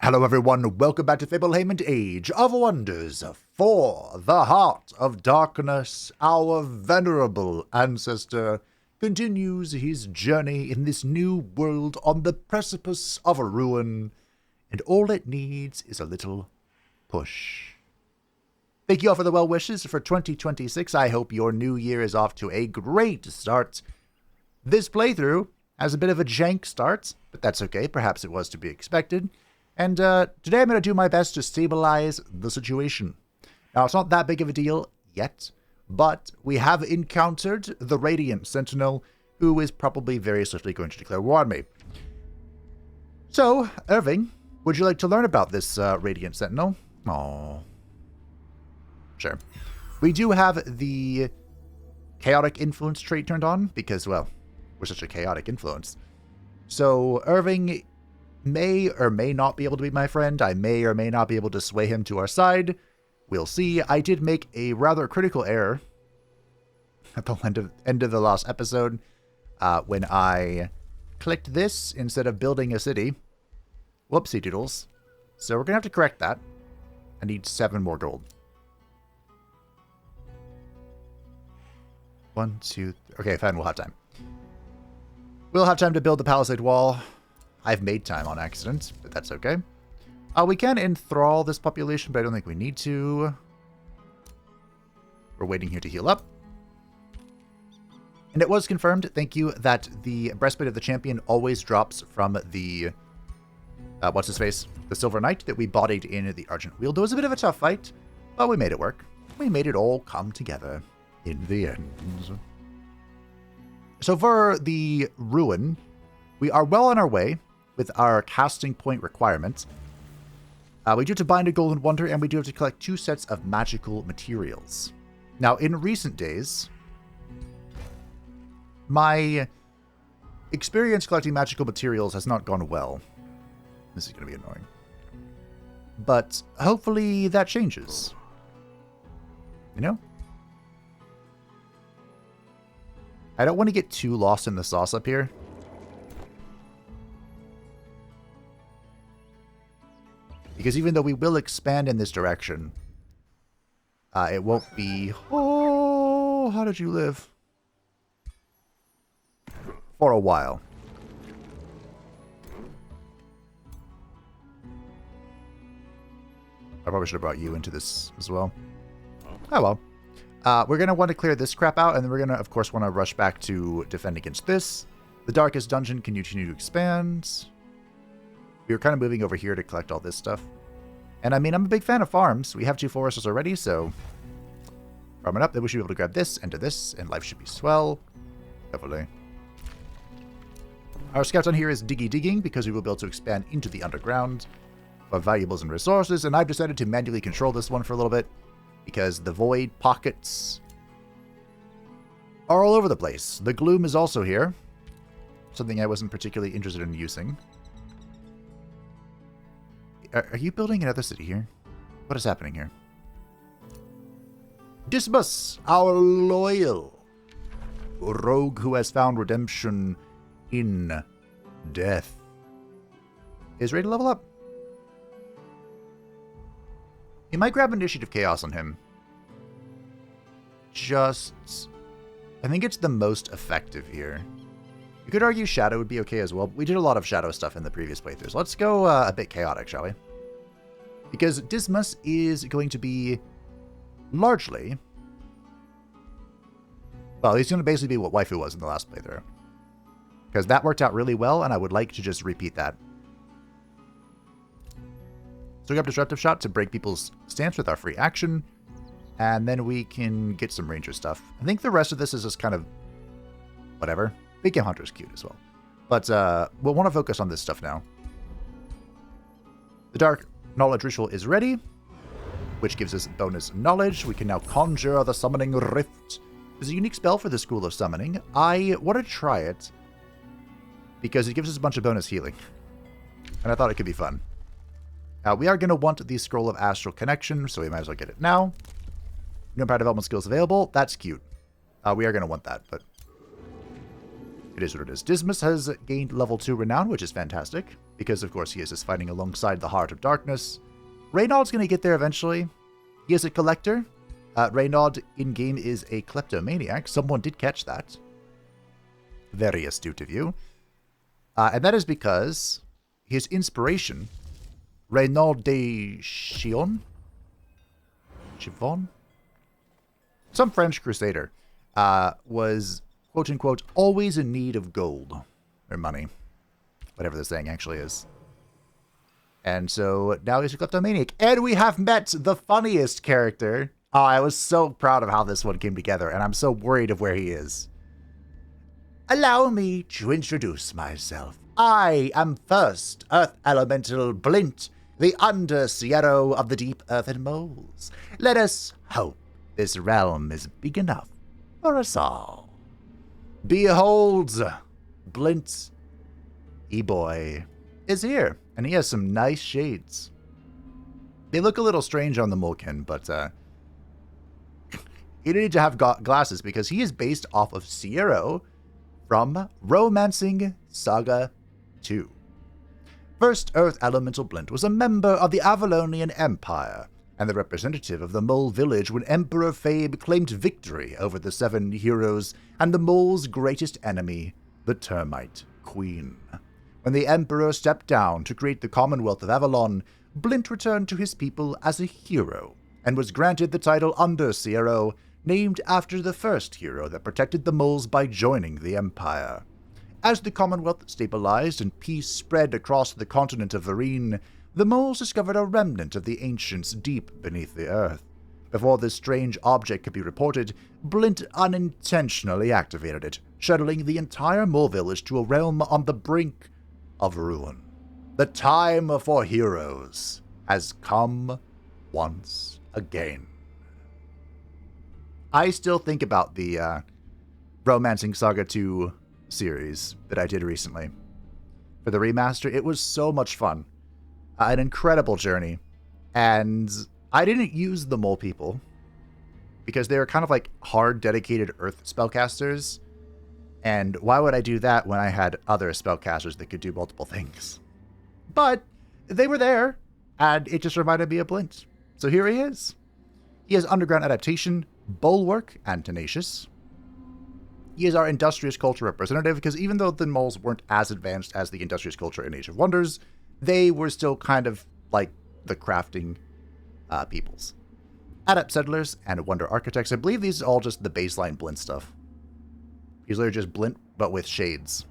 Hello everyone, welcome back to Fablehaven Age of Wonders. For the Heart of Darkness, our venerable ancestor continues his journey in this new world on the precipice of ruin, and all it needs is a little push. Thank you all for the well wishes for 2026. I hope your new year is off to a great start. This playthrough has a bit of a jank start, but that's okay, perhaps it was to be expected. And today I'm going to do my best to stabilize the situation. Now, it's not that big of a deal yet, but we have encountered the Radiant Sentinel, who is probably very swiftly going to declare war on me. So, Irving, would you like to learn about this Radiant Sentinel? Aww. Sure. We do have the Chaotic Influence trait turned on, because, well, we're such a chaotic influence. So, Irving may or may not be able to be my friend. I may or may not be able to sway him to our side. We'll see. I did make a rather critical error at the end of the last episode when I clicked this instead of building a city. Whoopsie doodles. So we're going to have to correct that. I need 7 more gold. 1, 2, 3. Okay, fine. We'll have time. We'll have time to build the palisade wall. I've made time on accident, but that's okay. We can enthrall this population, but I don't think we need to. We're waiting here to heal up. And it was confirmed, thank you, that the Breastplate of the Champion always drops from the, what's-his-face? The Silver Knight that we bodied in the Argent Wield. It was a bit of a tough fight, but we made it work. We made it all come together in the end. So for the Ruin, we are well on our way with our casting point requirements. We do have to bind a Golden Wonder, and we do have to collect 2 sets of magical materials. Now, in recent days, my experience collecting magical materials has not gone well. This is going to be annoying. But hopefully that changes. You know? I don't want to get too lost in the sauce up here. Because even though we will expand in this direction, it won't be... Oh, how did you live? For a while. I probably should have brought you into this as well. Oh well. We're going to want to clear this crap out, and then we're going to, of course, want to rush back to defend against this. The Darkest Dungeon can continue to expand. We were kind of moving over here to collect all this stuff. And I mean, I'm a big fan of farms. We have 2 foresters already, so farming up, then we should be able to grab this, enter this, and life should be swell. Hopefully. Our scout on here is digging because we will be able to expand into the underground for valuables and resources, and I've decided to manually control this one for a little bit because the void pockets are all over the place. The gloom is also here, something I wasn't particularly interested in using. Are you building another city here? What is happening here? Dismas, our loyal rogue who has found redemption in death, is ready to level up. You might grab Initiative Chaos on him. I think it's the most effective here. You could argue Shadow would be okay as well, but we did a lot of Shadow stuff in the previous playthroughs. Let's go a bit chaotic, shall we? Because Dismas is going to be largely... Well, he's going to basically be what Waifu was in the last playthrough. Because that worked out really well, and I would like to just repeat that. So we have Disruptive Shot to break people's stance with our free action, and then we can get some Ranger stuff. I think the rest of this is just kind of... whatever. Big Game Hunter is cute as well. But we'll want to focus on this stuff now. The Dark Knowledge Ritual is ready, which gives us bonus knowledge. We can now conjure the Summoning Rift. There's a unique spell for the School of Summoning. I want to try it because it gives us a bunch of bonus healing. And I thought it could be fun. We are going to want the Scroll of Astral Connection, so we might as well get it now. No power development skills available. That's cute. We are going to want that, but it is what it is. Dismas has gained level 2 renown, which is fantastic. because of course he is just fighting alongside the Heart of Darkness. Reynaud's going to get there eventually. He is a collector. Reynaud in-game is a kleptomaniac. Someone did catch that. Very astute of you. And that is because his inspiration, Reynaud de Chivon, some French crusader, was, quote-unquote, always in need of gold, or money, whatever the saying actually is. And so now he's a kleptomaniac. And we have met the funniest character. Oh, I was so proud of how this one came together, and I'm so worried of where he is. Allow me to introduce myself. I am first Earth Elemental Blint, the Underseero of the deep earthen moles. Let us hope this realm is big enough for us all. Behold, Blint, E-boy, is here, and he has some nice shades. They look a little strange on the Molken, but he didn't need to have glasses because he is based off of Siero from Romancing Saga 2. First Earth Elemental Blint was a member of the Avalonian Empire, and the representative of the Mole village when Emperor Fabe claimed victory over the 7 heroes and the Mole's greatest enemy, the Termite Queen. When the Emperor stepped down to create the Commonwealth of Avalon, Blint returned to his people as a hero, and was granted the title Underseero, named after the first hero that protected the moles by joining the Empire. As the Commonwealth stabilized and peace spread across the continent of Varine, the moles discovered a remnant of the ancients deep beneath the earth. Before this strange object could be reported, Blint unintentionally activated it, shuttling the entire mole village to a realm on the brink of ruin. The time for heroes has come once again. I still think about the Romancing Saga 2 series that I did recently. For the remaster, it was so much fun. An incredible journey. And I didn't use the mole people because they were kind of like hard, dedicated earth spellcasters. And why would I do that when I had other spellcasters that could do multiple things? But they were there, and it just reminded me of Blint. So here he is. He has Underground Adaptation, Bulwark, and Tenacious. He is our Industrious Culture representative, because even though the moles weren't as advanced as the Industrious Culture in Age of Wonders, they were still kind of like the crafting peoples. Adept Settlers and Wonder Architects. I believe these are all just the baseline Blint stuff. These are just Blint, but with shades.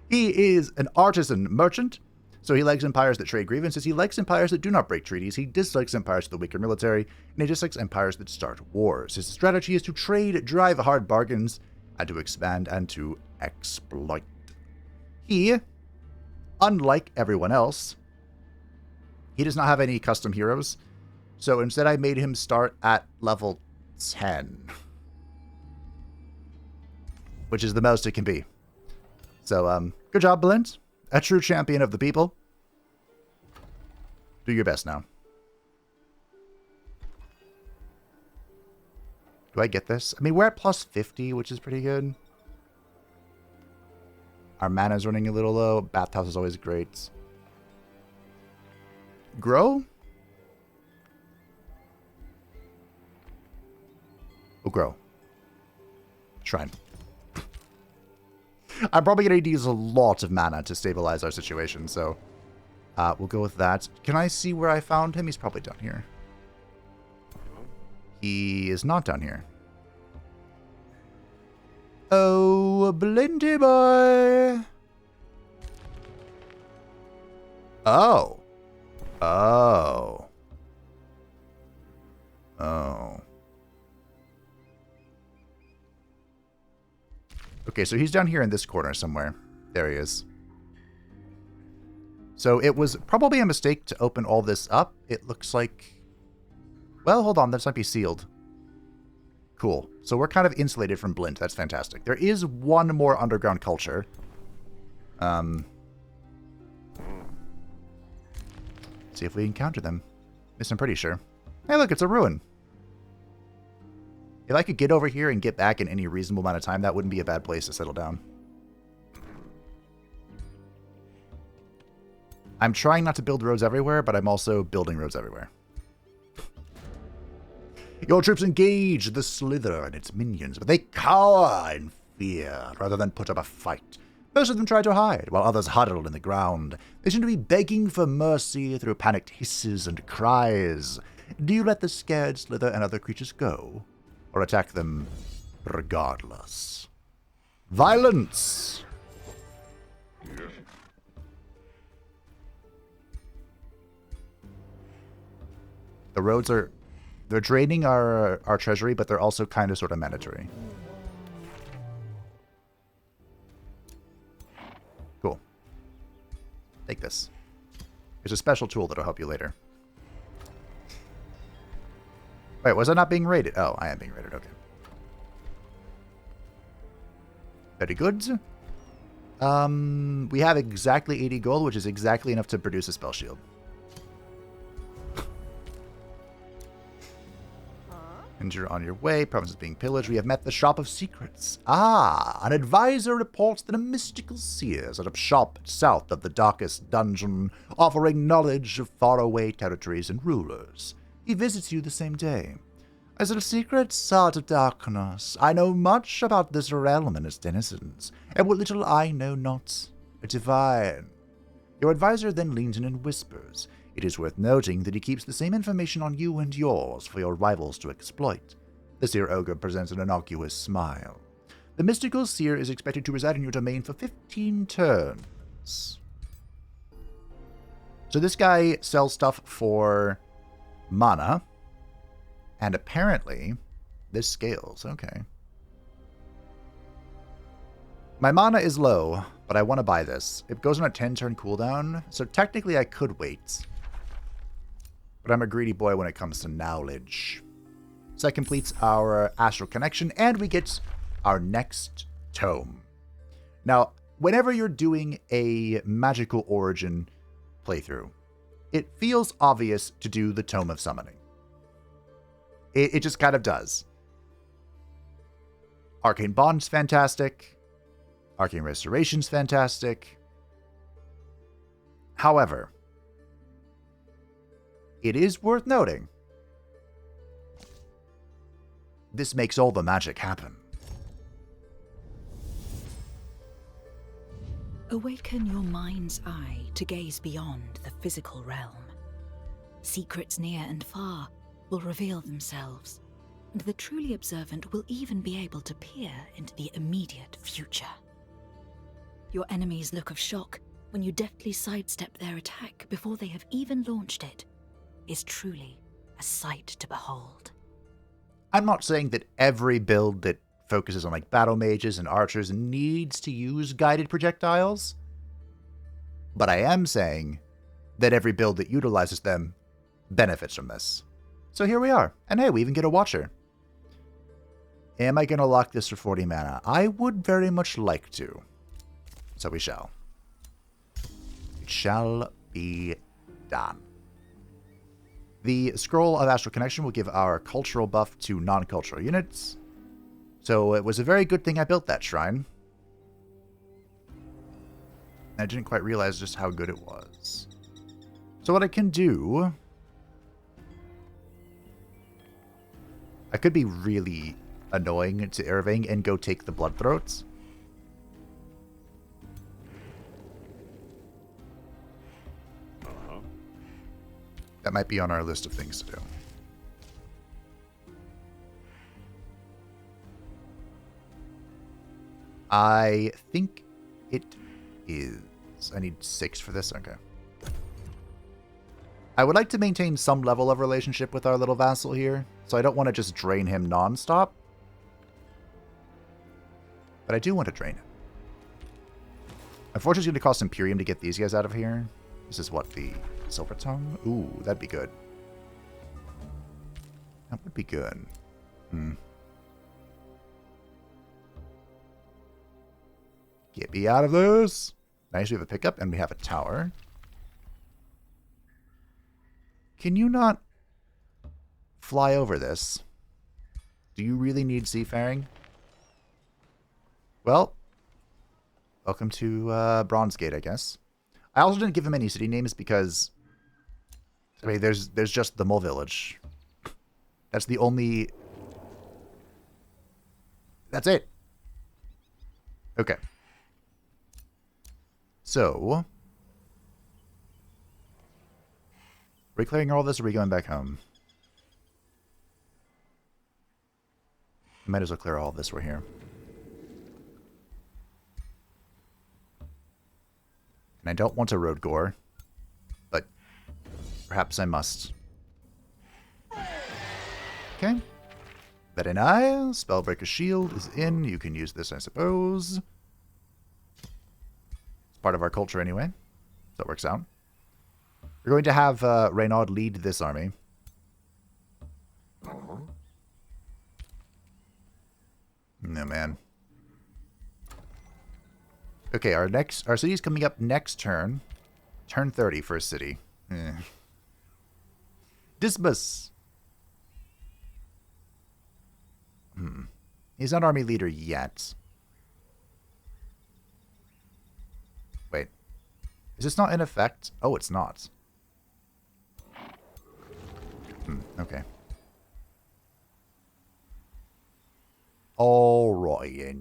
He is an artisan merchant, so he likes empires that trade grievances. He likes empires that do not break treaties. He dislikes empires with the weaker military, and he dislikes empires that start wars. His strategy is to trade, drive hard bargains, and to expand and to exploit. He, unlike everyone else, he does not have any custom heroes, so instead I made him start at level 10. Which is the most it can be. So, good job, Blint. A true champion of the people. Do your best now. Do I get this? I mean, we're at plus 50, which is pretty good. Our mana's running a little low. Bathhouse is always great. Grow? Oh, grow. Shrine. I'm probably going to use a lot of mana to stabilize our situation, so we'll go with that. Can I see where I found him? He's probably down here. He is not down here. Oh, Blindy boy. Oh. Oh. Oh. Okay, so he's down here in this corner somewhere. There he is. So it was probably a mistake to open all this up. It looks like... Well, hold on. This might be sealed. Cool. So we're kind of insulated from Blint. That's fantastic. There is one more underground culture. See if we encounter them. Yes, I'm pretty sure. Hey, look, it's a ruin. If I could get over here and get back in any reasonable amount of time, that wouldn't be a bad place to settle down. I'm trying not to build roads everywhere, but I'm also building roads everywhere. Your troops engage the Slither and its minions, but they cower in fear rather than put up a fight. Most of them try to hide, while others huddle in the ground. They seem to be begging for mercy through panicked hisses and cries. Do you let the scared Slither and other creatures go, or attack them regardless? Violence! The roads are... They're draining our treasury, but they're also kind of sort of mandatory. Cool. Take this. There's a special tool that'll help you later. Wait, was I not being rated? Oh, I am being rated. Okay. Very good. We have exactly 80 gold, which is exactly enough to produce a spell shield. And you're on your way. Province is being pillaged. We have met the Shop of Secrets. Ah, an advisor reports that a mystical seer set up shop south of the darkest dungeon, offering knowledge of faraway territories and rulers. He visits you the same day. As a secret sort of darkness, I know much about this realm and its denizens, and what little I know not, divine. Your advisor then leans in and whispers. It is worth noting that he keeps the same information on you and yours for your rivals to exploit. The Seer Ogre presents an innocuous smile. The mystical seer is expected to reside in your domain for 15 turns. So this guy sells stuff for mana, and apparently this scales. Okay. My mana is low, but I want to buy this. It goes on a 10-turn cooldown, so technically I could wait. But I'm a greedy boy when it comes to knowledge. So that completes our astral connection, and we get our next tome. Now, whenever you're doing a magical origin playthrough, it feels obvious to do the Tome of Summoning. It just kind of does. Arcane Bond's fantastic. Arcane Restoration's fantastic. However, it is worth noting, this makes all the magic happen. Awaken your mind's eye to gaze beyond the physical realm. Secrets near and far will reveal themselves, and the truly observant will even be able to peer into the immediate future. Your enemy's look of shock when you deftly sidestep their attack before they have even launched it is truly a sight to behold. I'm not saying that every build that focuses on like battle mages and archers needs to use guided projectiles, but I am saying that every build that utilizes them benefits from this. So here we are, and hey, we even get a watcher. Am I going to lock this for 40 mana? I would very much like to. So we shall. It shall be done. The Scroll of Astral Connection will give our cultural buff to non-cultural units. So it was a very good thing I built that shrine. I didn't quite realize just how good it was. So what I can do... I could be really annoying to Irving and go take the Blood Throats. That might be on our list of things to do. I think it is. I need 6 for this. Okay. I would like to maintain some level of relationship with our little vassal here, so I don't want to just drain him non-stop. But I do want to drain him. Unfortunately, it's going to cost Imperium to get these guys out of here. This is what, the Silver Tongue? Ooh, that'd be good. That would be good. Get me out of this. Nice, we have a pickup and we have a tower. Can you not fly over this? Do you really need seafaring? Well, welcome to Bronze Gate, I guess. I also didn't give him any city names because, I mean, there's just the Mole Village. That's the only... That's it. Okay. So... Are we clearing all this, or are we going back home? Might as well clear all of this. We're here. And I don't want a road gore, but perhaps I must. Okay. Very nice. Spellbreaker Shield is in. You can use this, I suppose. It's part of our culture anyway, so it works out. We're going to have Renaud lead this army. No, man. Okay, our city's coming up next turn. Turn 30 for a city. Dismas. He's not army leader yet. Wait. Is this not in effect? Oh, it's not. Okay. Alright.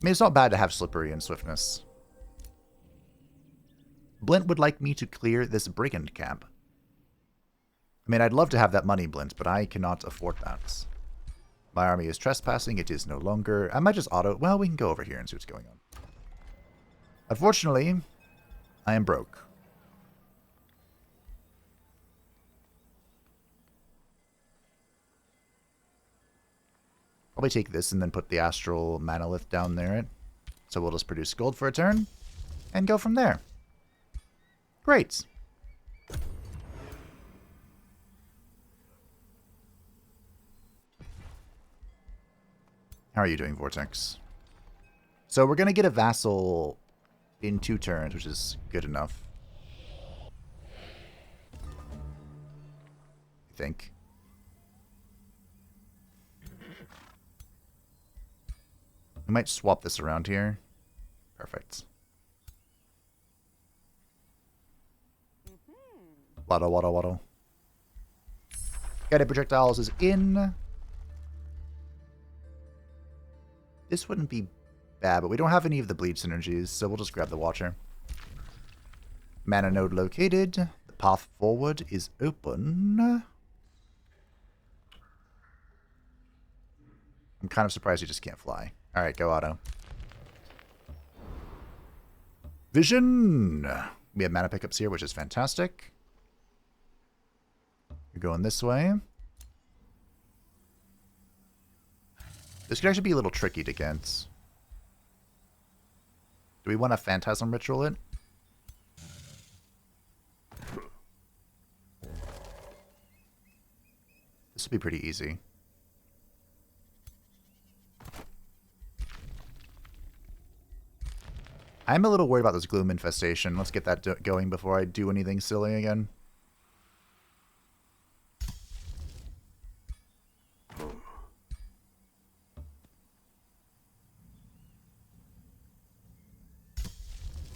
I mean, it's not bad to have Slippery and Swiftness. Blint would like me to clear this brigand camp. I mean, I'd love to have that money, Blint, but I cannot afford that. My army is trespassing. It is no longer... I might just auto... Well, we can go over here and see what's going on. Unfortunately, I am broke. Probably take this and then put the Astral Manolith down there. So we'll just produce gold for a turn and go from there. Great. How are you doing, Vortex? So we're going to get a vassal in 2 turns, which is good enough. I think. We might swap this around here. Perfect. Waddle, waddle, waddle. Guided projectiles is in. This wouldn't be bad, but we don't have any of the bleed synergies, so we'll just grab the Watcher. Mana node located. The path forward is open. I'm kind of surprised you just can't fly. Alright, go auto. Vision! We have mana pickups here, which is fantastic. You're going this way. This could actually be a little tricky to get. Do we want to Phantasm Ritual it? This will be pretty easy. I'm a little worried about this Gloom Infestation. Let's get that going before I do anything silly again.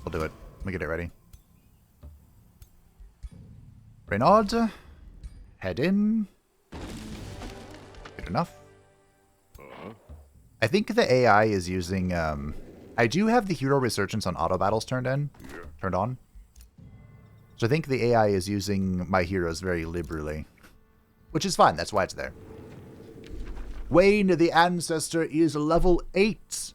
We'll do it. Let me get it ready. Renaud. Head in. Good enough. I think the AI is using... I do have the Hero Resurgence on auto battles turned on. So I think the AI is using my heroes very liberally. Which is fine, that's why it's there. Wayne the Ancestor is level 8.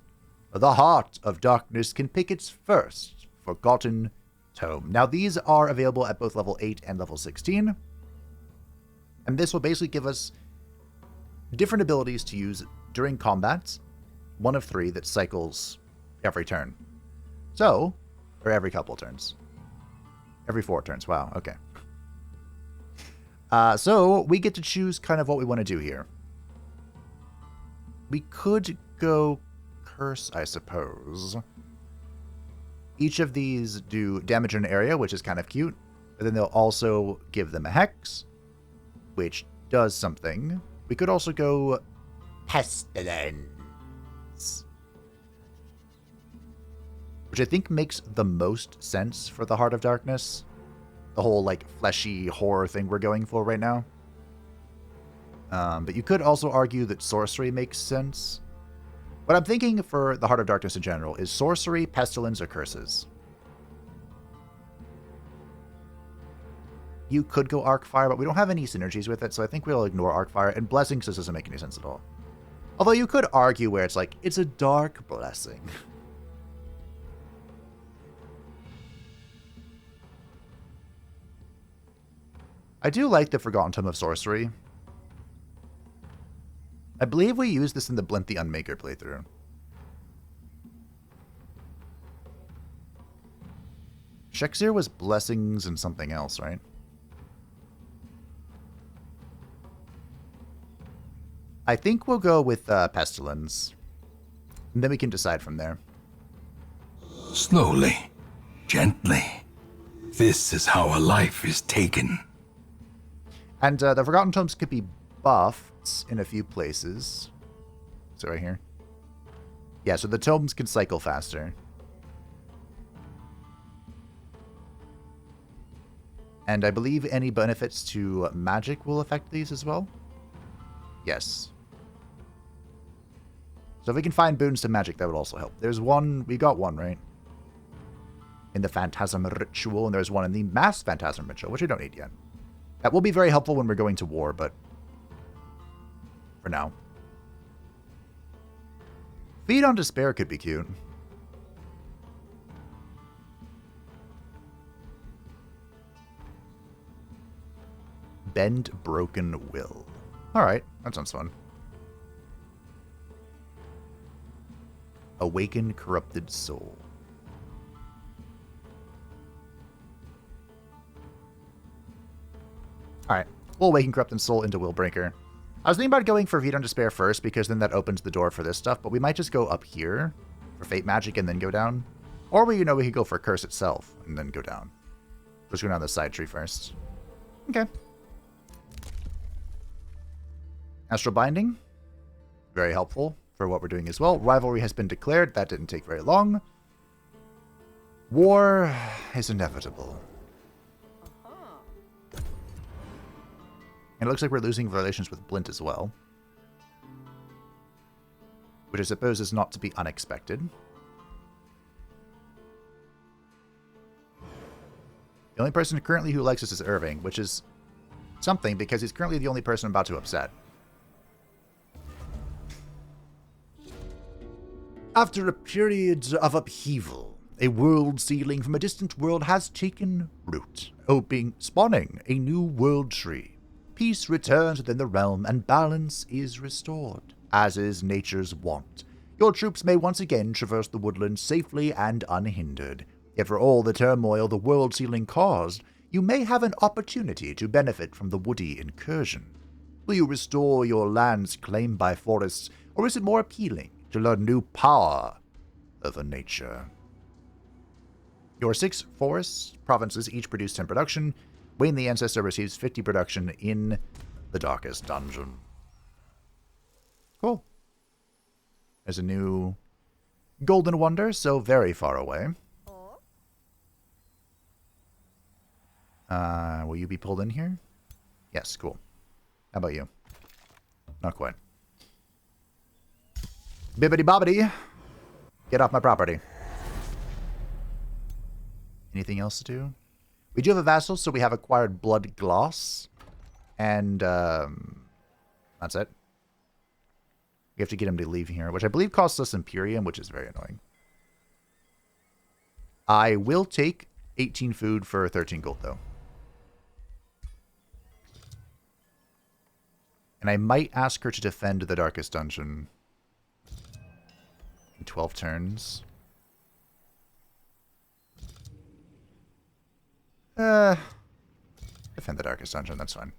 The Heart of Darkness can pick its first Forgotten Tome. Now these are available at both level 8 and level 16. And this will basically give us different abilities to use during combat. One of 3 that cycles every turn. So, or every couple of turns. Every 4 turns. Wow, okay. So, we get to choose kind of what we want to do here. We could go Curse, I suppose. Each of these do damage in an area, which is kind of cute. But then they'll also give them a Hex, which does something. We could also go Pestilence. which I think makes the most sense for the Heart of Darkness. The whole, like, fleshy horror thing we're going for right now. But you could also argue that sorcery makes sense. What I'm thinking for the Heart of Darkness in general is sorcery, pestilence, or curses. You could go Arcfire, but we don't have any synergies with it, so I think we'll ignore Arcfire, and Blessings just doesn't make any sense at all. Although you could argue where it's like, it's a dark blessing. I do like the Forgotten Tome of Sorcery. I believe we used this in the Blint the Unmaker playthrough. Shexir was Blessings and something else, right? I think we'll go with Pestilence. And then we can decide from there. Slowly, gently. This is how a life is taken. And the Forgotten Tomes could be buffed in a few places. So right here. Yeah, so the tomes can cycle faster. And I believe any benefits to magic will affect these as well. Yes. So if we can find boons to magic, that would also help. There's one, we got one, right? In the Phantasm Ritual, and there's one in the Mass Phantasm Ritual, which we don't need yet. That will be very helpful when we're going to war, but for now. Feed on Despair could be cute. Bend Broken Will. Alright, that sounds fun. Awaken Corrupted Soul. Alright, we'll Awaken Corrupted Soul into Willbreaker. I was thinking about going for Feed on Despair first, because then that opens the door for this stuff, but we might just go up here for Fate Magic and then go down. Or we could go for Curse itself and then go down. Let's go down the side tree first. Okay. Astral Binding. Very helpful for what we're doing as well. Rivalry has been declared. That didn't take very long. War is inevitable. And it looks like we're losing relations with Blint as well. Which I suppose is not to be unexpected. The only person currently who likes us is Irving, which is something because he's currently the only person I'm about to upset. After a period of upheaval, a world seedling from a distant world has taken root, spawning a new world tree. Peace returns within the realm and balance is restored, as is nature's wont. Your troops may once again traverse the woodlands safely and unhindered. Yet for all the turmoil the world seedling caused, you may have an opportunity to benefit from the woody incursion. Will you restore your lands claimed by forests, or is it more appealing to learn new power over nature? Your 6 forest provinces each produce 10 production. Wayne the Ancestor receives 50 production in the Darkest Dungeon. Cool. There's a new Golden Wonder, so very far away. Will you be pulled in here? Yes, cool. How about you? Not quite. Bibbidi bobbidi. Get off my property. Anything else to do? We do have a vassal, so we have acquired Blood Gloss. And, that's it. We have to get him to leave here, which I believe costs us Imperium, which is very annoying. I will take 18 food for 13 gold, though. And I might ask her to defend the Darkest Dungeon in 12 turns. Defend the Darkest Dungeon, that's fine.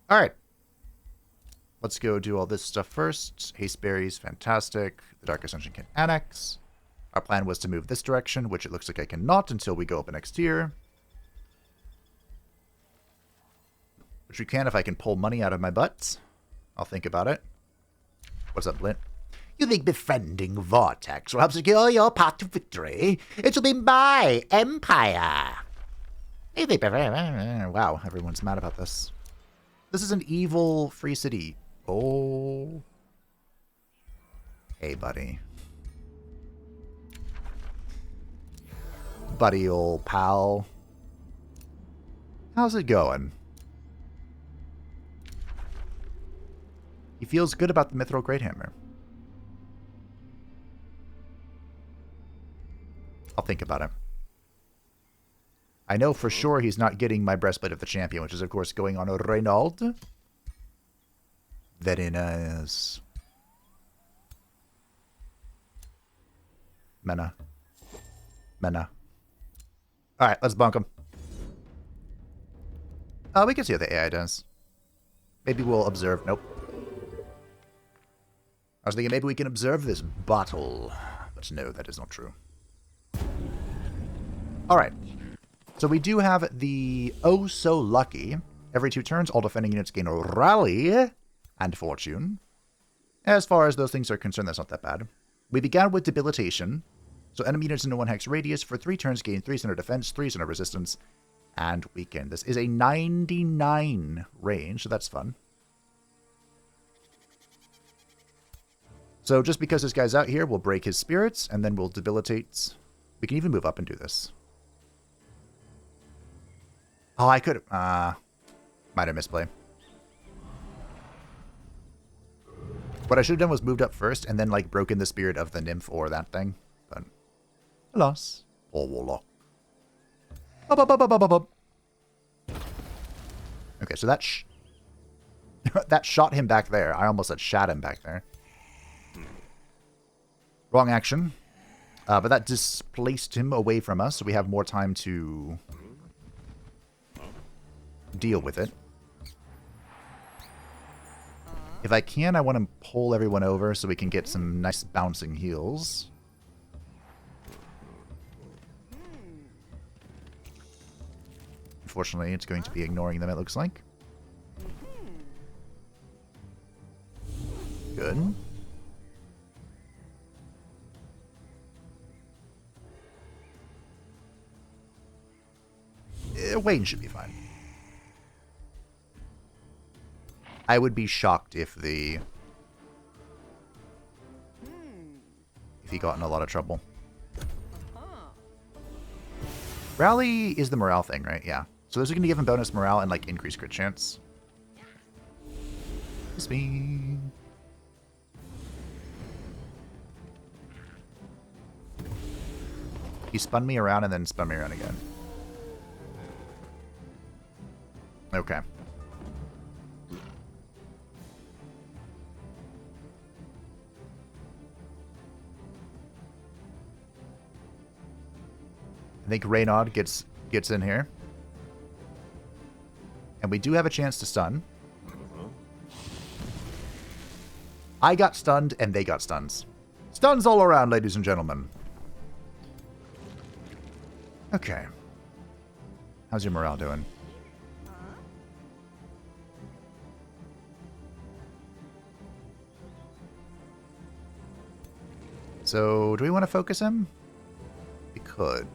Alright. Let's go do all this stuff first. Haste Berries, fantastic. The Darkest Dungeon can annex. Our plan was to move this direction, which it looks like I cannot until we go up next tier. Which we can if I can pull money out of my butt. I'll think about it. What's up, Blint? You think befriending Vortex will help secure your path to victory? It will be my empire. You think wow, everyone's mad about this. This is an evil free city. Oh. Hey, buddy. Buddy, old pal. How's it going? He feels good about the Mithril Greathammer. I'll think about it. I know for sure he's not getting my Breastplate of the Champion, which is, of course, going on Reynaud. Very nice. Mena. Alright, let's bunk him. We can see what the AI does. Maybe we'll observe. Nope. I was thinking maybe we can observe this battle. But no, that is not true. Alright. So we do have the oh so lucky. Every 2 turns, all defending units gain a rally and fortune. As far as those things are concerned, that's not that bad. We began with debilitation. So enemy units in a 1 hex radius for 3 turns gain 3 center defense, 3 center resistance, and weaken. This is a 99 range, so that's fun. So just because this guy's out here, we'll break his spirits, and then we'll debilitate. We can even move up and do this. Oh, I could... might have misplay. What I should have done was moved up first, and then, like, broken the spirit of the nymph or that thing. But, alas. Or warlock. Okay, so that that shot him back there. I almost said shot him back there. Wrong action. But that displaced him away from us, so we have more time to deal with it. If I can, I want to pull everyone over so we can get some nice bouncing heals. Unfortunately, it's going to be ignoring them, it looks like. Good. Wayne should be fine. I would be shocked if he got in a lot of trouble. Rally is the morale thing, right? Yeah. So those are going to give him bonus morale and, like, increased crit chance. Me. He spun me around and then spun me around again. Okay. I think Reynaud gets in here. And we do have a chance to stun. I got stunned and they got stuns. Stuns all around, ladies and gentlemen. Okay. How's your morale doing? So, do we want to focus him? We could.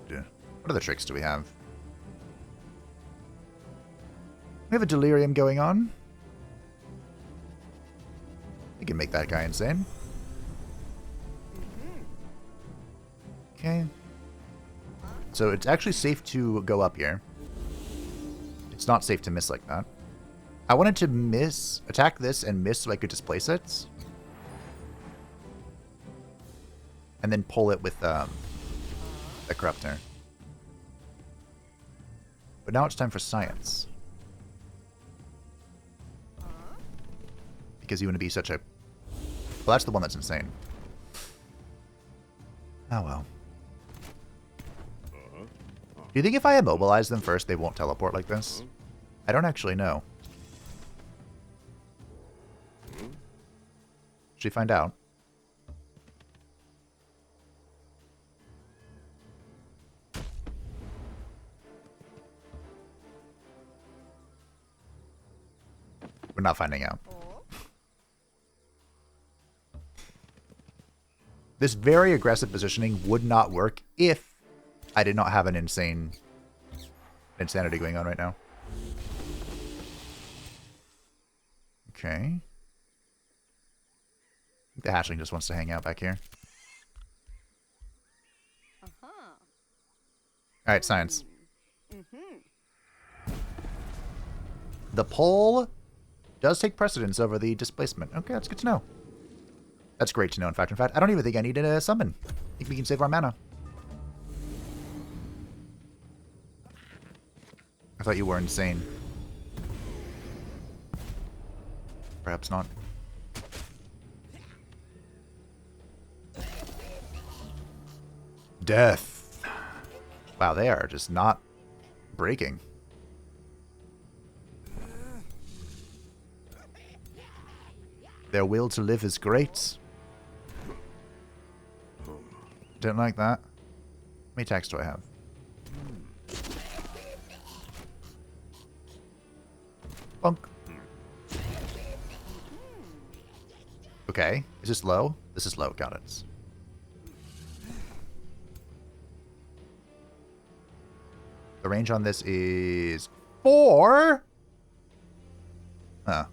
What other tricks do we have? We have a delirium going on. We can make that guy insane. Okay. So it's actually safe to go up here. It's not safe to miss like that. I wanted to attack this and miss so I could displace it. And then pull it with the Corruptor. But now it's time for science. Because you want to be such a... Well, that's the one that's insane. Oh, well. Do you think if I immobilize them first, they won't teleport like this? I don't actually know. Should we find out? We're not finding out. This very aggressive positioning would not work if I did not have an insane insanity going on right now. Okay. The hatchling just wants to hang out back here. Alright, science. The pull does take precedence over the displacement. Okay, that's good to know. That's great to know, in fact. I don't even think I need a summon. I think we can save our mana. I thought you were insane. Perhaps not. Death. Wow, they are just not breaking. Their will to live is great. Don't like that. How many attacks do I have? Bonk. Okay. Is this low? This is low. Got it. The range on this is 4. Huh.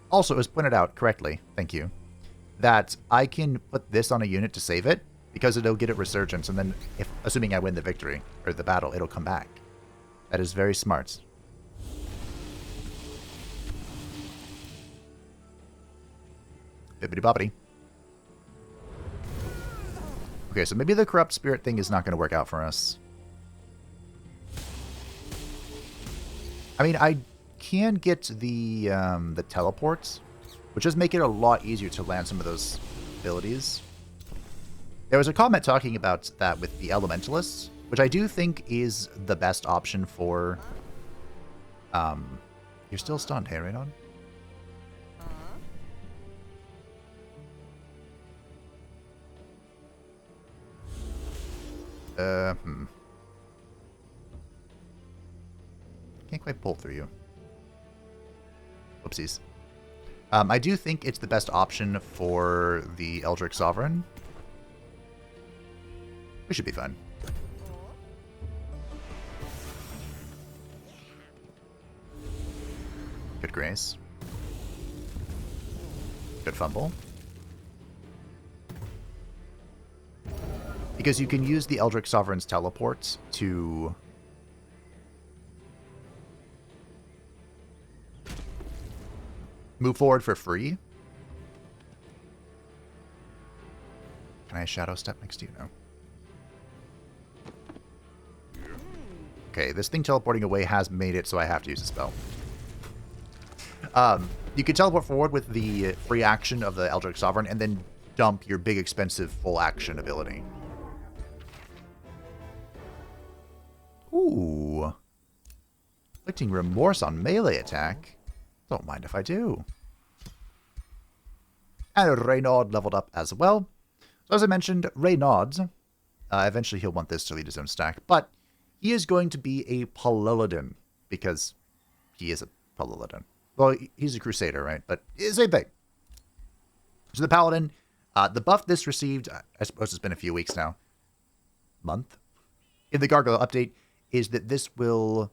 Also, it was pointed out correctly, thank you, that I can put this on a unit to save it, because it'll get it resurgence, and then, if assuming I win the victory, or the battle, it'll come back. That is very smart. Bibbidi-bobbidi. Okay, so maybe the corrupt spirit thing is not going to work out for us. I mean, I can get the teleports, which does make it a lot easier to land some of those abilities. There was a comment talking about that with the Elementalists, which I do think is the best option for... You're still stunned, hey, Raynon? Can't quite pull through you. Whoopsies. I do think it's the best option for the Eldritch Sovereign. We should be fine. Good grace. Good fumble. Because you can use the Eldritch Sovereign's teleports to... move forward for free. Can I shadow step next to you? No. Okay, this thing teleporting away has made it so I have to use a spell. You can teleport forward with the free action of the Eldritch Sovereign and then dump your big expensive full action ability. Ooh. Inflicting remorse on melee attack. Don't mind if I do. And Renaud leveled up as well. So as I mentioned, Renaud, eventually he'll want this to lead his own stack, but he is going to be a Paladin, because he is a Paladin. Well, he's a Crusader, right? But same thing. So the Paladin, the buff this received, I suppose it's been a few weeks now, month, in the Gargoyle update, is that this will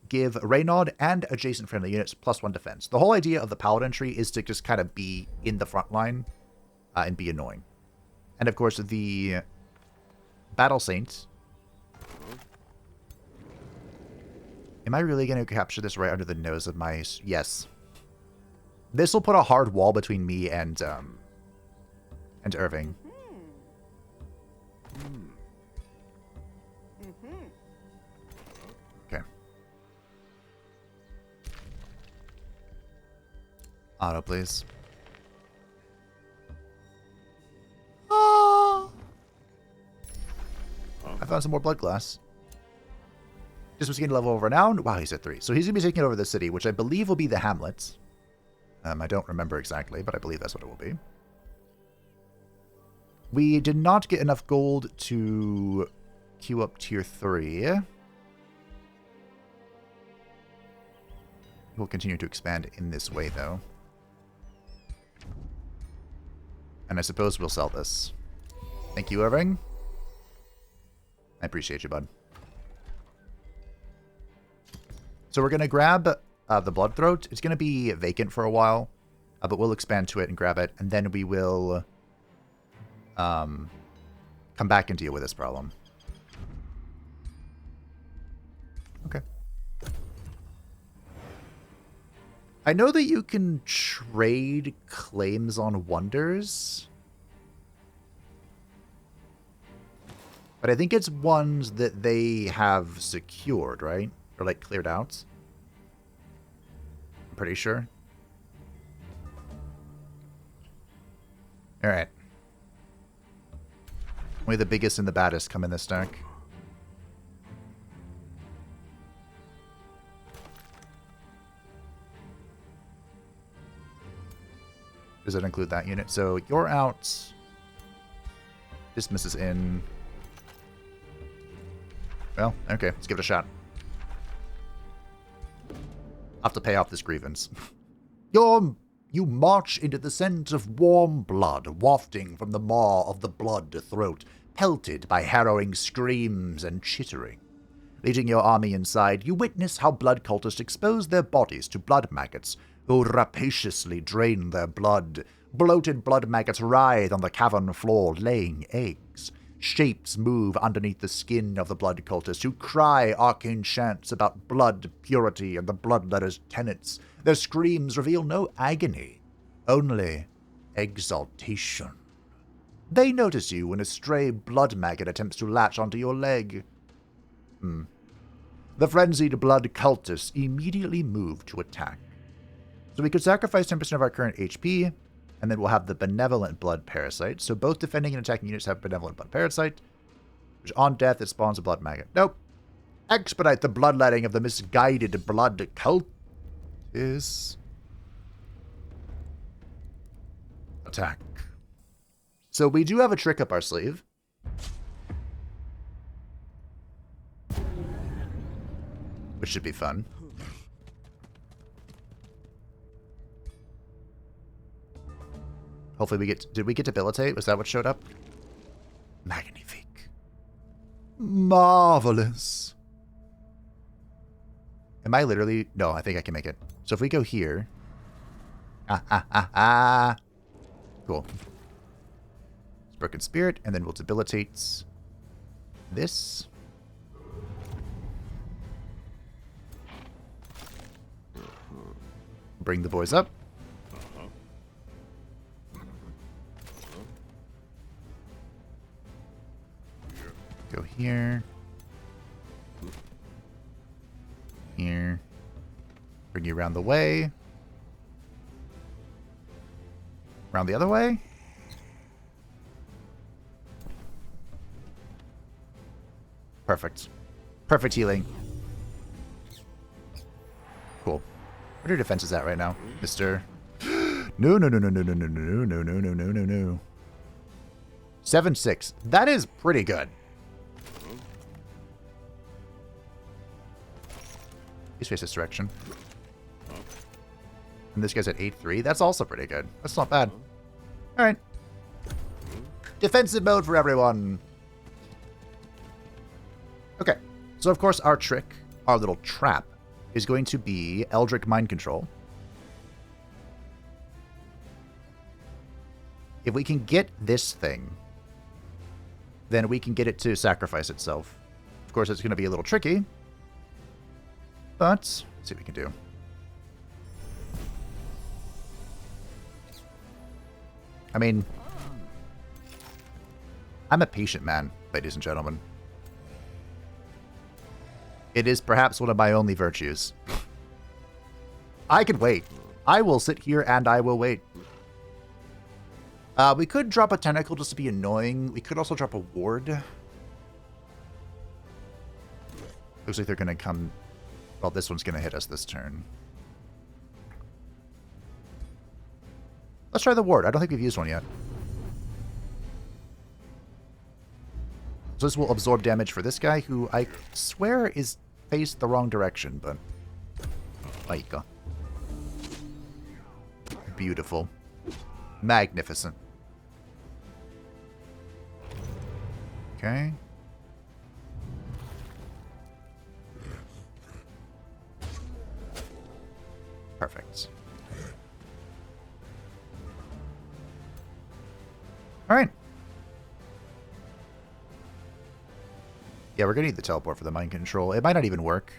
give Renaud and adjacent friendly units +1 defense. The whole idea of the Paladin tree is to just kind of be in the front line and be annoying. And of course, the Battle Saint. Am I really going to capture this right under the nose of my... Yes. This will put a hard wall between me and Irving. Okay. Auto, please. Oh! I found some more blood glass. Just was getting level of renown. Wow, he's at 3. So he's going to be taking over the city, which I believe will be the hamlets. I don't remember exactly, but I believe that's what it will be. We did not get enough gold to queue up tier 3. We'll continue to expand in this way, though. And I suppose we'll sell this. Thank you, Irving. I appreciate you, bud. So we're going to grab the Bloodthroat. It's going to be vacant for a while, but we'll expand to it and grab it, and then we will come back and deal with this problem. Okay. I know that you can trade claims on wonders, but I think it's ones that they have secured, right? Or, like, cleared out. I'm pretty sure. Alright. Only the biggest and the baddest come in this deck. Does that include that unit? So you're out. Dismiss is in. Well, okay, let's give it a shot. I'll have to pay off this grievance. You march into the scent of warm blood, wafting from the maw of the blood throat, pelted by harrowing screams and chittering. Leading your army inside, you witness how blood cultists expose their bodies to blood maggots, who rapaciously drain their blood. Bloated blood maggots writhe on the cavern floor, laying eggs. Shapes move underneath the skin of the blood cultists, who cry arcane chants about blood purity and the Bloodletter's tenets. Their screams reveal no agony, only exaltation. They notice you when a stray blood maggot attempts to latch onto your leg. The frenzied blood cultists immediately move to attack. So we could sacrifice 10% of our current HP, and then we'll have the Benevolent Blood Parasite. So both defending and attacking units have Benevolent Blood Parasite, which on death it spawns a blood maggot. Nope. Expedite the bloodletting of the misguided blood cultists. Attack. So we do have a trick up our sleeve. Which should be fun. Hopefully we get... Did we get Debilitate? Was that what showed up? Magnifique. Marvelous. Am I literally... No, I think I can make it. So if we go here... Cool. Broken Spirit, and then we'll Debilitate this. Bring the boys up. Go here. Here. Bring you around the way. Around the other way. Perfect. Perfect healing. Cool. What are your defenses at right now, Mr. No. 7-6. That is pretty good. He's face this direction. And this guy's at 8-3. That's also pretty good. That's not bad. Alright. Defensive mode for everyone. Okay. So, of course, our trick, our little trap, is going to be Eldritch Mind Control. If we can get this thing, then we can get it to sacrifice itself. Of course, it's going to be a little tricky. But, let's see what we can do. I mean, I'm a patient man, ladies and gentlemen. It is perhaps one of my only virtues. I can wait. I will sit here and I will wait. We could drop a tentacle just to be annoying. We could also drop a ward. Looks like they're going to come... Well, this one's going to hit us this turn. Let's try the ward. I don't think we've used one yet. So this will absorb damage for this guy, who I swear is faced the wrong direction, but... Aika. beautiful. Magnificent. Okay. Perfect. All right. Yeah, we're gonna need the teleport for the mind control. It might not even work.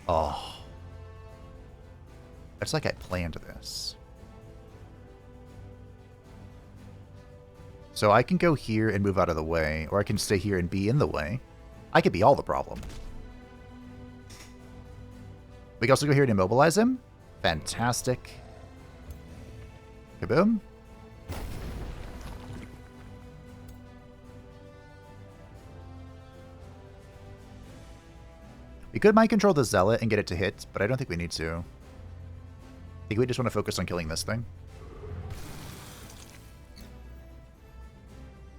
Oh. It's like I planned this. So I can go here and move out of the way, or I can stay here and be in the way. I could be all the problem. We can also go here and immobilize him. Fantastic. Kaboom. We could mind control the Zealot and get it to hit, but I don't think we need to. I think we just want to focus on killing this thing.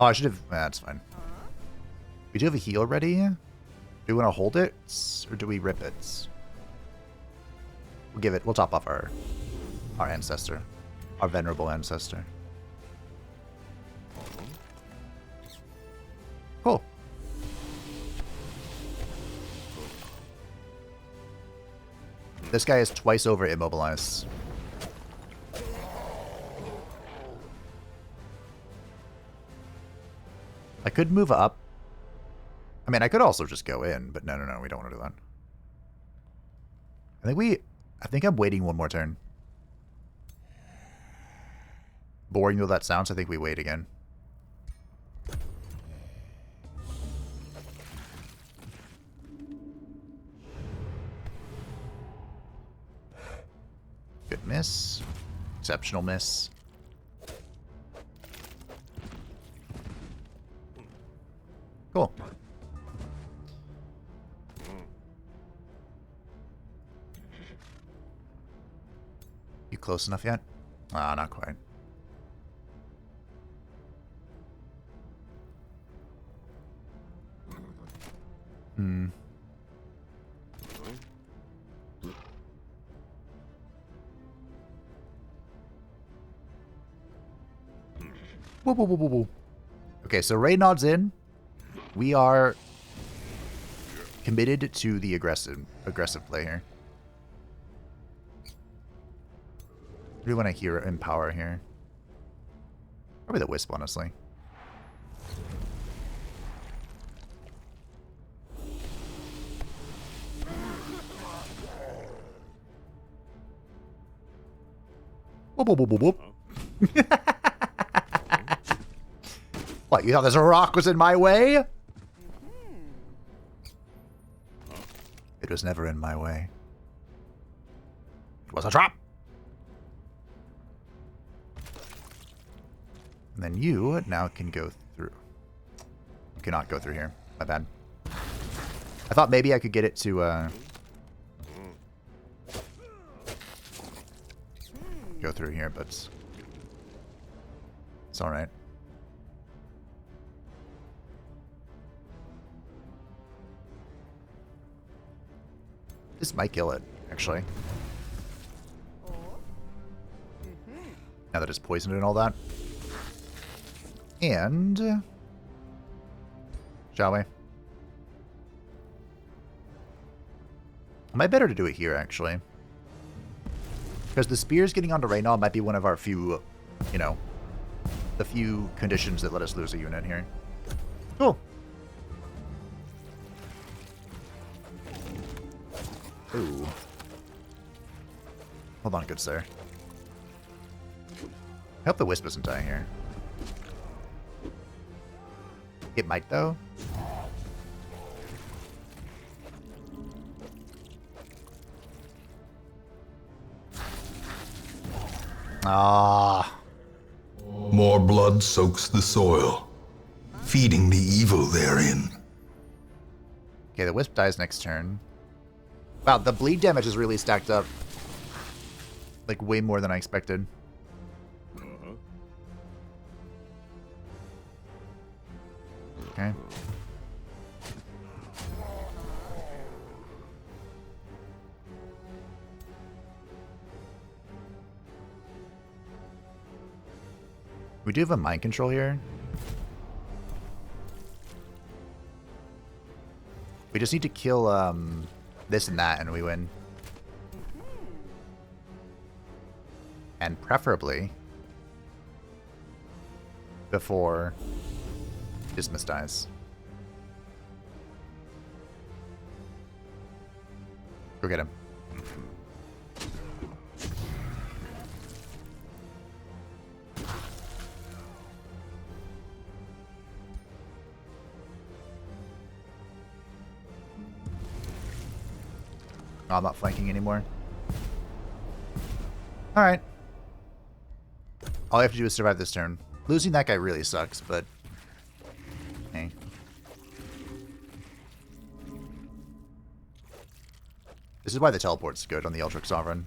Oh, I should have... That's fine. We do have a heal ready. Do we want to hold it, or do we rip it? We'll give it... We'll top off our ancestor. Our venerable ancestor. Cool. This guy is twice over immobilized. I could move up. I mean, I could also just go in, but no, we don't want to do that. I think I'm waiting one more turn. Boring though that sounds, I think we wait again. Good miss. Exceptional miss. Cool. You close enough yet? Ah, not quite. Hmm. Whoa, whoa, whoa, whoa, whoa. Okay, so Reynard's in. We are committed to the aggressive play here. What do we want to hear empower here? Probably the Wisp, honestly. Whoop, whoop, whoop, whoop, whoop. What, you thought this rock was in my way? It was never in my way. It was a trap! And then you now can go through. You cannot go through here. My bad. I thought maybe I could get it to, go through here, but it's alright. This might kill it, actually. Now that it's poisoned and all that. And... shall we? Might better to do it here, actually. Because the spears getting onto Reynaud might be one of our few, you know, the few conditions that let us lose a unit here. Cool. Ooh. Hold on, good sir. I hope the Wisp doesn't die here. It might, though. Ah. More blood soaks the soil, feeding the evil therein. Okay, the Wisp dies next turn. Wow, the bleed damage is really stacked up. Like, way more than I expected. Okay. We do have a mind control here. We just need to kill this and that and we win. And preferably before Dismas dies. Go get him. Oh, I'm not flanking anymore. Alright. All I have to do is survive this turn. Losing that guy really sucks, but... hey. This is why the teleport's good on the Eldritch Sovereign.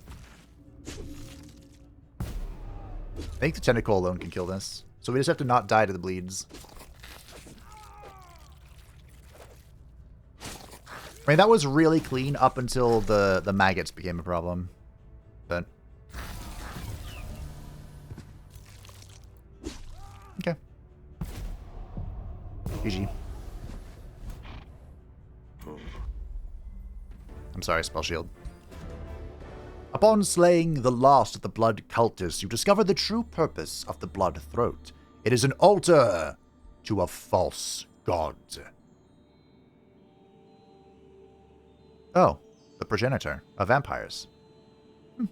I think the Tentacle alone can kill this. So we just have to not die to the bleeds. I mean, that was really clean up until the maggots became a problem. But... okay. GG. I'm sorry, Spell Shield. Upon slaying the last of the blood cultists, you discover the true purpose of the blood throat. It is an altar to a false god. Oh, the progenitor of vampires. You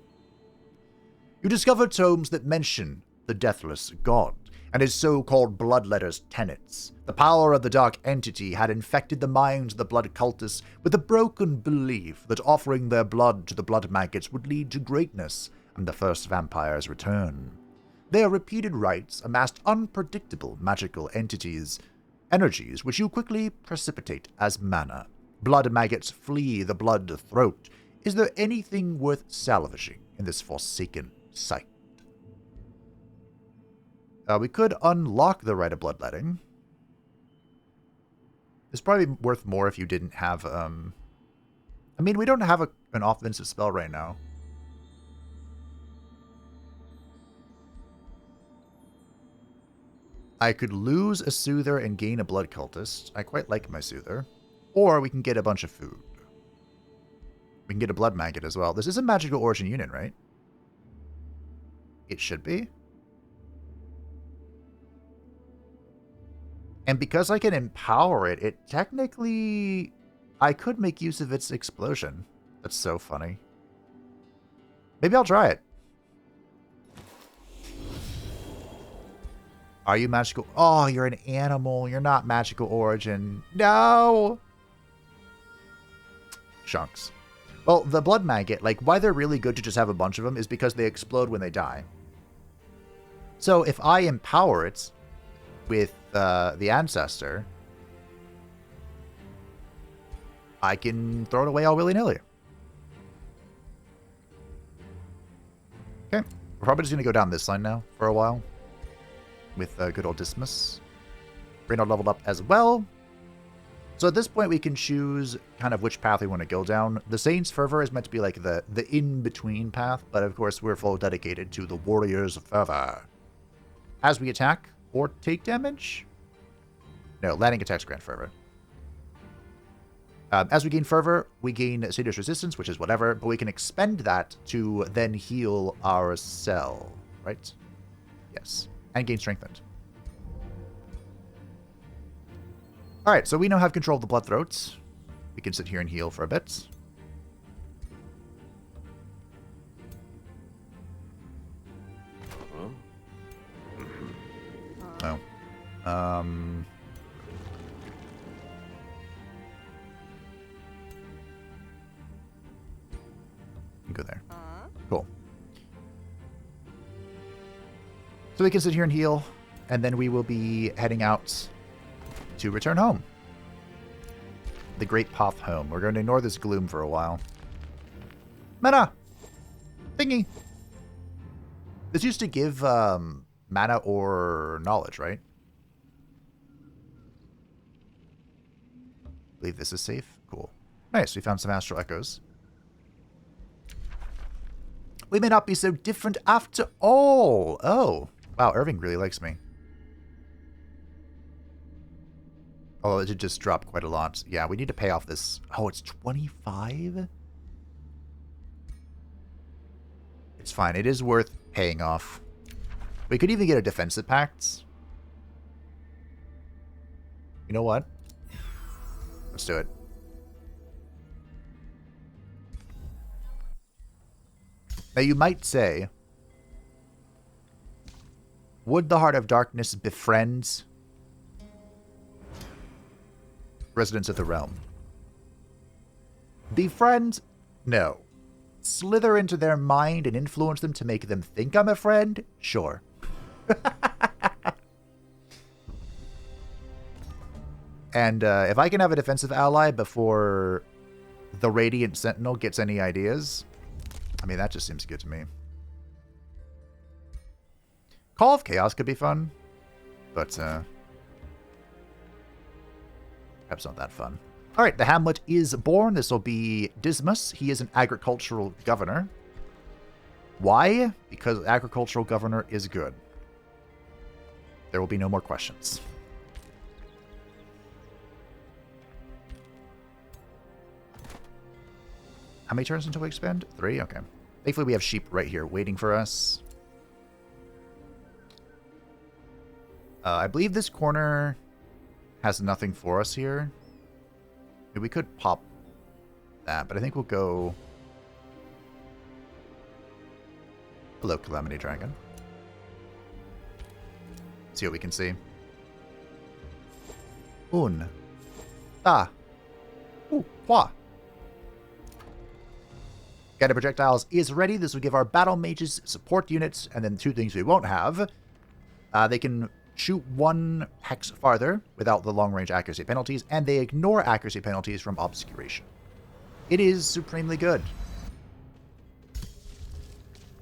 discover tomes that mention the deathless god, and his so-called Bloodletter's tenets. The power of the dark entity had infected the minds of the blood cultists with a broken belief that offering their blood to the blood maggots would lead to greatness and the first vampire's return. Their repeated rites amassed unpredictable magical energies which you quickly precipitate as mana. Blood maggots flee the blood throat. Is there anything worth salvaging in this forsaken site? We could unlock the Rite of Bloodletting. It's probably worth more if you didn't have... I mean, we don't have an offensive spell right now. I could lose a Soother and gain a Blood Cultist. I quite like my Soother. Or we can get a bunch of food. We can get a Blood Maggot as well. This is a magical origin unit, right? It should be. And because I can empower it, it technically... I could make use of its explosion. That's so funny. Maybe I'll try it. Are you magical? Oh, you're an animal. You're not magical origin. No! Chunks. Well, the Blood Maggot, like, why they're really good to just have a bunch of them is because they explode when they die. So if I empower it with the Ancestor, I can throw it away all willy-nilly. Okay. We're probably just going to go down this line now for a while with good old Dismas. Reynard leveled up as well. So at this point, we can choose kind of which path we want to go down. The Saint's Fervor is meant to be like the in-between path, but of course, we're full dedicated to the Warrior's Fervor. As we attack or take damage? No, landing attacks grant Fervor. As we gain Fervor, we gain Serious Resistance, which is whatever, but we can expend that to then heal ourselves, right? Yes. And gain Strengthened. Alright, so we now have control of the Blood Throats. We can sit here and heal for a bit. Oh. Go there. Cool. So we can sit here and heal, and then we will be heading out to return home. The Great Path home. We're going to ignore this gloom for a while. Mana! Thingy! This used to give mana or knowledge, right? I believe this is safe. Cool. Nice, we found some Astral Echoes. We may not be so different after all. Oh, Wow, Irving really likes me. Oh, it did just drop quite a lot. Yeah, we need to pay off this. Oh, it's 25? It's fine. It is worth paying off. We could even get a defensive pact. You know what? Let's do it. Now, you might say, would the Heart of Darkness befriend residents of the realm? Befriend? No. Slither into their mind and influence them to make them think I'm a friend? Sure. And if I can have a defensive ally before the Radiant Sentinel gets any ideas, I mean, that just seems good to me. Call of Chaos could be fun, but perhaps not that fun. All right, the Hamlet is born. This will be Dismas. He is an agricultural governor. Why? Because agricultural governor is good. There will be no more questions. How many turns until we expand? 3? Okay. Thankfully, we have sheep right here waiting for us. I believe this corner has nothing for us here. We could pop that, but I think we'll go... Hello, Calamity Dragon. See what we can see. Un. Ah. Ooh, qua. Guided Projectiles is ready. This will give our battle mages support units, and then 2 things we won't have. They can shoot 1 hex farther without the long-range accuracy penalties, and they ignore accuracy penalties from Obscuration. It is supremely good.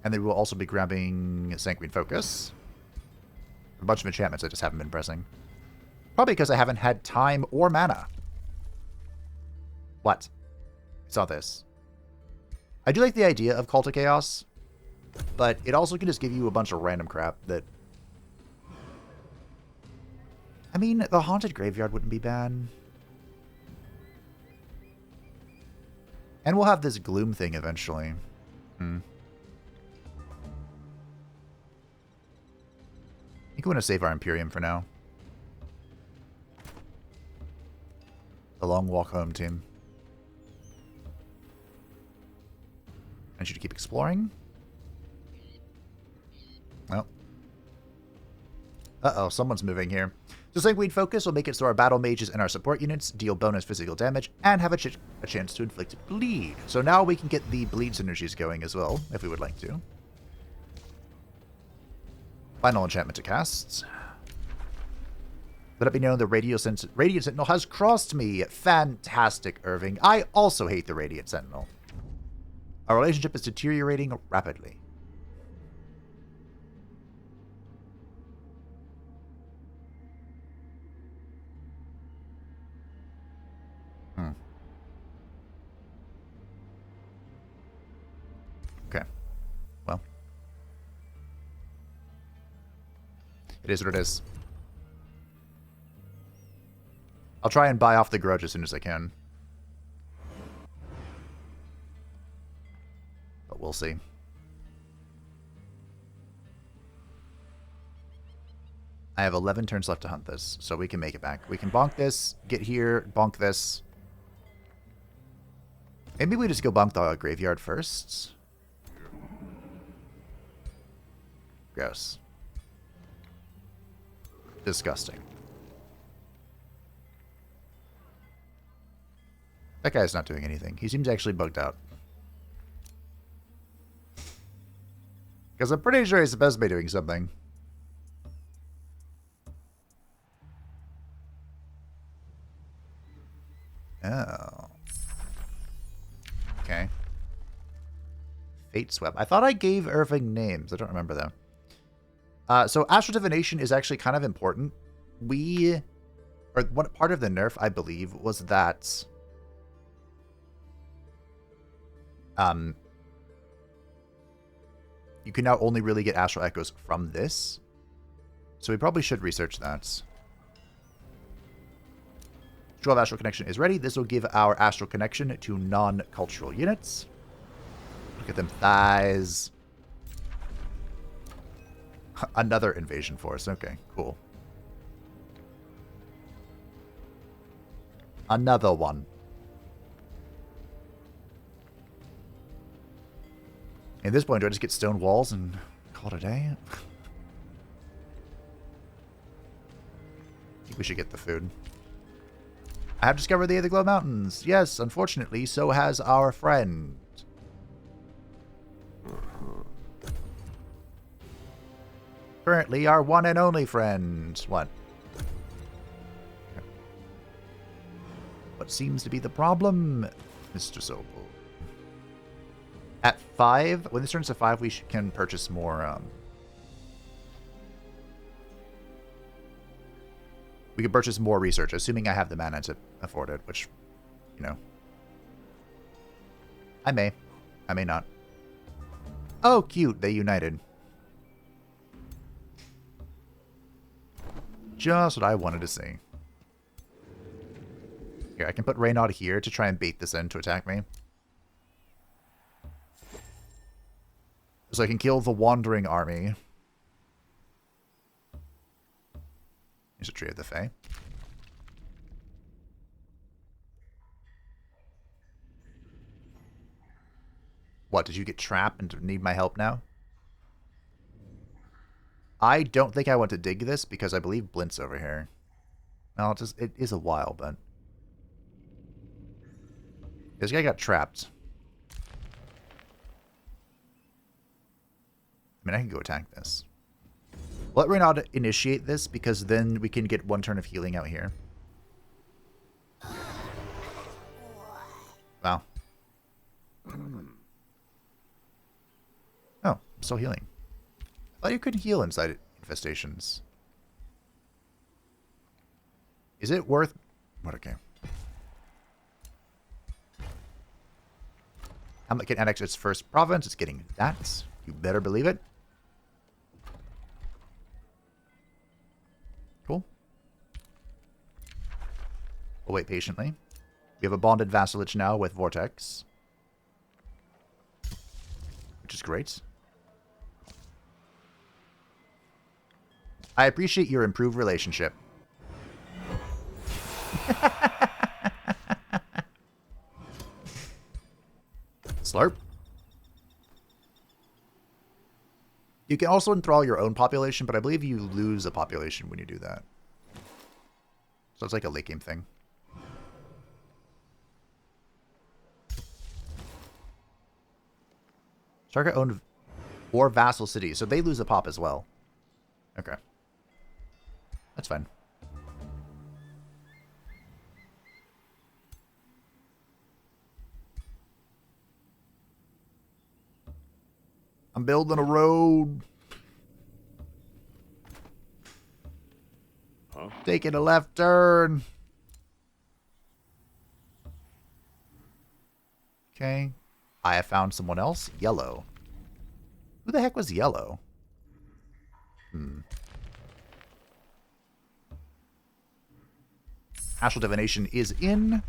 And they will also be grabbing Sanguine Focus. A bunch of enchantments I just haven't been pressing. Probably because I haven't had time or mana. What? I saw this. I do like the idea of Call to Chaos, but it also can just give you a bunch of random crap that... I mean, the Haunted Graveyard wouldn't be bad. And we'll have this Gloom thing eventually. I think we want to save our Imperium for now. The long walk home, team. I need you to keep exploring. Well. Uh-oh, someone's moving here. So Sanguine Focus will make it so our battle mages and our support units deal bonus physical damage and have a chance to inflict bleed. So now we can get the bleed synergies going as well, if we would like to. Final enchantment to cast. Let it be known the Radiant Sentinel has crossed me. Fantastic, Irving. I also hate the Radiant Sentinel. Our relationship is deteriorating rapidly. Okay. Well. It is what it is. I'll try and buy off the grudge as soon as I can. But we'll see. I have 11 turns left to hunt this, so we can make it back. We can bonk this, get here, bonk this. Maybe we just go bonk the graveyard first. Gross. Disgusting. That guy's not doing anything. He seems actually bugged out. Because I'm pretty sure he's supposed to be doing something. Oh. Okay. Fate Swept. I thought I gave Irving names. I don't remember though. So Astral Divination is actually kind of important. One part of the nerf, I believe, was that you can now only really get Astral Echoes from this. So we probably should research that. 12 Astral Connection is ready. This will give our Astral Connection to non-cultural units. Look at them thighs. Another invasion force. Okay, cool. Another one. At this point, do I just get stone walls and call it a day? I think we should get the food. I have discovered the Otherglow Mountains. Yes, unfortunately, so has our friend. Currently, our one and only friend. What? What seems to be the problem, Mr. Sobel? At 5, when this turns to 5, we can purchase more, we can purchase more research, assuming I have the mana to afford it, which, you know. I may. I may not. Oh, cute. They united. Just what I wanted to see. Here, I can put Reynard here to try and bait this in to attack me. So I can kill the Wandering Army. Here's a Tree of the Fae. What, did you get trapped and need my help now? I don't think I want to dig this because I believe Blint's over here. Well, it is a while, but... This guy got trapped. I mean, I can go attack this. Let Reynard initiate this, because then we can get one turn of healing out here. Wow. Oh, I'm still healing. I thought you couldn't heal inside infestations. Is it worth... What, okay. Hamlet can annex its first province. It's getting that. You better believe it. Cool. We'll wait patiently. We have a bonded vassalage now with Vortex, which is great. I appreciate your improved relationship. Slurp. You can also enthrall your own population, but I believe you lose a population when you do that. So it's like a late game thing. Target owned or vassal city, so they lose a pop as well. Okay. That's fine. I'm building a road. Huh? Taking a left turn. Okay. I have found someone else. Yellow. Who the heck was yellow? Astral Divination is in.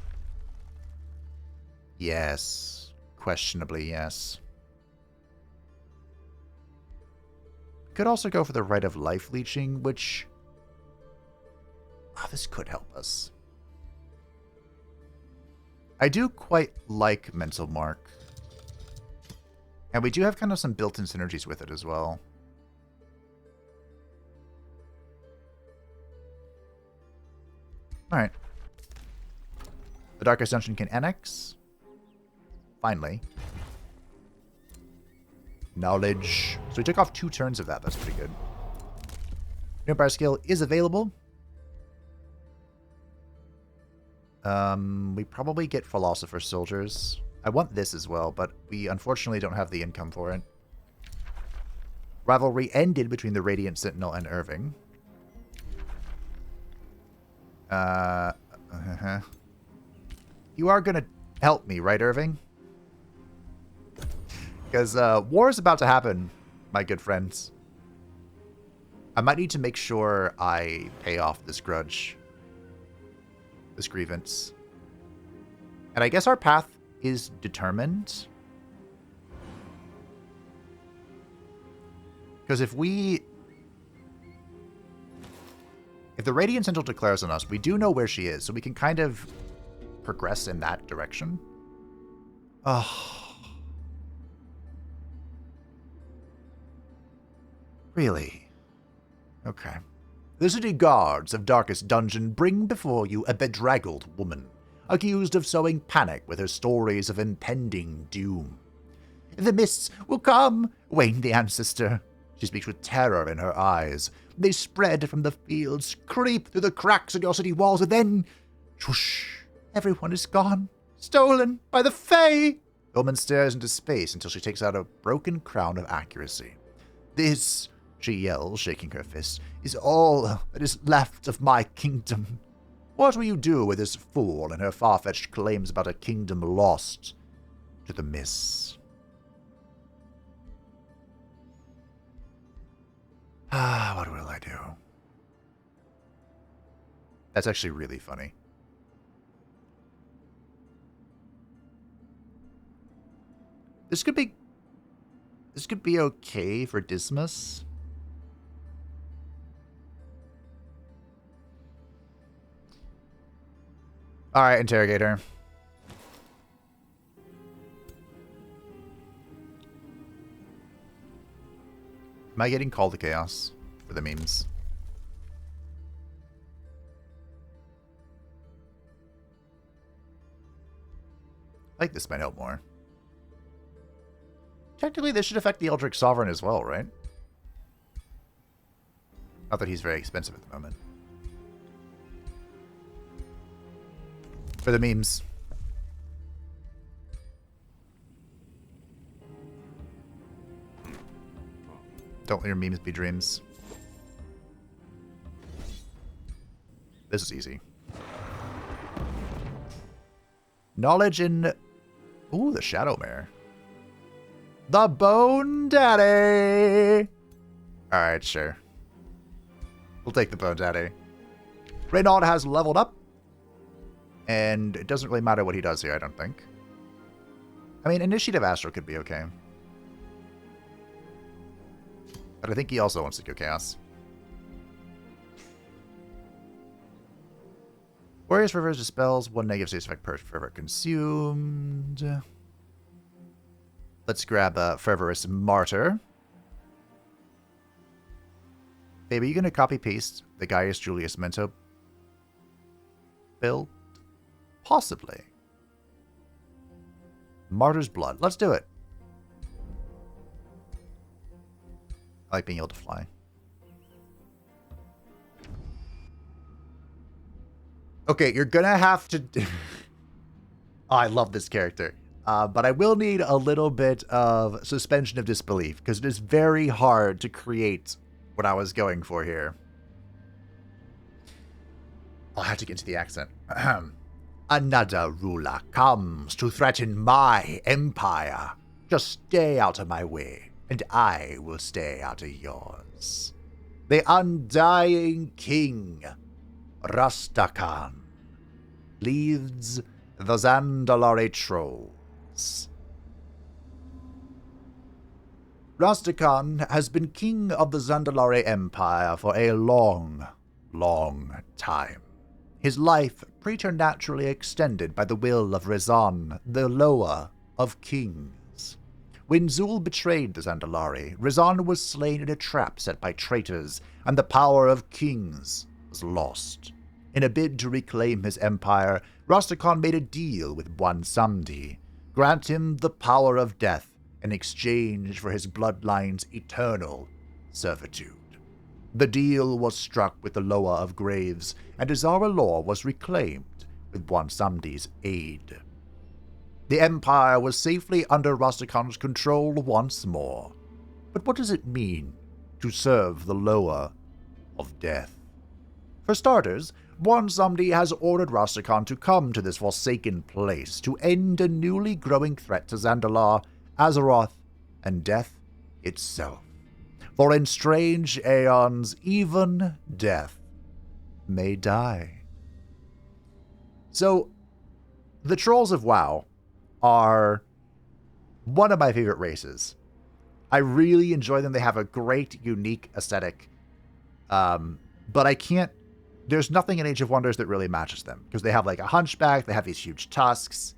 Yes. Questionably, yes. Could also go for the Rite of Life Leeching, which... Oh, this could help us. I do quite like Mental Mark. And we do have kind of some built-in synergies with it as well. Alright. The Darkest Dungeon can annex. Finally. Knowledge. So we took off 2 turns of that. That's pretty good. New Empire skill is available. We probably get Philosopher Soldiers. I want this as well, but we unfortunately don't have the income for it. Rivalry ended between the Radiant Sentinel and Irving. You are gonna help me, right, Irving? Because war is about to happen, my good friends. I might need to make sure I pay off this grudge. This grievance. And I guess our path is determined. Because if the Radiant Central declares on us, we do know where she is, so we can kind of progress in that direction. Oh. Really? Okay. The city guards of Darkest Dungeon bring before you a bedraggled woman, accused of sowing panic with her stories of impending doom. The mists will come, waned the ancestor. She speaks with terror in her eyes. They spread from the fields, creep through the cracks in your city walls, and then, whoosh, everyone is gone, stolen by the Fae. The woman stares into space until she takes out a broken crown of accuracy. This, she yells, shaking her fist, is all that is left of my kingdom. What will you do with this fool and her far-fetched claims about a kingdom lost to the mists? What will I do? That's actually really funny. This could be okay for Dismas. Alright, Interrogator. Am I getting called to chaos for the memes? I think this might help more. Technically, this should affect the Eldritch Sovereign as well, right? Not that he's very expensive at the moment. For the memes. Don't let your memes be dreams. This is easy. Knowledge in... Ooh, the Shadow Mare. The Bone Daddy! Alright, sure. We'll take the Bone Daddy. Renaud has leveled up. And it doesn't really matter what he does here, I don't think. I mean, Initiative Astral could be okay. But I think he also wants to go Chaos. Warriors Fervor's dispels, one negative status effect per fervor consumed. Let's grab a Fervorous Martyr. Babe, are you going to copy-paste the Gaius Julius Mento build? Possibly. Martyr's Blood. Let's do it. I like being able to fly. Okay, you're gonna have to... Oh, I love this character. But I will need a little bit of suspension of disbelief, because it is very hard to create what I was going for here. I'll have to get into the accent. Another ruler comes to threaten my empire. Just stay out of my way, and I will stay out of yours. The Undying King, Rastakhan, leads the Zandalari Trolls. Rastakhan has been king of the Zandalari Empire for a long, long time. His life preternaturally extended by the will of Rezan, the lower of kings. When Zul betrayed the Zandalari, Rezan was slain in a trap set by traitors, and the power of kings was lost. In a bid to reclaim his empire, Rastakhan made a deal with One Samdi, grant him the power of death in exchange for his bloodline's eternal servitude. The deal was struck with the Loa of Graves, and Azara Lore was reclaimed with One Samdi's aid. The Empire was safely under Rastakhan's control once more. But what does it mean to serve the Loa of Death? For starters, One Samdi has ordered Rastakhan to come to this forsaken place to end a newly growing threat to Zandalar, Azeroth, and death itself. For in strange aeons, even death may die. So, the trolls of WoW are one of my favorite races. I really enjoy them. They have a great, unique aesthetic. But I can't... There's nothing in Age of Wonders that really matches them. Because they have like a hunchback, they have these huge tusks.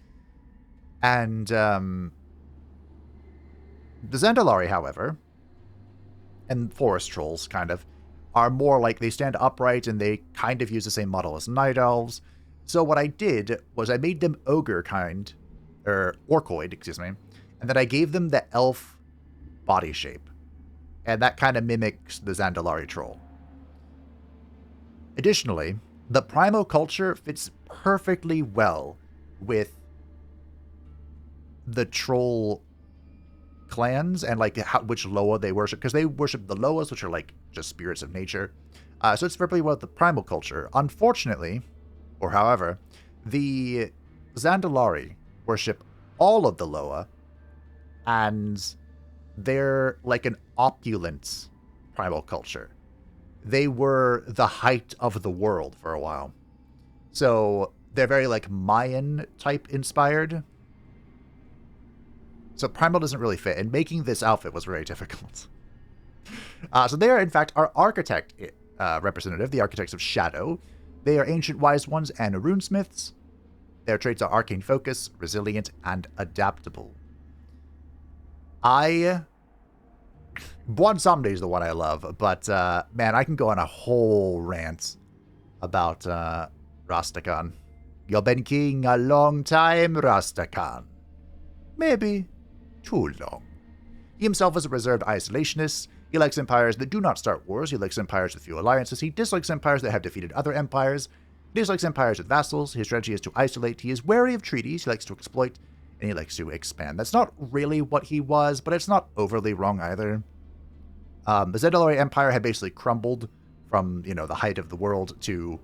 And the Zandalari, however, and forest trolls, kind of, are more like they stand upright and they kind of use the same model as night elves. So what I did was I made them ogre kind, or orcoid, excuse me, and then I gave them the elf body shape. And that kind of mimics the Zandalari troll. Additionally, the Primal culture fits perfectly well with the troll clans and like which Loa they worship, because they worship the Loas, which are like just spirits of nature. So it's perfectly well with the Primal culture. Unfortunately, or however, the Zandalari worship all of the Loa, and they're like an opulent Primal culture. They were the height of the world for a while. So they're very like Mayan type inspired. So Primal doesn't really fit, and making this outfit was very difficult. So they are, in fact, our architect representative, the Architects of Shadow. They are Ancient Wise Ones and Runesmiths. Their traits are Arcane Focus, Resilient, and Adaptable. Bwonsamdi is the one I love, but man, I can go on a whole rant about Rastakhan. You've been king a long time, Rastakhan. Maybe too long. He himself is a reserved isolationist. He likes empires that do not start wars. He likes empires with few alliances. He dislikes empires that have defeated other empires. He dislikes empires with vassals. His strategy is to isolate. He is wary of treaties. He likes to exploit, and he likes to expand. That's not really what he was, but it's not overly wrong either. The Zandalari Empire had basically crumbled from, the height of the world to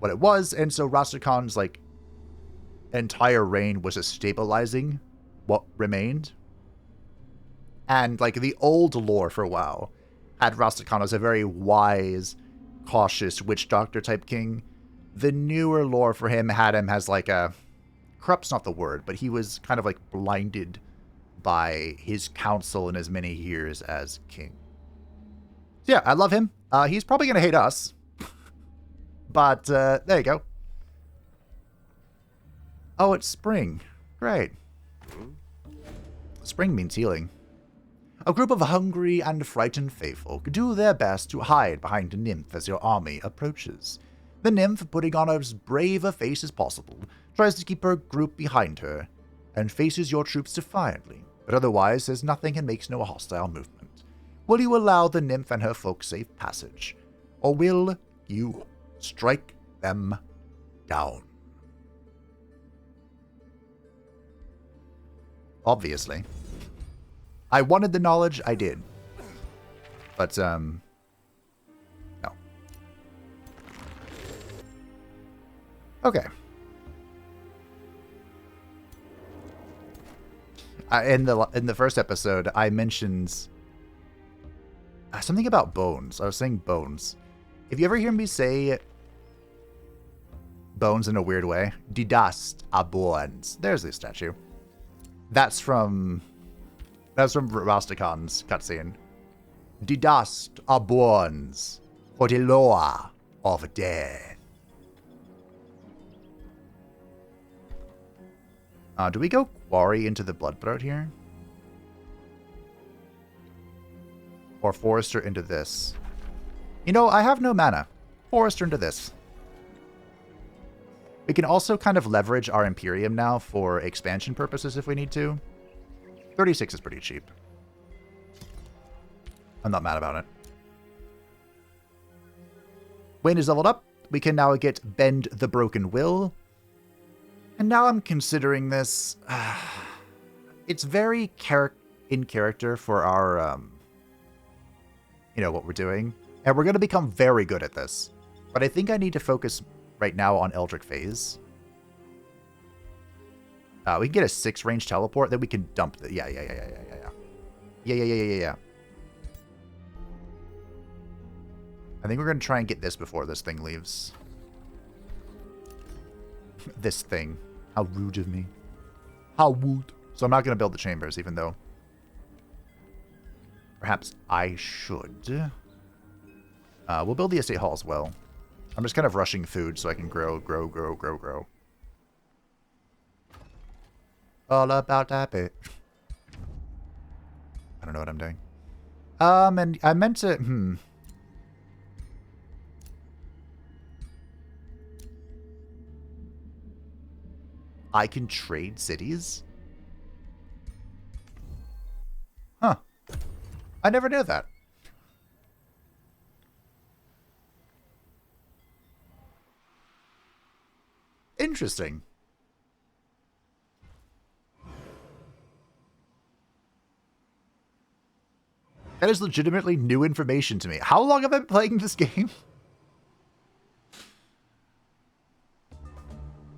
what it was, and so Rastakhan's, entire reign was just stabilizing what remained. And, the old lore for WoW had Rastakhan as a very wise, cautious witch doctor type king. The newer lore for him had him as, corrupt's not the word, but he was kind of, blinded by his counsel in his many years as king. So yeah, I love him. He's probably going to hate us. But, there you go. Oh, it's spring. Great. Spring means healing. A group of hungry and frightened faefolk do their best to hide behind a nymph as your army approaches. The nymph, putting on as brave a face as possible, tries to keep her group behind her, and faces your troops defiantly, but otherwise says nothing and makes no hostile movement. Will you allow the nymph and her folk safe passage, or will you strike them down? Obviously. I wanted the knowledge, I did. But, no. Okay. In the first episode, I mentioned something about bones. I was saying bones. If you ever hear me say bones in a weird way, didast a bones. There's the statue. That's from Rastakhan's cutscene. Didast a bones for the law of death. Do we go quarry into the Bloodletter here? Or Forester into this? I have no mana. Forester into this. We can also kind of leverage our Imperium now for expansion purposes if we need to. 36 is pretty cheap. I'm not mad about it. Wayne is leveled up. We can now get Bend the Broken Will. And now I'm considering this. It's very in character for our, what we're doing. And we're going to become very good at this. But I think I need to focus right now on Eldritch Phase. We can get a 6-range teleport, then we can dump the... Yeah. I think we're going to try and get this before this thing leaves. This thing. How rude of me. How rude. So I'm not going to build the chambers, even though perhaps I should. We'll build the estate hall as well. I'm just kind of rushing food so I can grow. All about that bit. I don't know what I'm doing. And I meant to... I can trade cities? Huh. I never knew that. Interesting. That is legitimately new information to me. How long have I been playing this game?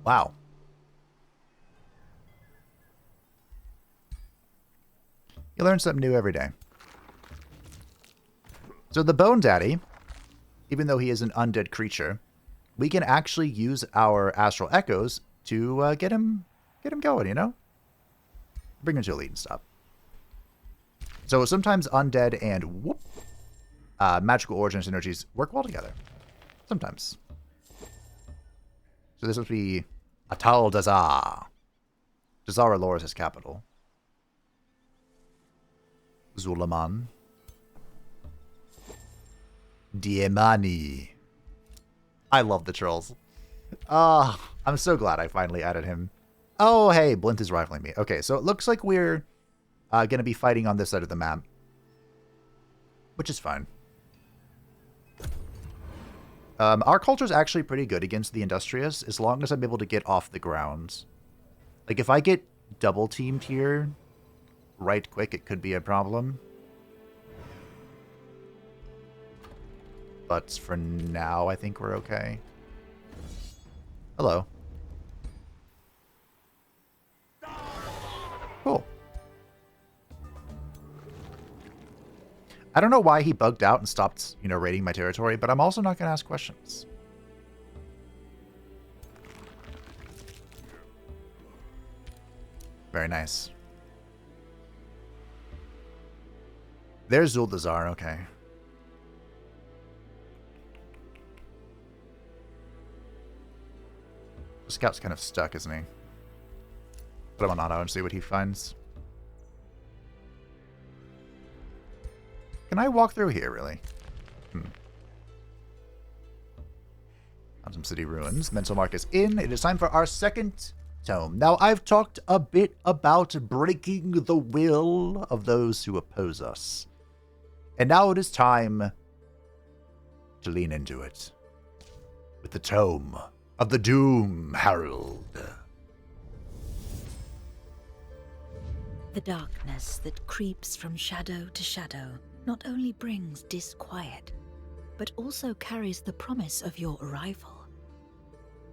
Wow. You learn something new every day. So the Bone Daddy, even though he is an undead creature, we can actually use our Astral Echoes to get him going, you know? Bring him to a lead and stop. So sometimes undead and magical origin synergies work well together. Sometimes. So this would be Atal Dazar. Dazar Allure is his capital. Zulaman. Diemani. I love the trolls. I'm so glad I finally added him. Oh, hey, Blint is rivaling me. Okay, so it looks like we're going to be fighting on this side of the map. Which is fine. Our culture is actually pretty good against the Industrious, as long as I'm able to get off the ground. Like, if I get double-teamed here right quick, it could be a problem. But for now, I think we're okay. Hello. Cool. I don't know why he bugged out and stopped, raiding my territory, but I'm also not going to ask questions. Very nice. There's Zuldazar, okay. The scout's kind of stuck, isn't he? Put him on auto and see what he finds. Can I walk through here, really? Found some city ruins. Mental mark is in. It is time for our second tome. Now, I've talked a bit about breaking the will of those who oppose us. And now it is time to lean into it. With the Tome of the Doom Herald. The darkness that creeps from shadow to shadow not only brings disquiet, but also carries the promise of your arrival.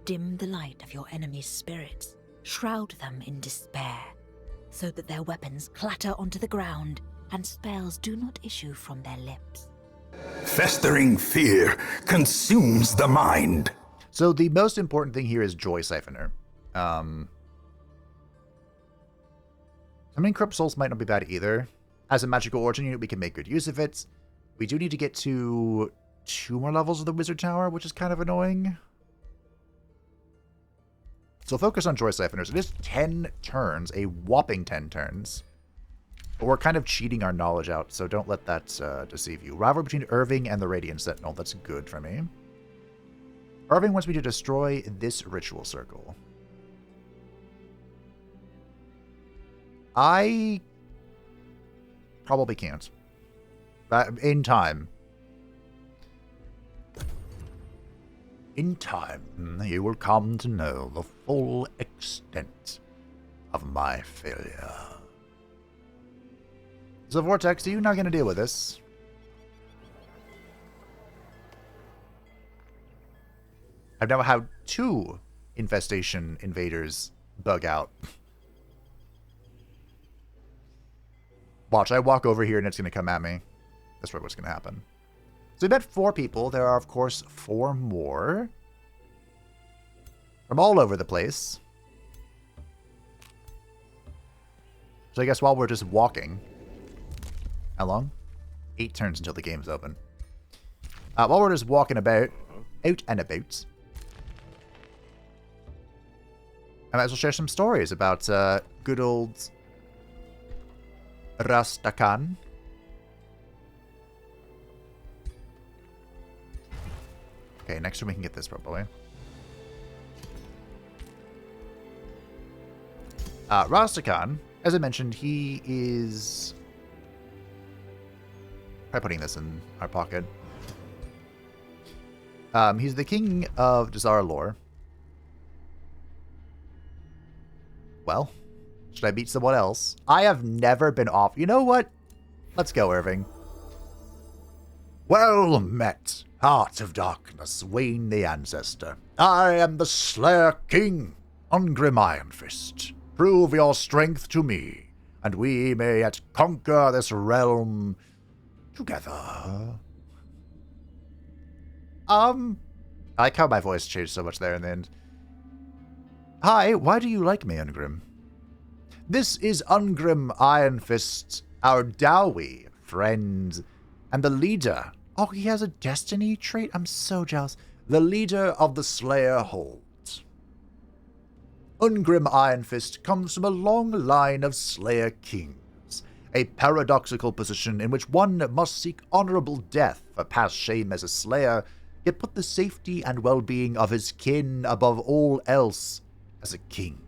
Dim the light of your enemy's spirits, shroud them in despair, so that their weapons clatter onto the ground and spells do not issue from their lips. Festering fear consumes the mind. So the most important thing here is Joy Siphoner. Summoning Corrupt Souls might not be bad either. As a magical origin unit, we can make good use of it. We do need to get to 2 more levels of the Wizard Tower, which is kind of annoying. So focus on Joy Siphoners. It is 10 turns, a whopping 10 turns. But we're kind of cheating our knowledge out, so don't let that deceive you. Rivalry between Irving and the Radiant Sentinel. That's good for me. Irving wants me to destroy this ritual circle. I probably can't. In time. In time, you will come to know the full extent of my failure. So, Vortex, are you not going to deal with this? I've now had 2 infestation invaders bug out. Watch, I walk over here and it's going to come at me. That's probably what's going to happen. So we met 4 people. There are, of course, 4 more. From all over the place. So I guess while we're just walking... How long? 8 turns until the game's open. While we're just walking about, out and about, I might as well share some stories about good old Rastakhan. Okay, next time we can get this probably. Rastakhan, as I mentioned, he is... Try putting this in our pocket. He's the king of Dazar'alor. Well, should I beat someone else? I have never been off. You know what? Let's go, Irving. Well met, Heart of Darkness, Wayne the Ancestor. I am the Slayer King, Ungrim Ironfist. Prove your strength to me, and we may yet conquer this realm together. I like how my voice changed so much there in the end. Hi, why do you like me, Ungrim? This is Ungrim Ironfist, our Dowie friend, and the leader. Oh, he has a destiny trait? I'm so jealous. The leader of the Slayer Hold. Ungrim Ironfist comes from a long line of Slayer Kings, a paradoxical position in which one must seek honorable death for past shame as a Slayer, yet put the safety and well-being of his kin above all else as a king.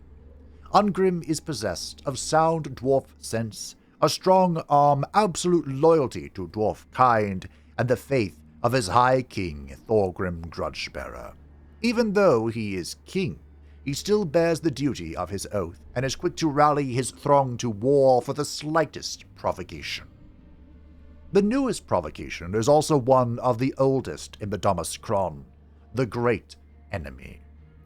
Ungrim is possessed of sound dwarf sense, a strong arm, absolute loyalty to dwarf kind, and the faith of his high king, Thorgrim Grudgebearer. Even though he is king, he still bears the duty of his oath, and is quick to rally his throng to war for the slightest provocation. The newest provocation is also one of the oldest in the Domus Kron, the Great Enemy.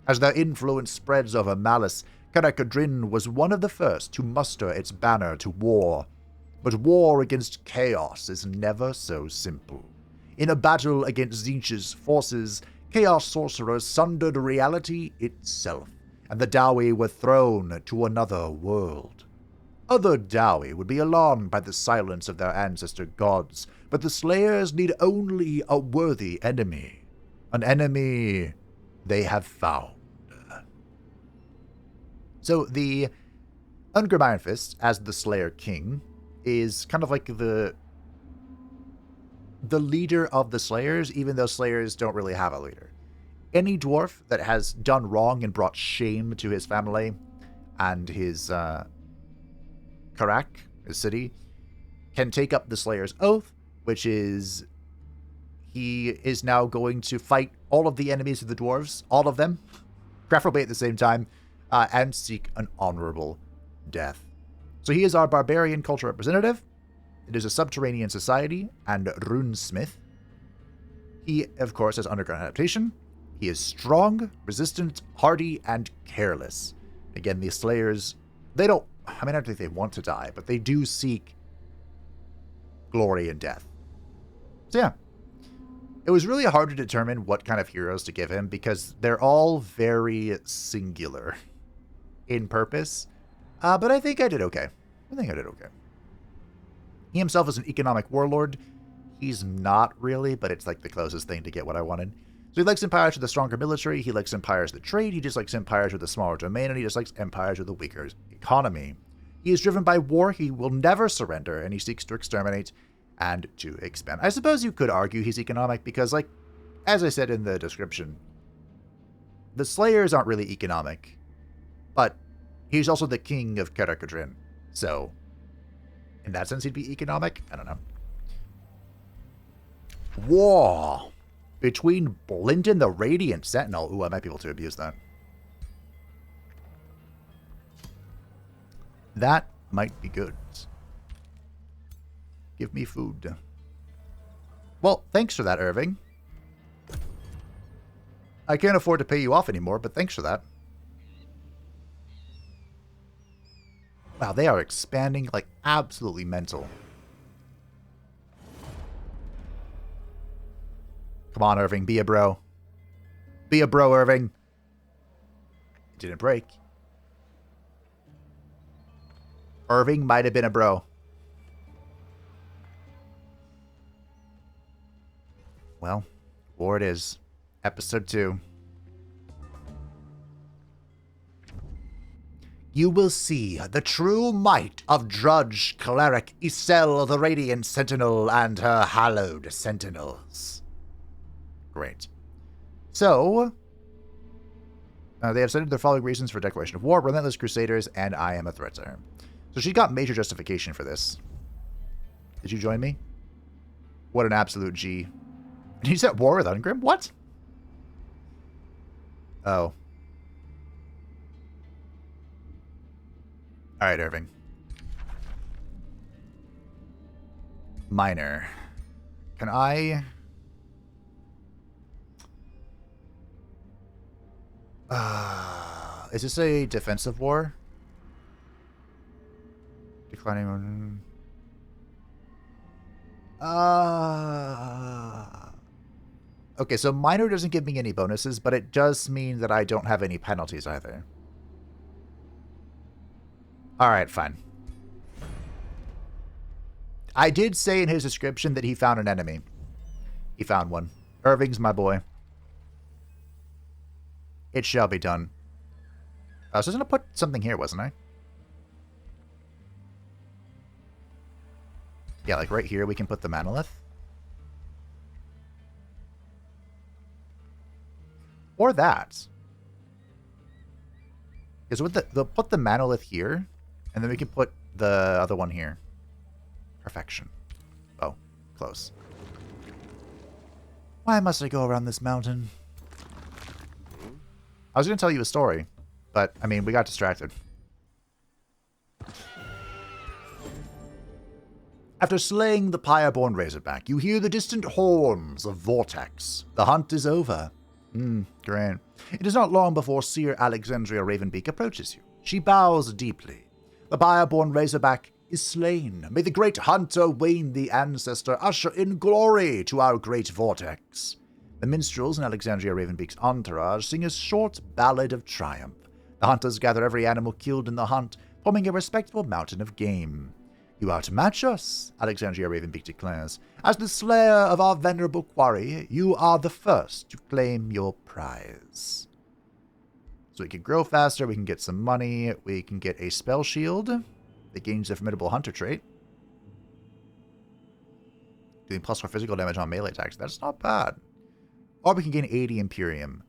As their influence spreads over Malice, Karakadrin was one of the first to muster its banner to war. But war against chaos is never so simple. In a battle against Tzeentch's forces, Chaos Sorcerers sundered reality itself, and the Dowie were thrown to another world. Other Dowie would be alarmed by the silence of their ancestor gods, but the Slayers need only a worthy enemy. An enemy they have found. So the Ungrim Ironfist, as the Slayer King, is kind of like the leader of the Slayers, even though Slayers don't really have a leader. Any dwarf that has done wrong and brought shame to his family and his Karak, his city, can take up the Slayer's Oath, which is he is now going to fight all of the enemies of the dwarves, all of them, preferably at the same time, and seek an honorable death. So he is our barbarian culture representative. It is a subterranean society and runesmith. He, of course, has underground adaptation. He is strong, resistant, hardy, and careless. Again, the Slayers, they don't, I mean, I don't think they want to die, but they do seek glory and death. So yeah, it was really hard to determine what kind of heroes to give him because they're all very singular in purpose. But I think I did okay. He himself is an economic warlord. He's not really, but it's like the closest thing to get what I wanted. So he likes empires with a stronger military. He likes empires that trade. He dislikes empires with a smaller domain, and he dislikes empires with a weaker economy. He is driven by war. He will never surrender, and he seeks to exterminate and to expand. I suppose you could argue he's economic because, like, as I said in the description, the Slayers aren't really economic, but he's also the king of Karakadrin. So, in that sense, he'd be economic? I don't know. War between Blinton the Radiant Sentinel. Ooh, I might be able to abuse that. That might be good. Give me food. Well, thanks for that, Irving. I can't afford to pay you off anymore, but thanks for that. Wow, they are expanding like absolutely mental. on, Irving. Be a bro. Be a bro, Irving. It didn't break. Irving might have been a bro. Well, war it is. Episode 2. You will see the true might of Drudge, Cleric, Isel, the Radiant Sentinel, and her hallowed sentinels. Great. So, they have cited their following reasons for declaration of war: Relentless Crusaders, and I am a threat to her. So she got major justification for this. Did you join me? What an absolute G. And he's at war with Ungrim? What? Oh. Alright, Irving. Minor. Can I... is this a defensive war? Declining... Okay, so minor doesn't give me any bonuses, but it does mean that I don't have any penalties either. Alright, fine. I did say in his description that he found an enemy. He found one. Irving's my boy. It shall be done. I was just going to put something here, wasn't I? Yeah, like right here we can put the Manolith. Or that. Because with they'll put the Manolith here, and then we can put the other one here. Perfection. Oh, close. Why must I go around this mountain? I was going to tell you a story, but, I mean, we got distracted. After slaying the Pyreborn Razorback, you hear the distant horns of Vortex. The hunt is over. Great. It is not long before Seer Alexandria Ravenbeak approaches you. She bows deeply. The Pyreborn Razorback is slain. May the great hunter Wayne the Ancestor usher in glory to our great Vortex. The minstrels in Alexandria Ravenbeak's entourage sing a short ballad of triumph. The hunters gather every animal killed in the hunt, forming a respectable mountain of game. You outmatch us, Alexandria Ravenbeak declares. As the slayer of our venerable quarry, you are the first to claim your prize. So we can grow faster, we can get some money, we can get a spell shield that gains a formidable hunter trait. Doing +4 physical damage on melee attacks, that's not bad. Or we can gain 80 Imperium.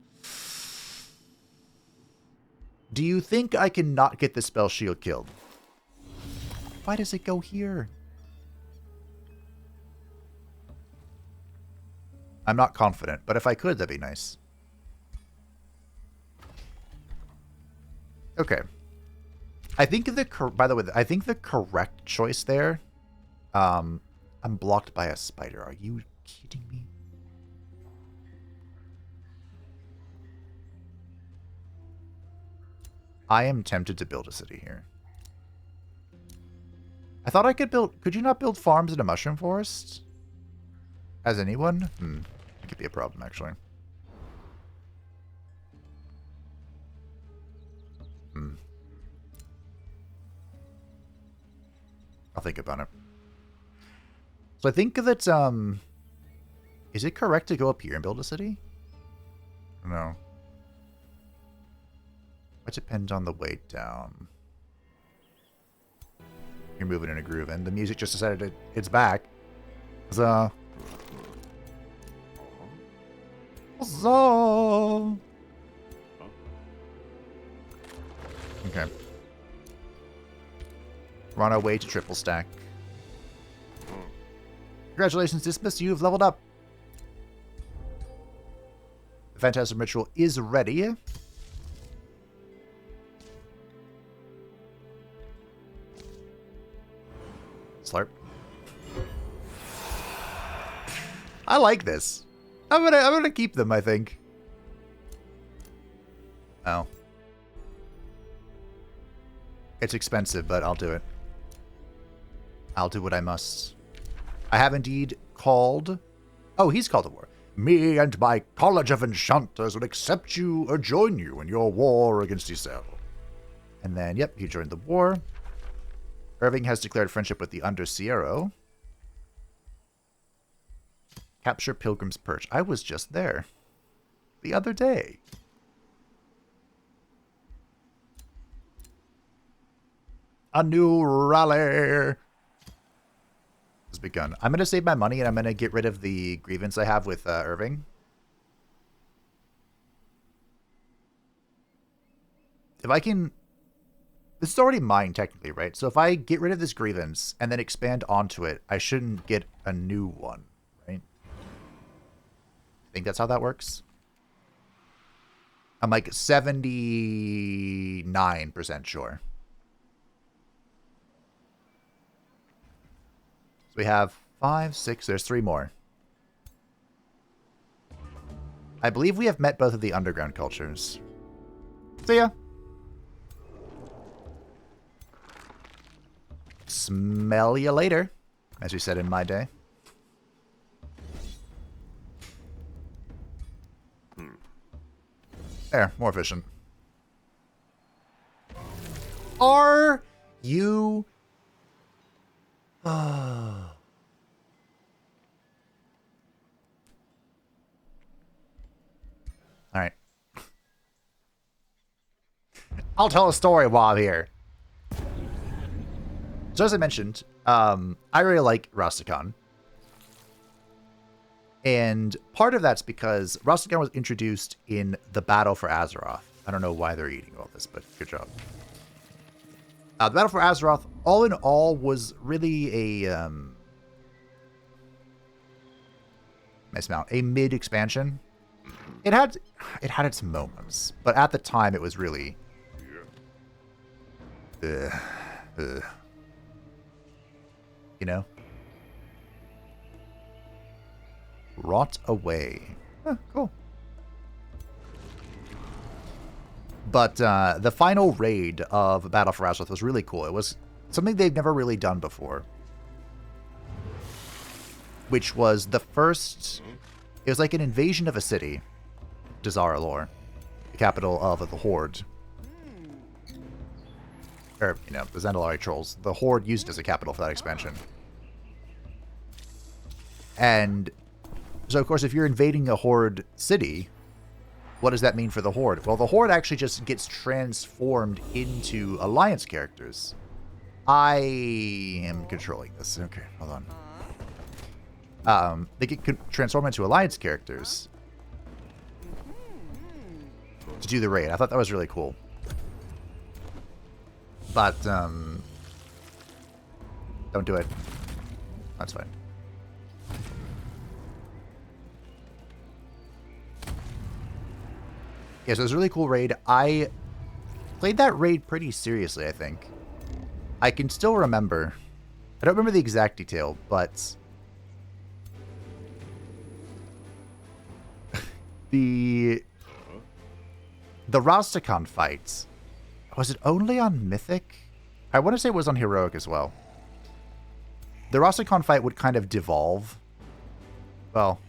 Do you think I can not get the spell shield killed? Why does it go here? I'm not confident, but if I could, that'd be nice. Okay. I think by the way, I think the correct choice there, I'm blocked by a spider. Are you kidding me? I am tempted to build a city here. I thought I could build... Could you not build farms in a mushroom forest? As anyone? That could be a problem, actually. I'll think about it. So I think that, is it correct to go up here and build a city? No. It depends on the way down. You're moving in a groove, and the music just decided it's back. So... Okay. We're on our way to triple stack. Congratulations, Dismiss, you've leveled up. The Phantasm Ritual is ready. Slurp. I like this. I'm gonna keep them, I think. Oh. It's expensive, but I'll do it. I'll do what I must. I have indeed called... Oh, he's called a war. Me and my College of Enchanters would accept you or join you in your war against Isel. And then, yep, he joined the war. Irving has declared friendship with the Undersierro. Capture Pilgrim's Perch. I was just there the other day. A new rally has begun. I'm going to save my money and I'm going to get rid of the grievance I have with Irving. If I can... This is already mine, technically, right? So if I get rid of this grievance and then expand onto it, I shouldn't get a new one, right? I think that's how that works. I'm like 79% sure. So we have 5, 6, there's 3 more. I believe we have met both of the underground cultures. See ya. Smell you later, as we said in my day. There, more efficient. Are you... All right. I'll tell a story while I'm here. So as I mentioned, I really like Rastakhan. And part of that's because Rastakhan was introduced in the Battle for Azeroth. I don't know why they're eating all this, but good job. The Battle for Azeroth, all in all, was really a nice amount, a mid-expansion. It had its moments, but at the time it was really you know? Rot away. Huh, cool. But the final raid of Battle for Azeroth was really cool. It was something they've never really done before. Which was the first... It was like an invasion of a city. Dazar'alor, the capital of the Horde. Or, you know, the Zandalari trolls. The Horde used as a capital for that expansion. And so, of course, if you're invading a Horde city, what does that mean for the Horde? Well, the Horde actually just gets transformed into Alliance characters. I am controlling this. Okay, hold on. They get transformed into Alliance characters to do the raid. I thought that was really cool. But, don't do it. That's fine. Yeah, so it was a really cool raid. I played that raid pretty seriously, I think. I can still remember. I don't remember the exact detail, but... the Rastakhan fight... Was it only on Mythic? I want to say it was on Heroic as well. The Rastakhan fight would kind of devolve. Well,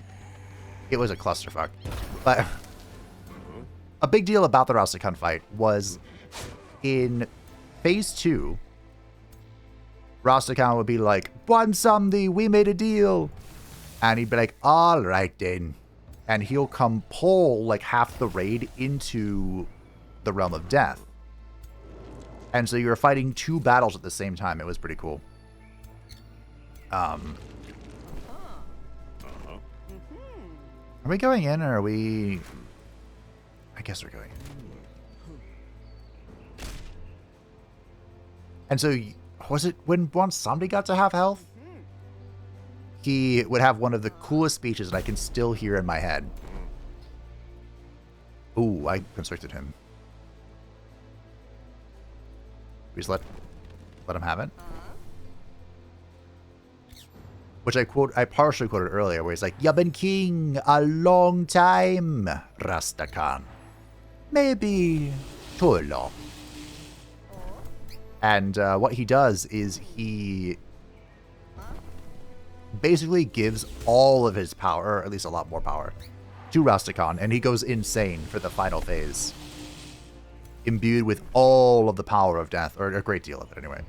it was a clusterfuck. But a big deal about the Rastakhan fight was in Phase 2, Rastakhan would be like, Bwansamdi, we made a deal. And he'd be like, all right then. And he'll come pull like half the raid into the Realm of Death. And so you were fighting 2 battles at the same time. It was pretty cool. Are we going in or are we... I guess we're going in. And so, was it when Bwansamdi got to half health? He would have one of the coolest speeches that I can still hear in my head. Ooh, I constricted him. We just let him have it. Which I partially quoted earlier, where he's like, "You've been king a long time, Rastakhan. Maybe too long." And what he does is he basically gives all of his power, or at least a lot more power, to Rastakhan, and he goes insane for the final phase. Imbued with all of the power of death, or a great deal of it anyway.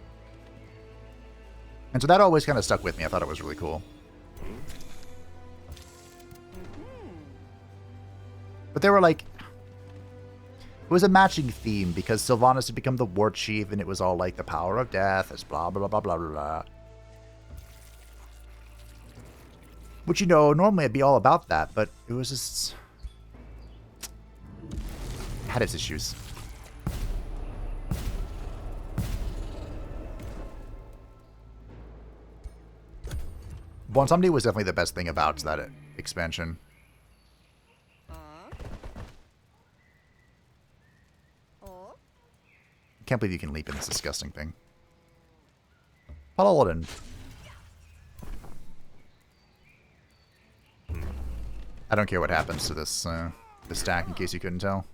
And so that always kind of stuck with me. I thought it was really cool. But they were like, it was a matching theme because Sylvanas had become the war chief and it was all like the power of death, it's blah, blah, blah, blah, blah, blah. Which, you know, normally it'd be all about that, but it was just... it had its issues. Bonanza was definitely the best thing about that expansion. Can't believe you can leap in this disgusting thing. Paladin. I don't care what happens to this this stack, in case you couldn't tell.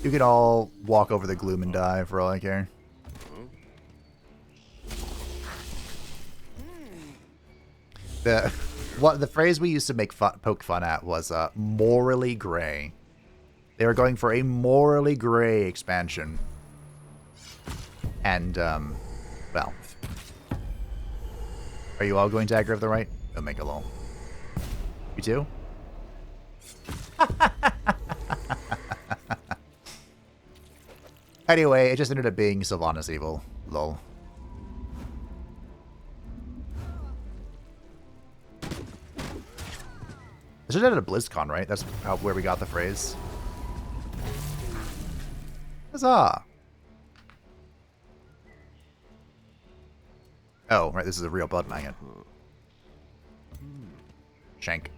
You could all walk over the gloom and die for all I care. The phrase we used to make poke fun at was morally gray. They were going for a morally gray expansion. And, well. Are you all going Dagger of the Right? Omega lol. You too? Anyway, it just ended up being Sylvanas evil. Lol. This was at a BlizzCon, right? That's where we got the phrase. Huzzah! Oh, right, this is a real blood magnet. Shank.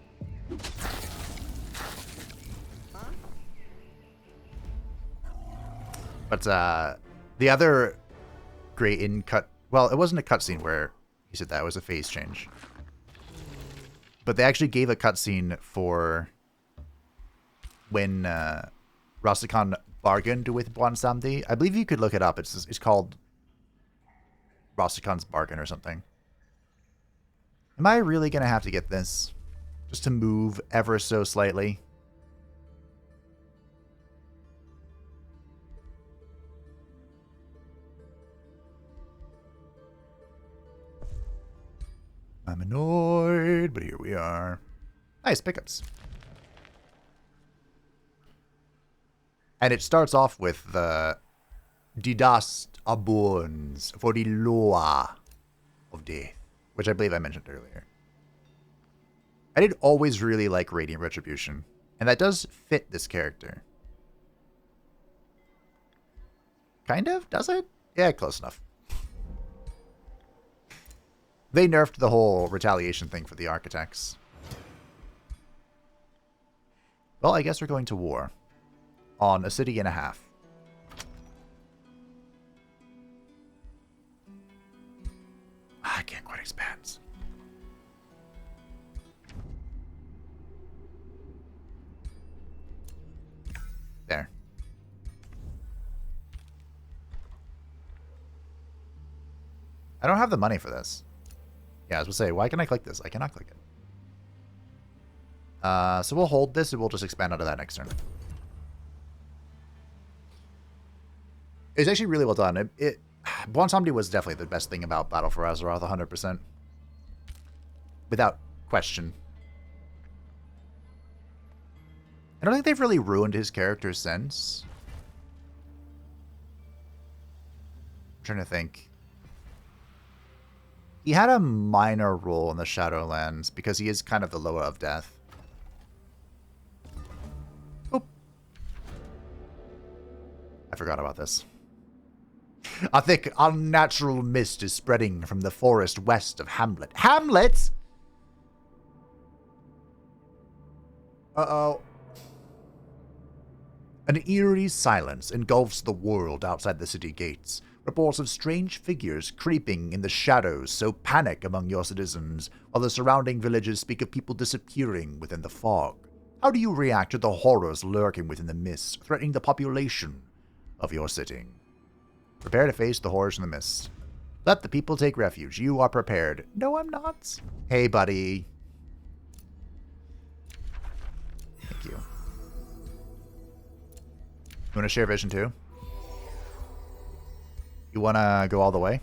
But, the other great in-cut... Well, it wasn't a cutscene where he said that. It was a phase change. But they actually gave a cutscene for when Rastakhan bargained with Bonanza. I believe you could look it up. It's called Rastakhan's Bargain or something. Am I really going to have to get this? Just to move ever so slightly? I'm annoyed, but here we are. Nice pickups. And it starts off with the Didast Abuns for the Loa of Death, which I believe I mentioned earlier. I did always really like Radiant Retribution, and that does fit this character. Kind of? Does it? Yeah, close enough. They nerfed the whole retaliation thing for the architects. Well, I guess we're going to war. On a city and a half. I can't quite expand. There. I don't have the money for this. Yeah, I was going to say, why can I click this? I cannot click it. So we'll hold this and we'll just expand out of that next turn. It's actually really well done. Bonanza was definitely the best thing about Battle for Azeroth, 100%. Without question. I don't think they've really ruined his character since. I'm trying to think. He had a minor role in the Shadowlands because he is kind of the Loa of Death. Oh. I forgot about this. A thick, unnatural mist is spreading from the forest west of Hamlet. Hamlet?! Uh-oh. An eerie silence engulfs the world outside the city gates. Reports of strange figures creeping in the shadows sow panic among your citizens, while the surrounding villages speak of people disappearing within the fog. How do you react to the horrors lurking within the mist, threatening the population of your city? Prepare to face the horrors in the mist. Let the people take refuge. You are prepared. No, I'm not. Hey, buddy. Thank you. You want to share vision too? You want to go all the way?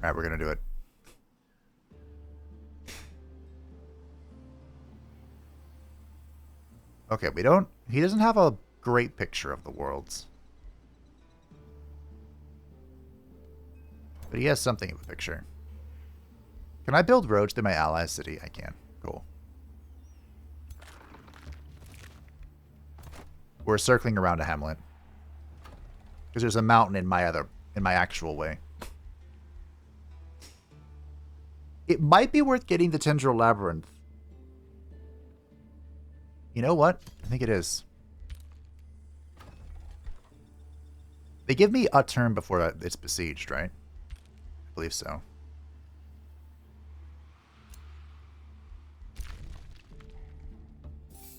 Alright, we're going to do it. Okay, he doesn't have a great picture of the worlds. But he has something of a picture. Can I build roads through my ally city? I can. Cool. We're circling around a hamlet. Because there's a mountain in my actual way. It might be worth getting the Tendril Labyrinth. You know what? I think it is. They give me a turn before it's besieged, right? I believe so.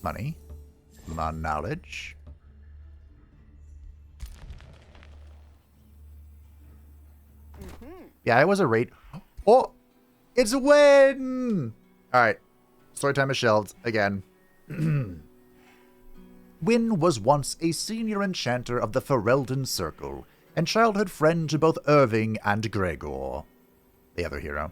Money. Knowledge. Yeah, it was a raid. Oh! It's a win! Alright. Story time is shelved again. Wynne was once a senior enchanter of the Ferelden Circle, and childhood friend to both Irving and Gregor, the other hero.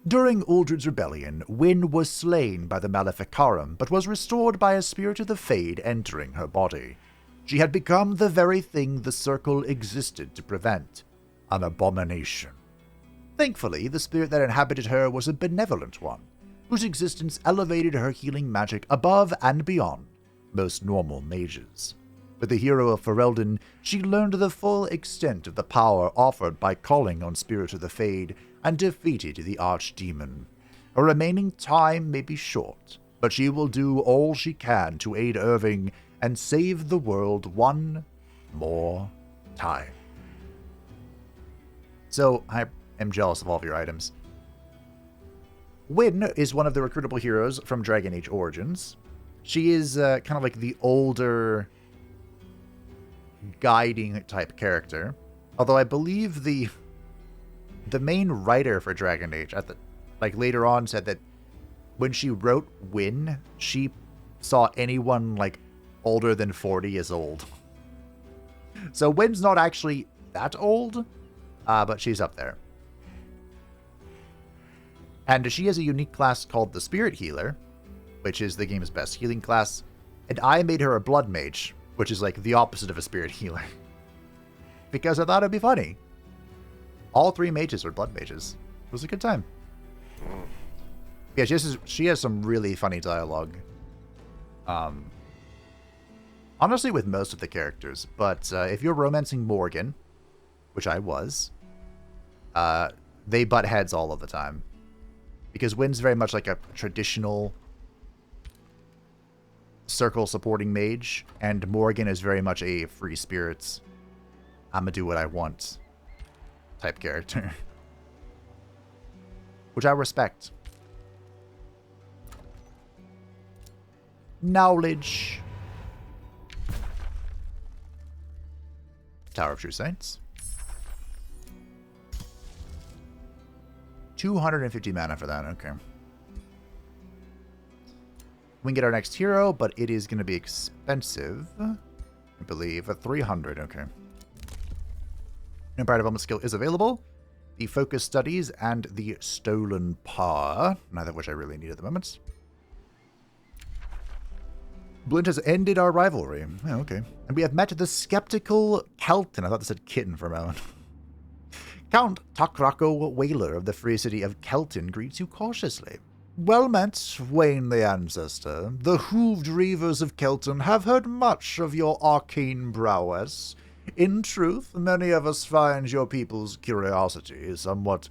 During Uldred's rebellion, Wynne was slain by the Maleficarum, but was restored by a spirit of the Fade entering her body. She had become the very thing the Circle existed to prevent, an abomination. Thankfully, the spirit that inhabited her was a benevolent one, whose existence elevated her healing magic above and beyond most normal mages. With the hero of Ferelden, she learned the full extent of the power offered by calling on Spirit of the Fade and defeated the Archdemon. Her remaining time may be short, but she will do all she can to aid Irving and save the world one more time. So, I am jealous of all of your items. Wynne is one of the recruitable heroes from Dragon Age Origins. She is kind of like the older guiding type character. Although I believe the main writer for Dragon Age later on said that when she wrote Wynne, she saw anyone older than 40 as old. So Wynne's not actually that old, but she's up there. And she has a unique class called the Spirit Healer, which is the game's best healing class. And I made her a Blood Mage, which is the opposite of a Spirit Healer. Because I thought it'd be funny. All three mages are Blood Mages. It was a good time. Yeah, she has some really funny dialogue. Honestly, with most of the characters. But if you're romancing Morgan, which I was, they butt heads all of the time. Because Wynne's very much like a traditional circle supporting mage, and Morgan is very much a free spirits, I'ma do what I want type character. Which I respect. Knowledge. Tower of True Saints. 250 mana for that, okay. We can get our next hero, but it is going to be expensive. I believe. 300, okay. Empire Development skill is available. The Focus Studies and the Stolen Paw, neither of which I really need at the moment. Blint has ended our rivalry. Oh, okay. And we have met the skeptical Kelton. I thought this said kitten for a moment. Count Takrako Whaler of the free city of Kelton greets you cautiously. Well met, Wayne the Ancestor. The hooved reavers of Kelton have heard much of your arcane prowess. In truth, many of us find your people's curiosity somewhat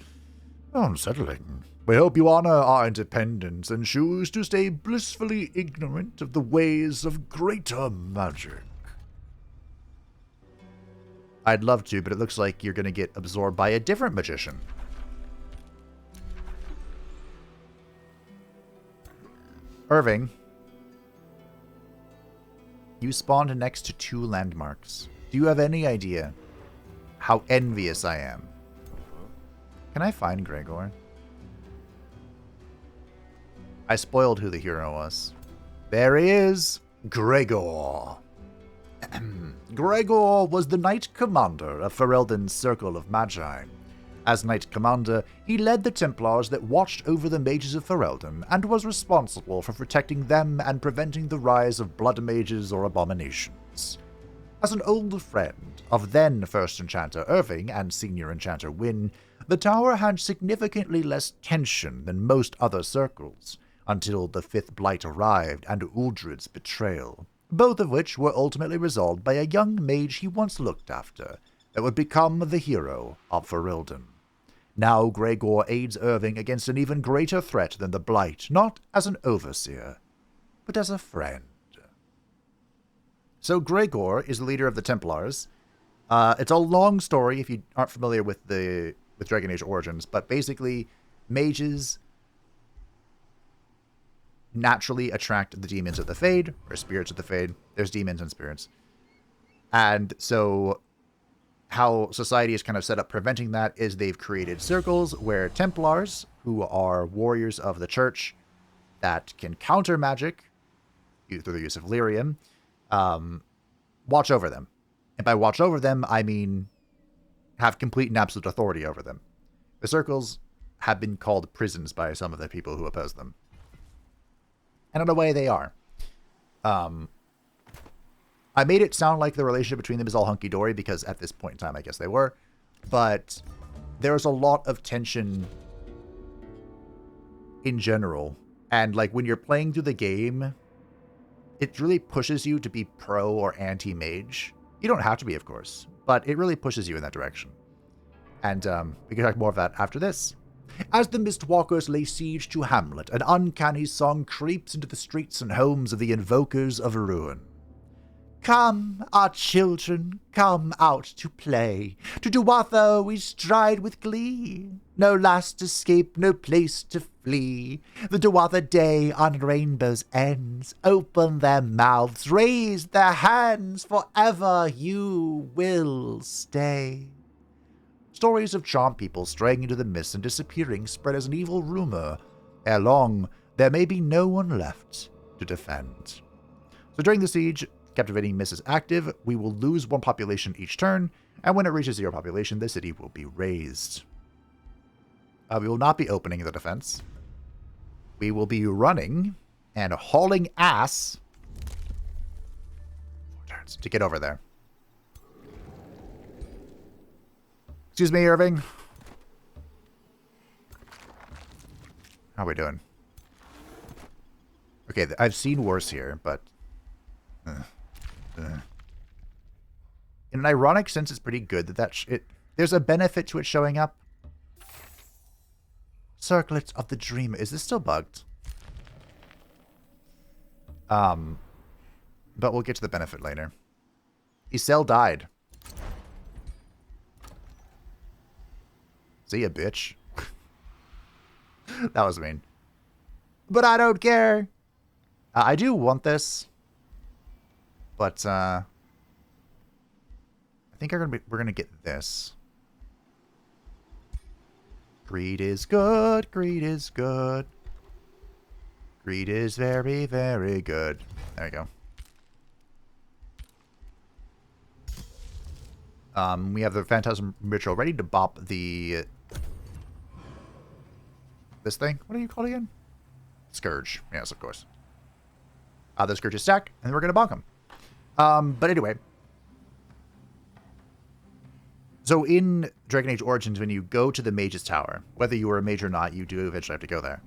unsettling. We hope you honor our independence and choose to stay blissfully ignorant of the ways of greater magic. I'd love to, but it looks like you're going to get absorbed by a different magician. Irving, you spawned next to 2 landmarks. Do you have any idea how envious I am? Can I find Gregor? I spoiled who the hero was. There he is, Gregor. Gregor was the Knight Commander of Ferelden's Circle of Magi. As Knight Commander, he led the Templars that watched over the mages of Ferelden and was responsible for protecting them and preventing the rise of blood mages or abominations. As an old friend of then First Enchanter Irving and Senior Enchanter Wynne, the tower had significantly less tension than most other circles, until the Fifth Blight arrived and Uldred's betrayal, both of which were ultimately resolved by a young mage he once looked after, that would become the hero of Ferelden. Now Gregor aids Irving against an even greater threat than the Blight, not as an overseer, but as a friend. So Gregor is the leader of the Templars. It's a long story if you aren't familiar with Dragon Age Origins, but basically mages naturally attract the demons of the Fade, or spirits of the Fade. There's demons and spirits. And so how society is kind of set up preventing that is they've created circles where Templars, who are warriors of the church that can counter magic through the use of lyrium, watch over them. And by watch over them, I mean have complete and absolute authority over them. The circles have been called prisons by some of the people who oppose them. And in a way, they are. I made it sound like the relationship between them is all hunky-dory because at this point in time, I guess they were. But there's a lot of tension in general. And like when you're playing through the game, it really pushes you to be pro or anti-mage. You don't have to be, of course, but it really pushes you in that direction. And we can talk more of that after this. As the Mistwalkers lay siege to Hamlet, an uncanny song creeps into the streets and homes of the Invokers of Ruin. Come, our children, come out to play. To Duatha we stride with glee. No last escape, no place to flee. The Duatha day on rainbows ends. Open their mouths, raise their hands. Forever you will stay. Stories of charmed people straying into the mist and disappearing spread as an evil rumor. Ere long, there may be no one left to defend. So during the siege, Captivating Mist is active. We will lose one population each turn, and when it reaches 0 population, the city will be razed. We will not be opening the defense. We will be running and hauling ass 4 turns to get over there. Excuse me, Irving. How are we doing? Okay, I've seen worse here, but in an ironic sense, it's pretty good that there's a benefit to it showing up. Circlet of the Dreamer. Is this still bugged? But we'll get to the benefit later. Isel died. See ya, bitch. That was mean. But I don't care. I do want this. But, I think we're gonna get this. Greed is good. Greed is good. Greed is very, very good. There you go. We have the Phantasm Ritual ready to bop the... This thing? What do you call it again? Scourge. Yes, of course. The Scourge is stacked, and we're going to bonk him. But anyway. So in Dragon Age Origins, when you go to the Mage's Tower, whether you were a mage or not, you do eventually have to go there.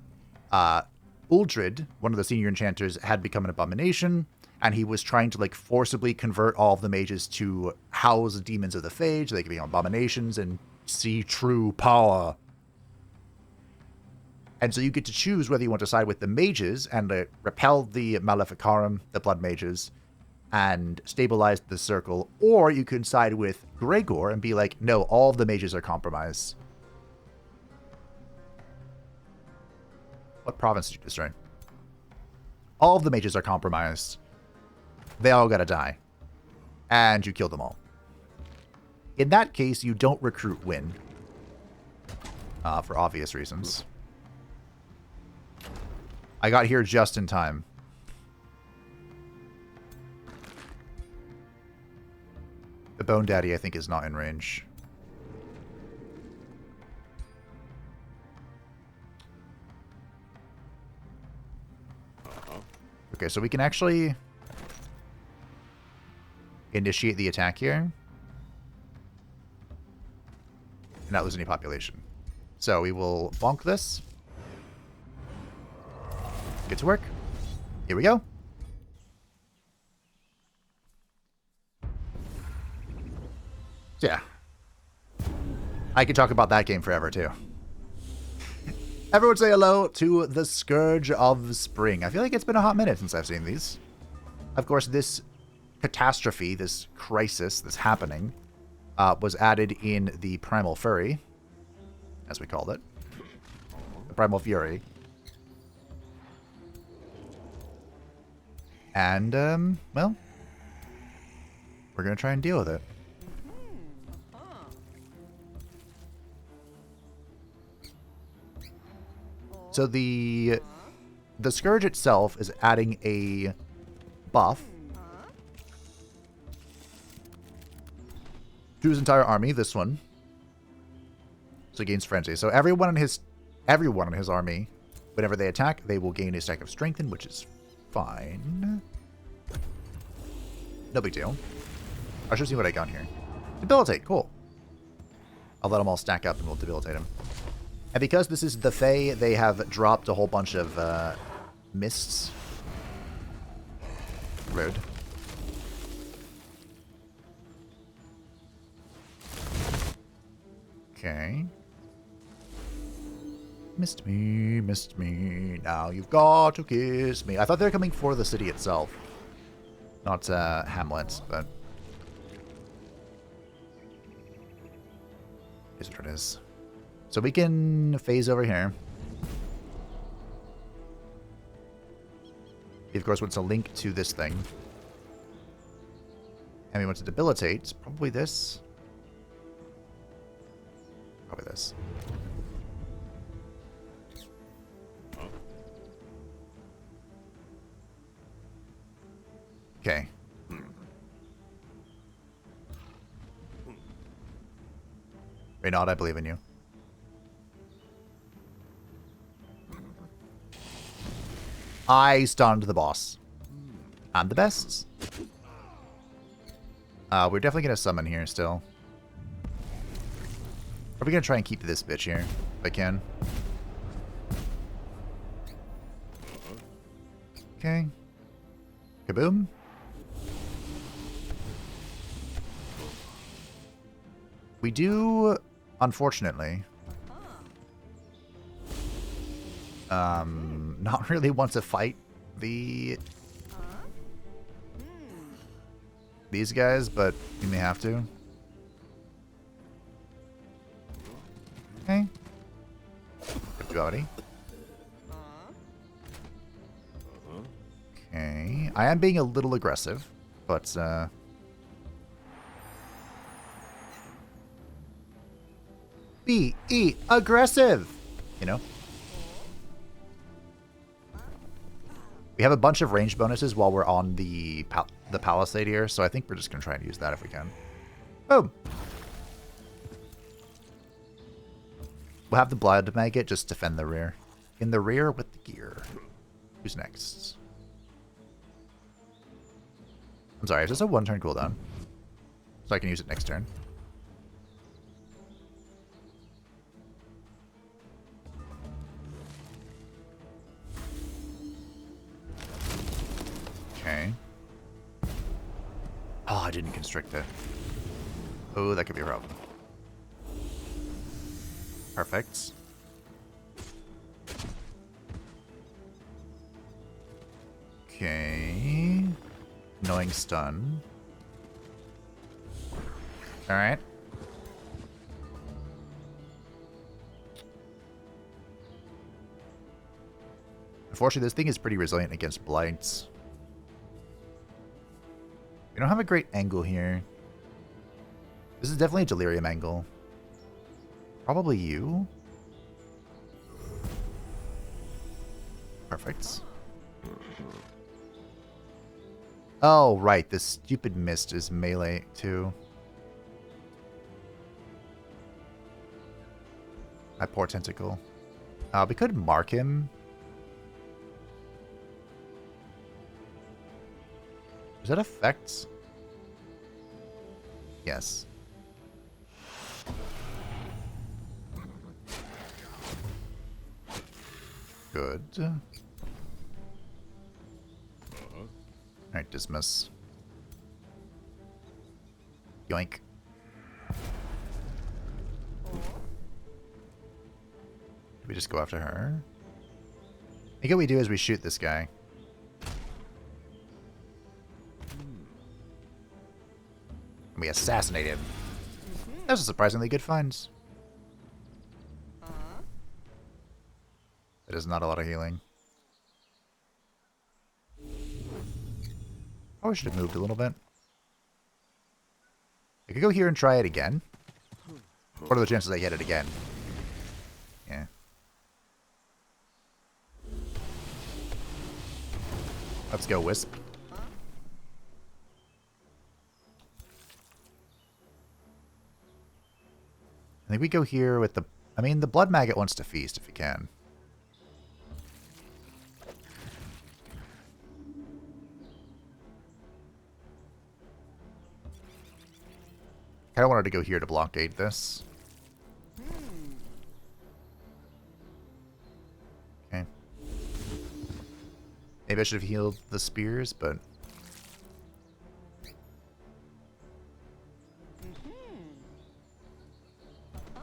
Uldred, one of the senior enchanters, had become an abomination, and he was trying to like forcibly convert all of the mages to house demons of the Phage, so they could become abominations and see true power. And so you get to choose whether you want to side with the mages and repel the Maleficarum, the blood mages, and stabilize the circle, or you can side with Gregor and be like, no, all of the mages are compromised. What province did you destroy? All of the mages are compromised. They all gotta die. And you kill them all. In that case, you don't recruit win. For obvious reasons. I got here just in time. The Bone Daddy, I think, is not in range. Okay, so we can actually initiate the attack here. And not lose any population. So we will bonk this. Get to work. Here we go. So yeah. I could talk about that game forever, too. Everyone say hello to the Scourge of Spring. I feel like it's been a hot minute since I've seen these. Of course, this catastrophe, this crisis, this happening, was added in the Primal Fury, as we called it. The Primal Fury. And, well, we're going to try and deal with it. So the Scourge itself is adding a buff to his entire army, this one. So it gains Frenzy. So everyone in his army, whenever they attack, they will gain a stack of Strengthen, which is fine. No big deal. I should see what I got here. Debilitate, cool. I'll let them all stack up and we'll debilitate them. And because this is the Fae, they have dropped a whole bunch of mists. Rude. Okay. Missed me, now you've got to kiss me. I thought they were coming for the city itself. Not Hamlet, but... Here's what it is. So we can phase over here. He, of course, wants to link to this thing. And we want to debilitate. Probably this. Probably this. Okay. Reynald, I believe in you. I stunned the boss. I'm the best. We're definitely going to summon here still. Are we going to try and keep this bitch here? If I can. Okay. Kaboom. We do, unfortunately, not really want to fight these guys, but we may have to. Okay. Good. Okay. I am being a little aggressive, but be aggressive, you know. We have a bunch of range bonuses while we're on the palisade here, so I think we're just going to try and use that if we can. Boom! We'll have the Blood Maggot just defend the rear. In the rear with the gear. Who's next? I'm sorry, is this a one-turn cooldown? So I can use it next turn. Okay. Oh, I didn't constrict it. Oh, that could be a problem. Perfect. Okay. Annoying stun. Alright. Unfortunately, this thing is pretty resilient against blights. We don't have a great angle here. This is definitely a delirium angle. Probably you. Perfect. Oh, right. This stupid mist is melee, too. My poor tentacle. We could mark him. Does that affect? Yes. Good. Alright, dismiss. Yoink. We just go after her. I think what we do is we shoot this guy. And we assassinate him. That was a surprisingly good find. That is not a lot of healing. Probably should have moved a little bit. I could go here and try it again. What are the chances I get it again? Yeah. Let's go, Wisp. I think we go here with the... I mean, the Blood Maggot wants to feast if he can. I kind of wanted to go here to blockade this. Okay. Maybe I should have healed the spears, but...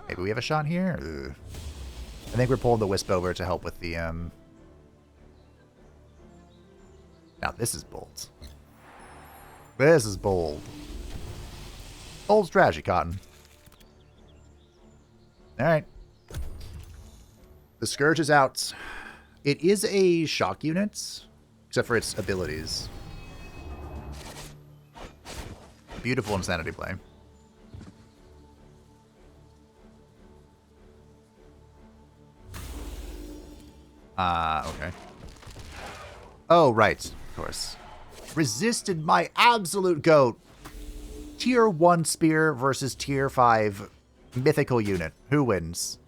Maybe we have a shot here? Ugh. I think we're pulling the Wisp over to help with the, Now this is bold. This is bold. Bold strategy, Cotton. Alright. The Scourge is out. It is a shock unit, except for its abilities. Beautiful insanity play. Okay. Oh, right. Of course. Resisted my absolute goat. Tier 1 spear versus tier 5 mythical unit. Who wins?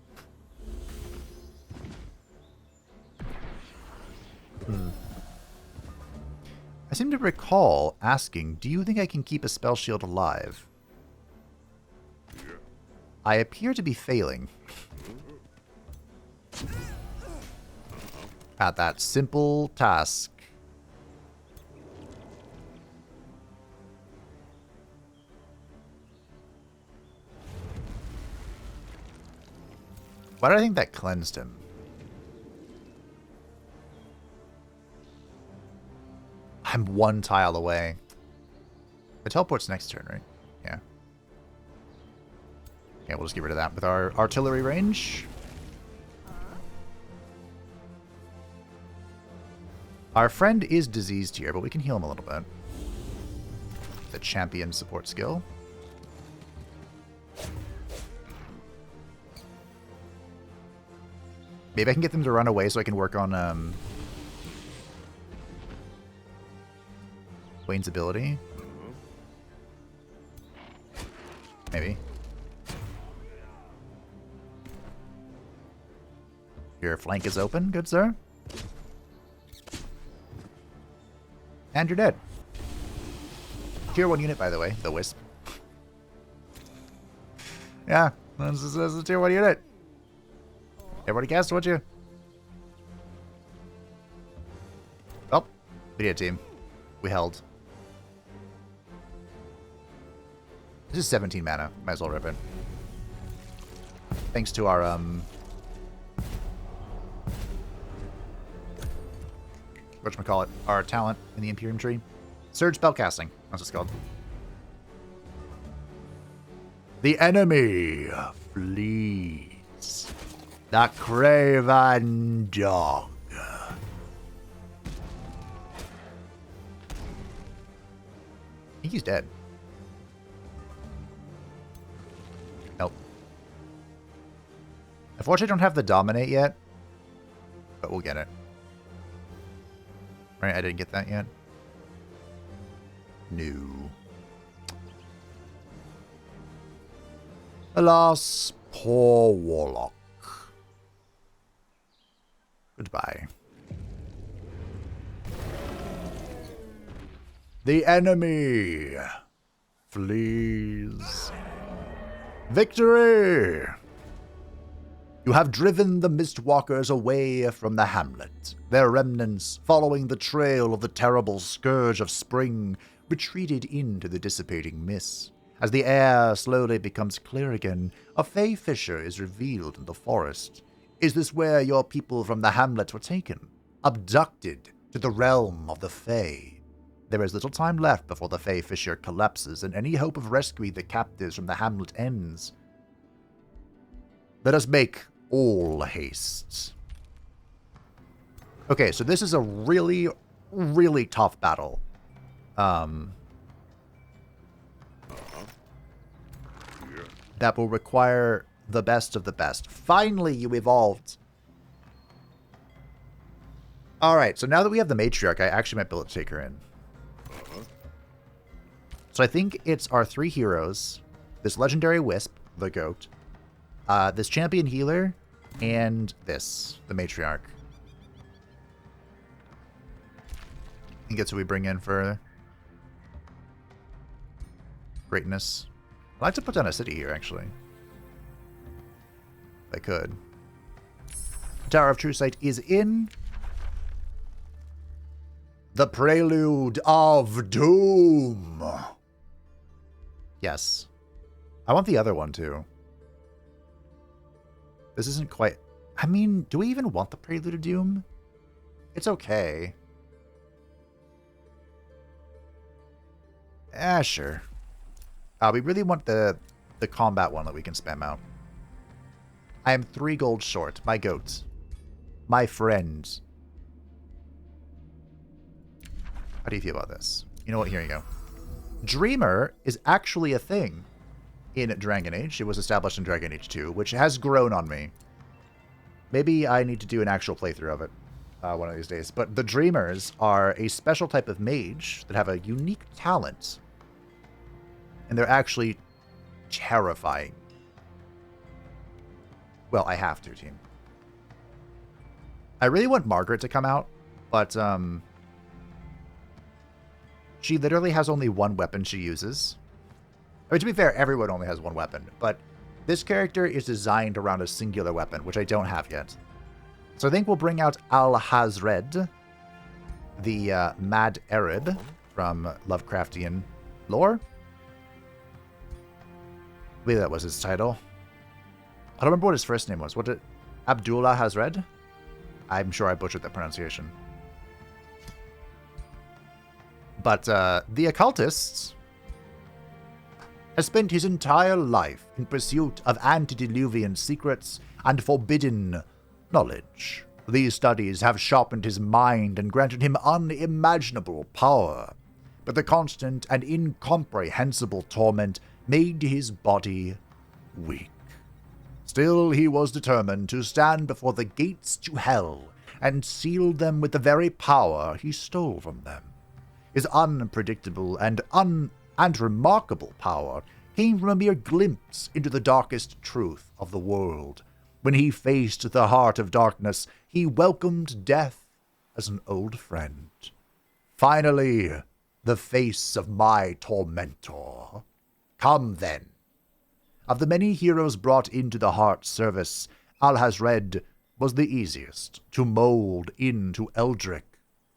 I seem to recall asking, do you think I can keep a spell shield alive? I appear to be failing. At that simple task. Why did I think that cleansed him? I'm one tile away. The teleport's next turn, right? Yeah. Yeah, we'll just get rid of that with our artillery range. Our friend is diseased here, but we can heal him a little bit. The champion support skill. Maybe I can get them to run away so I can work on Wayne's ability. Maybe. Your flank is open, good sir. And you're dead. Tier 1 unit, by the way, the Wisp. Yeah, this is a tier 1 unit. Everybody cast, would you? Oh, video team. We held. This is 17 mana. Might as well rip it. Thanks to our, whatchamacallit, our talent in the Imperium tree. Surge spellcasting. That's what it's called. The enemy flees. The craven dog. I think he's dead. Unfortunately, I don't have the Dominate yet, but we'll get it. Right, I didn't get that yet. No. Alas, poor Warlock. Goodbye. The enemy flees. Victory! You have driven the Mistwalkers away from the hamlet. Their remnants, following the trail of the terrible scourge of spring, retreated into the dissipating mist. As the air slowly becomes clear again, a fey fissure is revealed in the forest. Is this where your people from the hamlet were taken? Abducted to the realm of the fey? There is little time left before the fey fissure collapses and any hope of rescuing the captives from the hamlet ends. Let us make all haste. Okay, so this is a really, really tough battle. That will require the best of the best. Finally, you evolved. Alright, so now that we have the Matriarch, I actually might be able to take her in. So I think it's our 3 heroes, this legendary Wisp, the goat, this champion healer, and this, the Matriarch. I think that's what we bring in for greatness. I'd like to put down a city here, actually. If I could. The Tower of True Sight is in. The Prelude of Doom. Yes. I want the other one, too. This isn't quite... I mean, do we even want the Prelude of Doom? It's okay. Sure. We really want the combat one that we can spam out. I am 3 gold short. My goat. My friend. How do you feel about this? You know what? Here you go. Dreamer is actually a thing in Dragon Age. It was established in Dragon Age 2, which has grown on me. Maybe I need to do an actual playthrough of it one of these days. But the Dreamers are a special type of mage that have a unique talent. And they're actually terrifying. Well, I have to, team. I really want Margaret to come out, but she literally has only one weapon she uses. I mean, to be fair, everyone only has one weapon, but this character is designed around a singular weapon, which I don't have yet. So I think we'll bring out Al-Hazred, the Mad Arab from Lovecraftian lore. I believe that was his title. I don't remember what his first name was. What did... Abdullah Hazred? I'm sure I butchered that pronunciation. But the occultist has spent his entire life in pursuit of antediluvian secrets and forbidden knowledge. These studies have sharpened his mind and granted him unimaginable power, but the constant and incomprehensible torment made his body weak. Still, he was determined to stand before the gates to hell and seal them with the very power he stole from them. His unpredictable and remarkable power came from a mere glimpse into the darkest truth of the world. When he faced the heart of darkness, he welcomed death as an old friend. Finally, the face of my tormentor. Come then. Of the many heroes brought into the Heart's service, Al-Hazred was the easiest to mold into Eldritch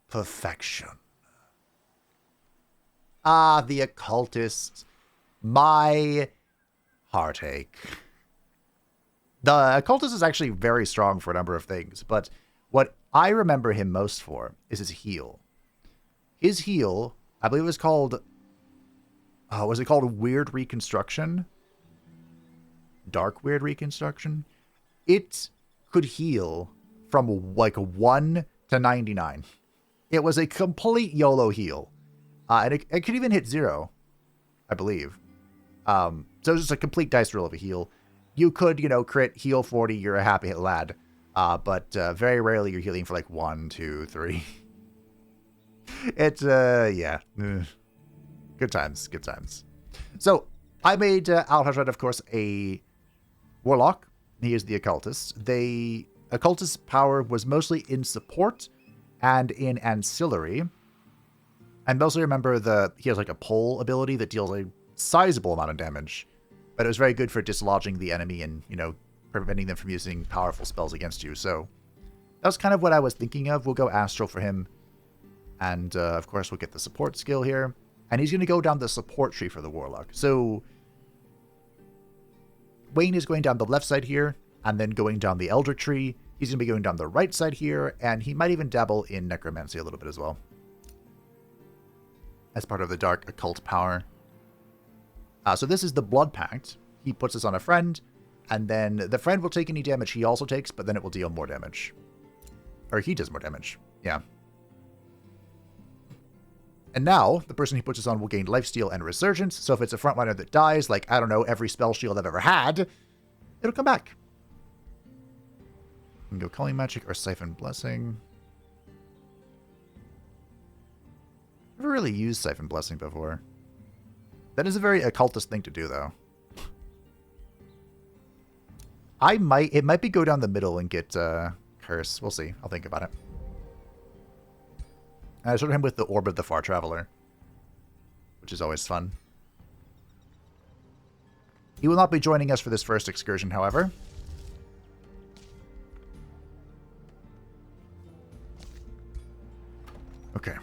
perfection. Ah, the occultist. My heartache. The occultist is actually very strong for a number of things, but what I remember him most for is his heal. His heal, I believe it was called... was it called Weird Reconstruction? Dark Weird Reconstruction? It could heal from like 1 to 99. It was a complete YOLO heal. And it could even hit 0, I believe. So it was just a complete dice roll of a heal. You could, crit, heal 40, you're a happy lad. But very rarely you're healing for like 1, 2, 3. It's, yeah. Good times, good times. So, I made Alhazred, of course, a warlock. He is the occultist. Occultist's power was mostly in support and in ancillary. I mostly remember he has like a pull ability that deals a sizable amount of damage. But it was very good for dislodging the enemy and, preventing them from using powerful spells against you. So that was kind of what I was thinking of. We'll go Astral for him. And, of course, we'll get the support skill here. And he's going to go down the support tree for the Warlock. So Wayne is going down the left side here, and then going down the Elder tree. He's going to be going down the right side here, and he might even dabble in Necromancy a little bit as well. As part of the Dark Occult power. So this is the Blood Pact. He puts this on a friend, and then the friend will take any damage he also takes, but then it will deal more damage. Or he does more damage. Yeah. And now, the person he puts this on will gain Lifesteal and Resurgence, so if it's a frontliner that dies, like, I don't know, every spell shield I've ever had, it'll come back. You can go Culling Magic or Siphon Blessing. Never really used Siphon Blessing before. That is a very occultist thing to do, though. It might be go down the middle and get Curse. We'll see. I'll think about it. I started him with the Orb of the Far Traveler, which is always fun. He will not be joining us for this first excursion, however. Okay.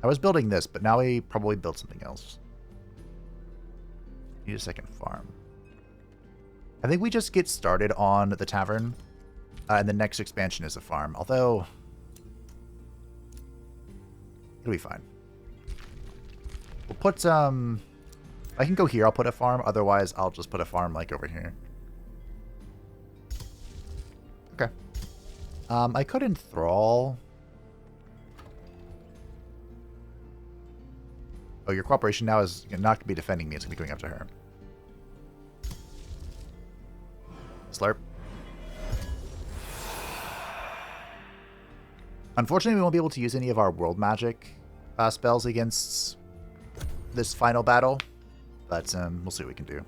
I was building this, but now I probably built something else. Need a second farm. I think we just get started on the tavern. And the next expansion is a farm. Although, it'll be fine. We'll put, I can go here, I'll put a farm. Otherwise, I'll just put a farm, like, over here. Okay. I could enthrall. Oh, your cooperation now is not going to be defending me. It's going to be going after her. Slurp. Unfortunately, we won't be able to use any of our world magic spells against this final battle, but we'll see what we can do.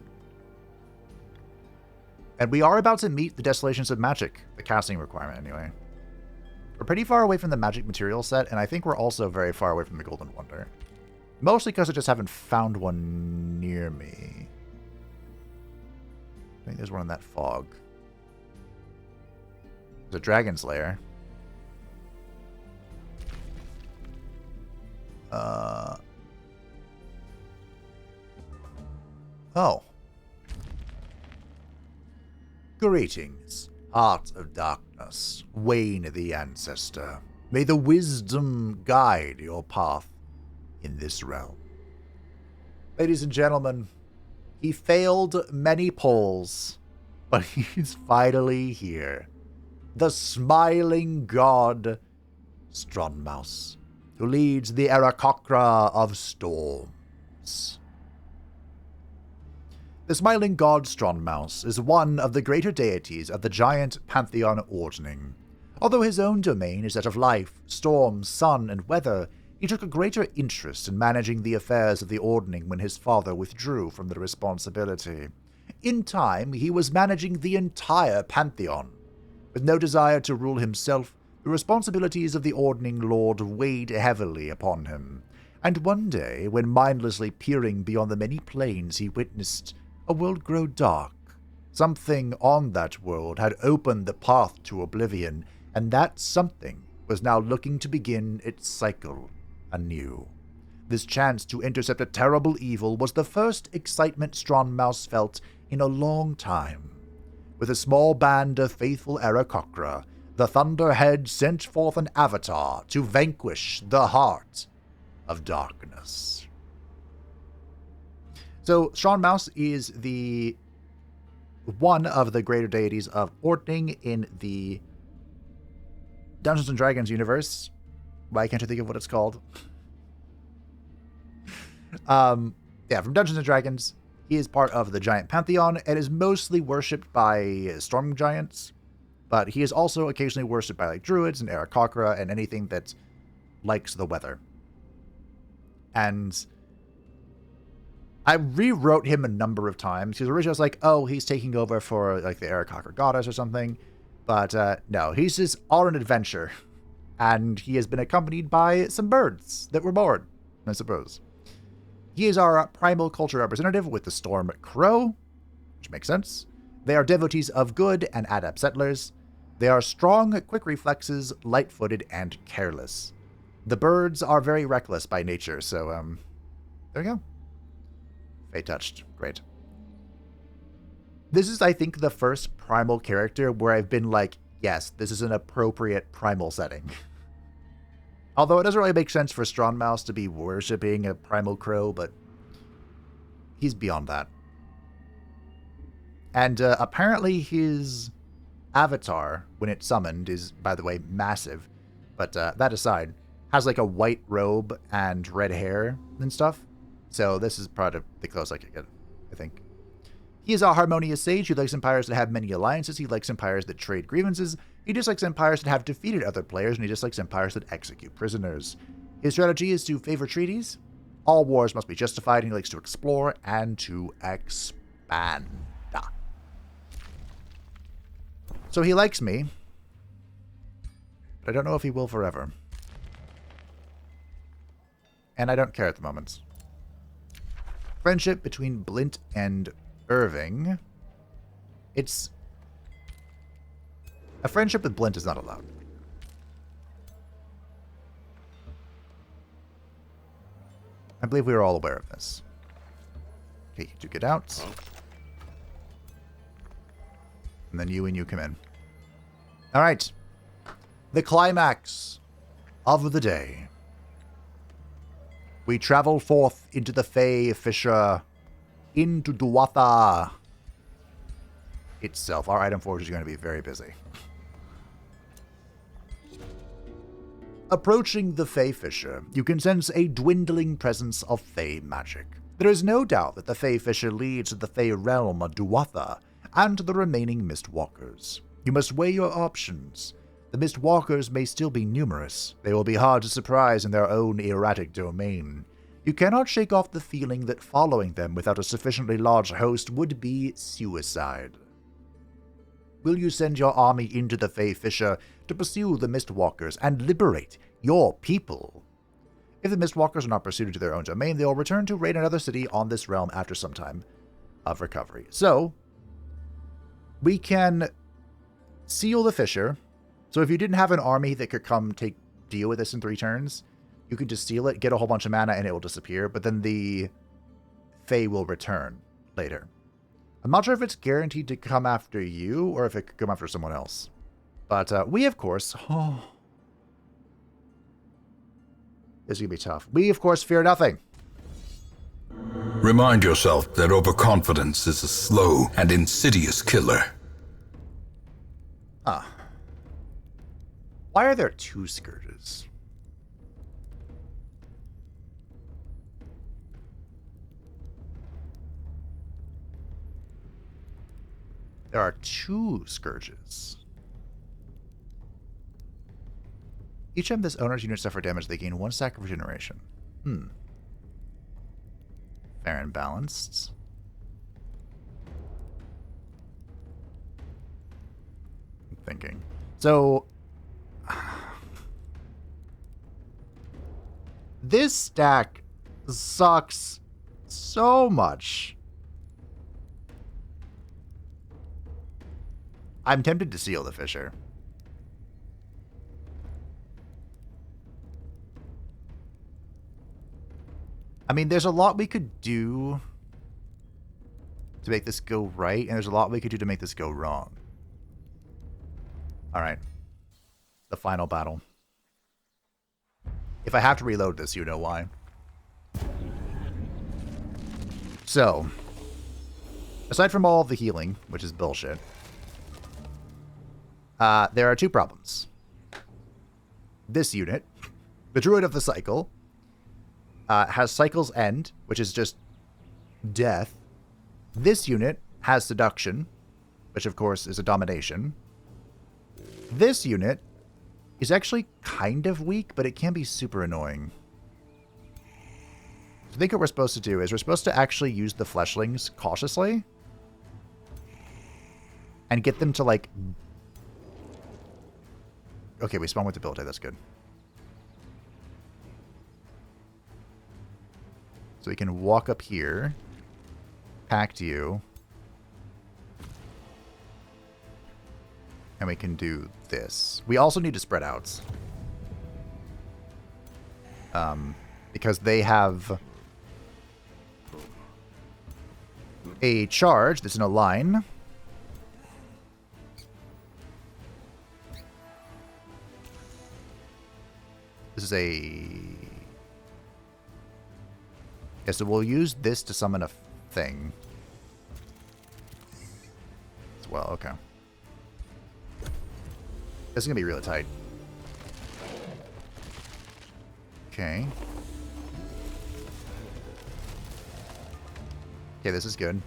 And we are about to meet the Desolations of Magic, the casting requirement anyway. We're pretty far away from the magic material set, and I think we're also very far away from the Golden Wonder. Mostly because I just haven't found one near me. I think there's one in that fog. There's a Dragon's Lair. Oh. Greetings, Heart of Darkness, Wayne the Ancestor. May the wisdom guide your path in this realm. Ladies and gentlemen, he failed many polls, but he's finally here. The smiling god, Strongmouse, who leads the Aarakocra of Storms. The smiling god Strongmouse is one of the greater deities of the giant pantheon ordning. Although his own domain is that of life, storms, sun, and weather, he took a greater interest in managing the affairs of the ordning when his father withdrew from the responsibility. In time, he was managing the entire pantheon. With no desire to rule himself, the responsibilities of the ordning lord weighed heavily upon him. And one day, when mindlessly peering beyond the many planes, he witnessed a world grow dark. Something on that world had opened the path to oblivion, and that something was now looking to begin its cycle anew. This chance to intercept a terrible evil was the first excitement Strongmouse felt in a long time. With a small band of faithful Aarakocra, the Thunderhead sent forth an avatar to vanquish the Heart of Darkness. So, Strongmouse is the one of the greater deities of Ordning in the Dungeons & Dragons universe. Why can't I think of what it's called? Yeah, from Dungeons & Dragons. He is part of the Giant Pantheon and is mostly worshipped by Storm Giants, but he is also occasionally worshipped by like Druids and Aarakocra and anything that likes the weather. And I rewrote him a number of times, because originally I was like, oh, he's taking over for like the Aarakocra goddess or something, but no, he's just on an adventure, and he has been accompanied by some birds that were born, I suppose. He is our primal culture representative with the Storm Crow, which makes sense. They are devotees of good and adept settlers. They are strong, quick reflexes, light-footed, and careless. The birds are very reckless by nature, so, there we go. Fey touched. Great. This is, I think, the first primal character where I've been like, yes, this is an appropriate primal setting. Although it doesn't really make sense for Strongmouse to be worshipping a primal crow, but he's beyond that. And apparently his avatar, when it's summoned, is, by the way, massive. But that aside, has like a white robe and red hair and stuff. So this is probably the closest I could get, I think. He is a harmonious sage who likes empires that have many alliances. He likes empires that trade grievances. He dislikes empires that have defeated other players, and he dislikes empires that execute prisoners. His strategy is to favor treaties. All wars must be justified, and he likes to explore and to expand. So he likes me, but I don't know if he will forever. And I don't care at the moment. Friendship between Blint and Irving. It's... A friendship with Blint is not allowed. I believe we are all aware of this. Okay, you two get out. And then you and you come in. Alright. The climax of the day. We travel forth into the Fey Fissure, into Duatha itself. Our item forge is going to be very busy. Approaching the Fey Fissure, you can sense a dwindling presence of Fey magic. There is no doubt that the Fey Fissure leads to the Fey realm of Duatha and to the remaining Mistwalkers. You must weigh your options. The Mistwalkers may still be numerous. They will be hard to surprise in their own erratic domain. You cannot shake off the feeling that following them without a sufficiently large host would be suicide. Will you send your army into the Fey Fissure to pursue the Mistwalkers and liberate your people? If the Mistwalkers are not pursued into their own domain, they will return to raid another city on this realm after some time of recovery. So, we can seal the Fissure. So if you didn't have an army that could come deal with this in 3 turns, you could just seal it, get a whole bunch of mana, and it will disappear. But then the Fey will return later. I'm not sure if it's guaranteed to come after you, or if it could come after someone else. But we, of course... Oh, this is going to be tough. We, of course, fear nothing. Remind yourself that overconfidence is a slow and insidious killer. Ah. Why are there 2 Scourges? There are 2 Scourges. Each time this owner's unit suffer damage, they gain 1 stack of regeneration. Fair and balanced. I'm thinking. So... this stack sucks so much. I'm tempted to seal the Fissure. I mean, there's a lot we could do to make this go right, and there's a lot we could do to make this go wrong. Alright. The final battle. If I have to reload this, you know why. So, aside from all of the healing, which is bullshit, there are 2 problems. This unit, the Druid of the Cycle, has Cycle's End, which is just death, This unit has Seduction, which of course is a domination. This unit is actually kind of weak, but it can be super annoying. So I think what we're supposed to do is we're supposed to actually use the fleshlings cautiously and get them to, like... Okay, we spawn with debilitate. That's good. So we can walk up here, pact you, and we can do this. We also need to spread out. Because they have a charge that's in a line. This is a... Yeah, so we'll use this to summon a thing. As well, okay. This is going to be really tight. Okay. Okay, this is good.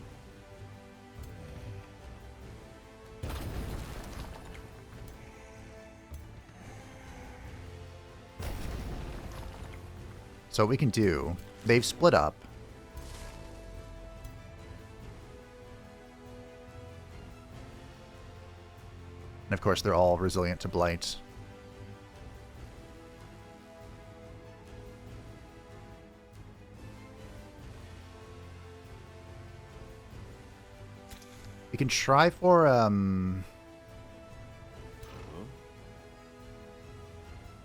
So what we can do, they've split up. And of course, they're all resilient to blight. We can try for,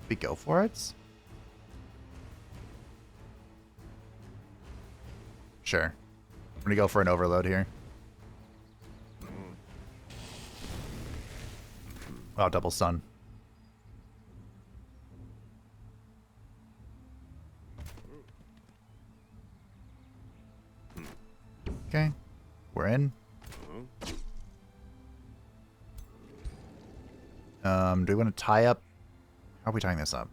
we go for it? Sure. I'm gonna go for an overload here. Oh, double stun. Okay. We're in. Do we want to tie up? How are we tying this up?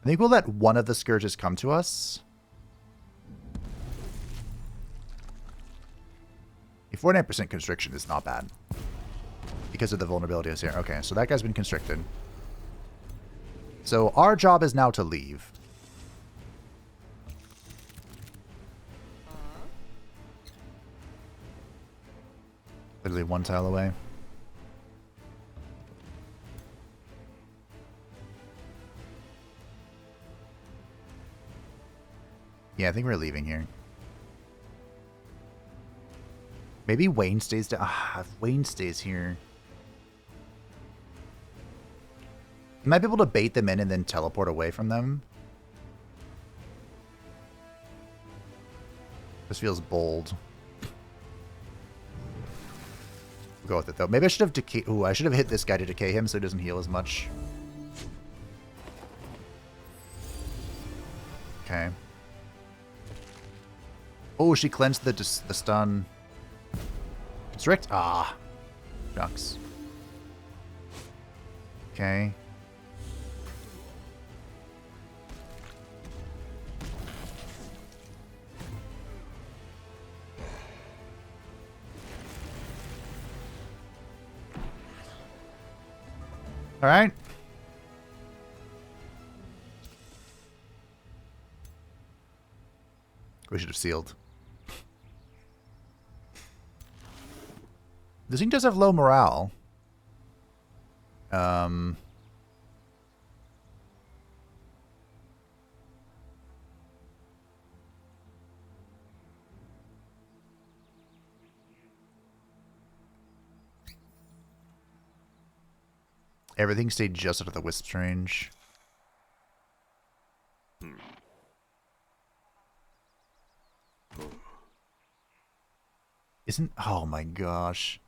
I think we'll let one of the scourges come to us. A 49% constriction is not bad. Because of the vulnerabilities here. Okay, so that guy's been constricted. So our job is now to leave. Literally one tile away. Yeah, I think we're leaving here. Maybe Wayne stays down. If Wayne stays here. You might be able to bait them in and then teleport away from them. This feels bold. We'll go with it though. Maybe I should have decay. Ooh, I should have hit this guy to decay him so he doesn't heal as much. Okay. Oh, she cleansed the stun. Constrict? Ah. Shucks. Okay. All right. We should have sealed. This thing does have low morale. Everything stayed just out of the Wisp's range. Isn't... Oh my gosh.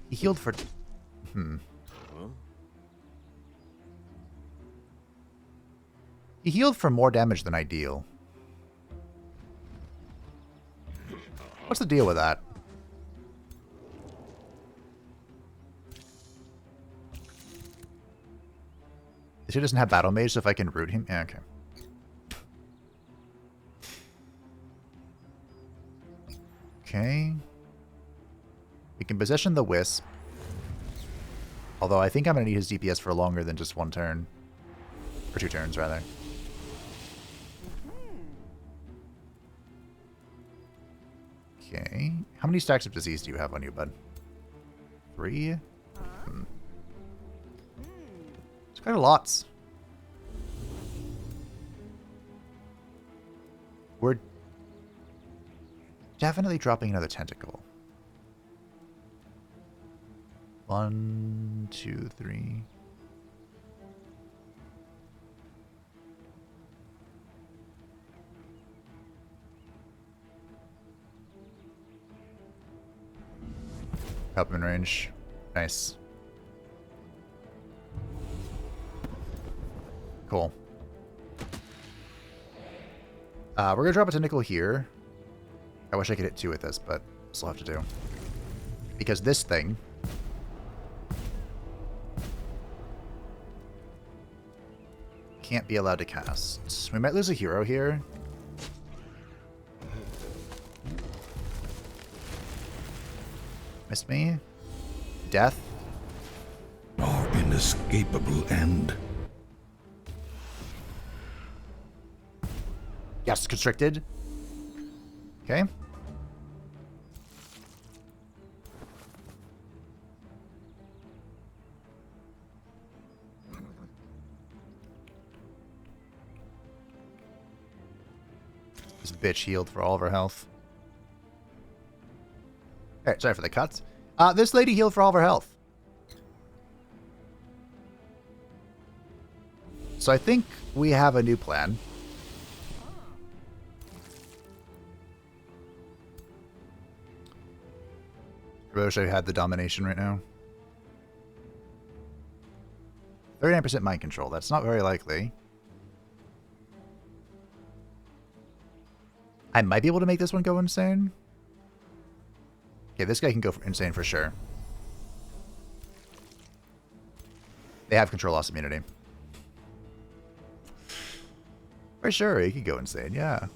He healed for... He healed for more damage than ideal. What's the deal with that? This guy doesn't have Battle Mage, so if I can root him... Yeah, okay. Okay. We can position the Wisp. Although I think I'm going to need his DPS for longer than just one turn. Or 2 turns, rather. Okay. How many stacks of disease do you have on you, bud? 3? It's quite a lot. We're definitely dropping another tentacle. 1, 2, 3. Help him in range. Nice. Cool. We're going to drop a tentacle here. I wish I could hit 2 with this, but still have to do. Because this thing... can't be allowed to cast. We might lose a hero here. Missed me. Death. Our inescapable end. Yes, constricted. Okay. This bitch healed for all of her health. Alright, sorry for the cuts. This lady healed for all of her health. So I think we have a new plan. I wish I had the domination right now. 39% mind control. That's not very likely. I might be able to make this one go insane. Okay, this guy can go insane for sure. They have control loss immunity. For sure, he could go insane, yeah.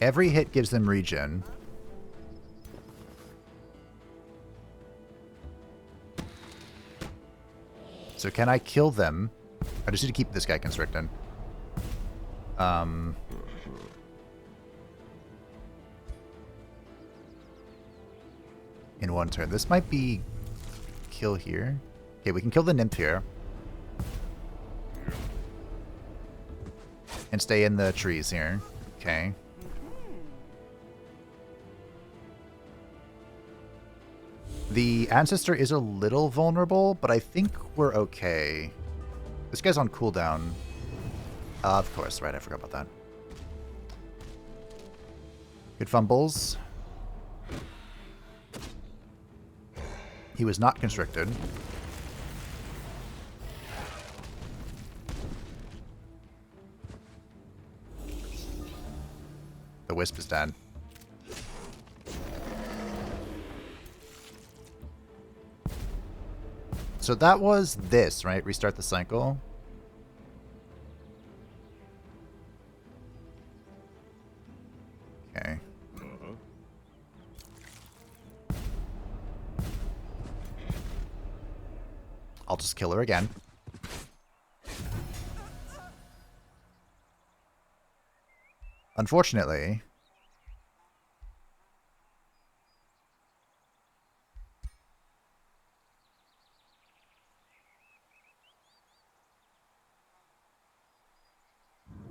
Every hit gives them regen. So can I kill them? I just need to keep this guy constricted. In one turn. This might be kill here. Okay, we can kill the nymph here. And stay in the trees here. Okay. The Ancestor is a little vulnerable, but I think we're okay. This guy's on cooldown. Of course, right, I forgot about that. Good fumbles. He was not constricted. The Wisp is dead. So that was this, right? Restart the cycle. Okay. I'll just kill her again. Unfortunately...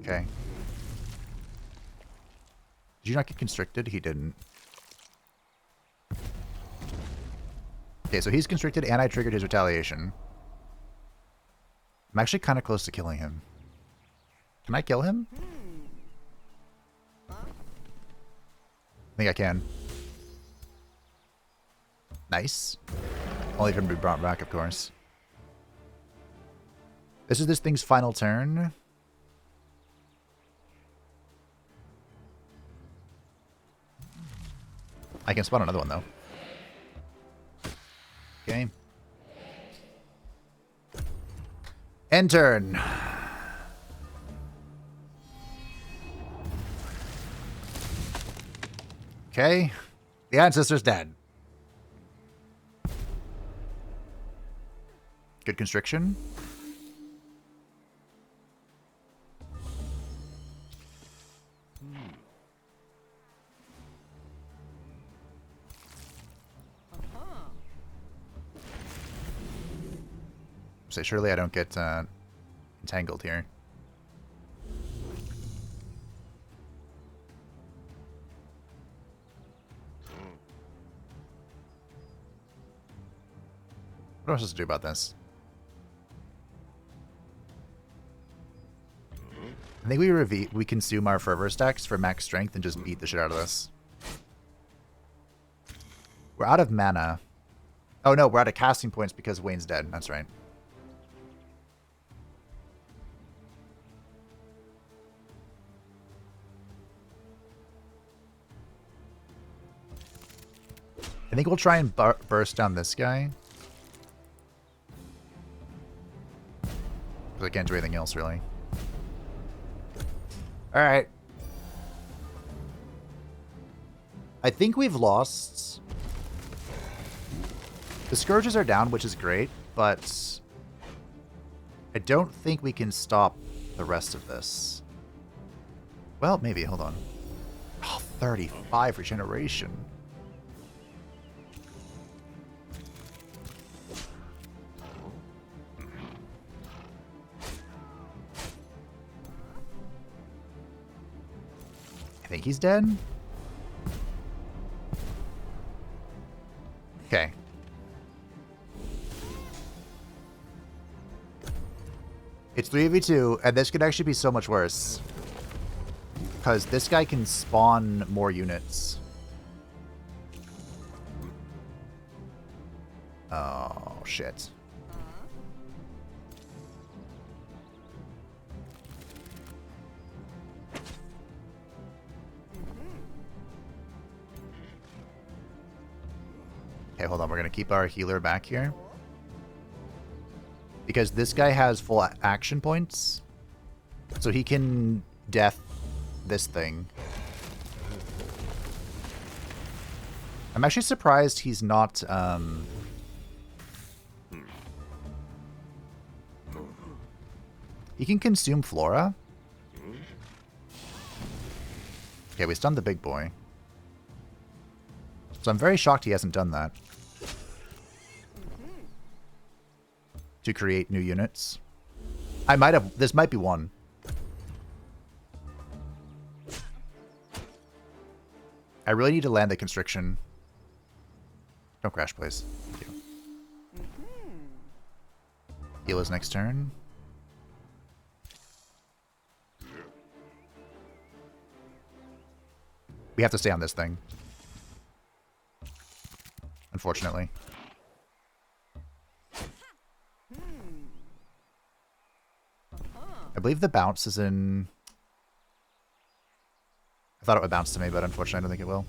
Okay. Did you not get constricted? He didn't. Okay, so he's constricted and I triggered his retaliation. I'm actually kind of close to killing him. Can I kill him? I think I can. Nice. Only for him to be brought back, of course. This is this thing's final turn. I can spawn another one, though. Okay. End turn. Okay. The ancestor's dead. Good constriction. So surely I don't get entangled here. What am I supposed to do about this? I think we consume our fervor stacks for max strength and just beat the shit out of this. We're out of mana. Oh no, we're out of casting points because Wayne's dead. That's right. I think we'll try and burst down this guy. Because I can't do anything else, really. Alright. I think we've lost. The Scourges are down, which is great, but I don't think we can stop the rest of this. Well, maybe. Hold on. Oh, 35 regeneration. I think he's dead. Okay. It's 3v2, and this could actually be so much worse. Because this guy can spawn more units. Oh, shit. Okay, hold on. We're going to keep our healer back here. Because this guy has full action points. So he can death this thing. I'm actually surprised he's not... He can consume Flora. Okay, we stunned the big boy. So I'm very shocked he hasn't done that. To create new units. I might have... This might be one. I really need to land the constriction. Don't crash, please. Thank you. Heal his next turn. We have to stay on this thing. Unfortunately. I believe the bounce is in... I thought it would bounce to me, but unfortunately I don't think it will.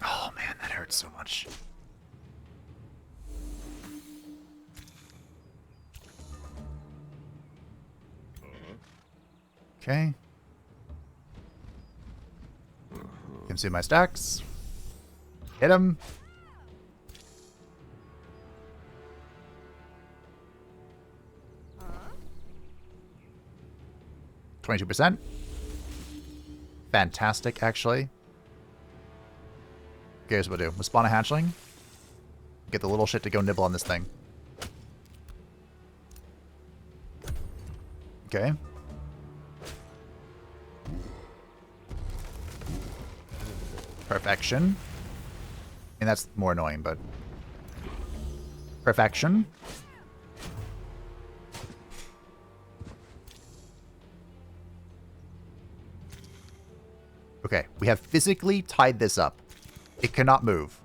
Oh man, that hurts so much. Okay. Consume my stacks. Hit him. %. Fantastic, actually. Okay, here's what we'll do. We'll spawn a hatchling. Get the little shit to go nibble on this thing. Okay. Perfection. I mean, that's more annoying, but... Perfection. We have physically tied this up. It cannot move.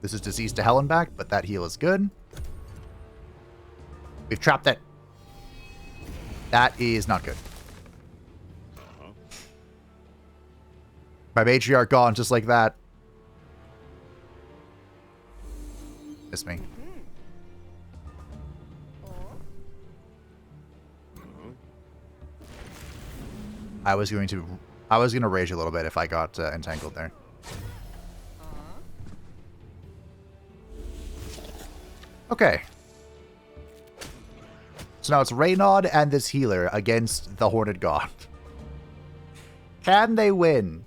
This is disease to hell and back, but that heal is good. We've trapped it. That is not good. My matriarch gone just like that. Miss me. I was gonna rage a little bit if I got entangled there. Okay. So now it's Reynard and this healer against the Horned God. Can they win?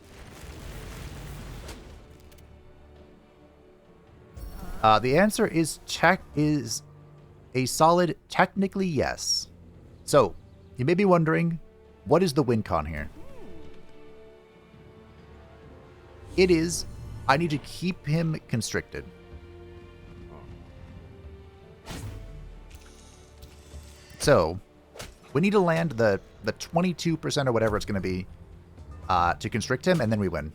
The answer is a solid technically yes. So, you may be wondering, what is the win con here? It is, I need to keep him constricted. So, we need to land the 22% or whatever it's going to be to constrict him, and then we win.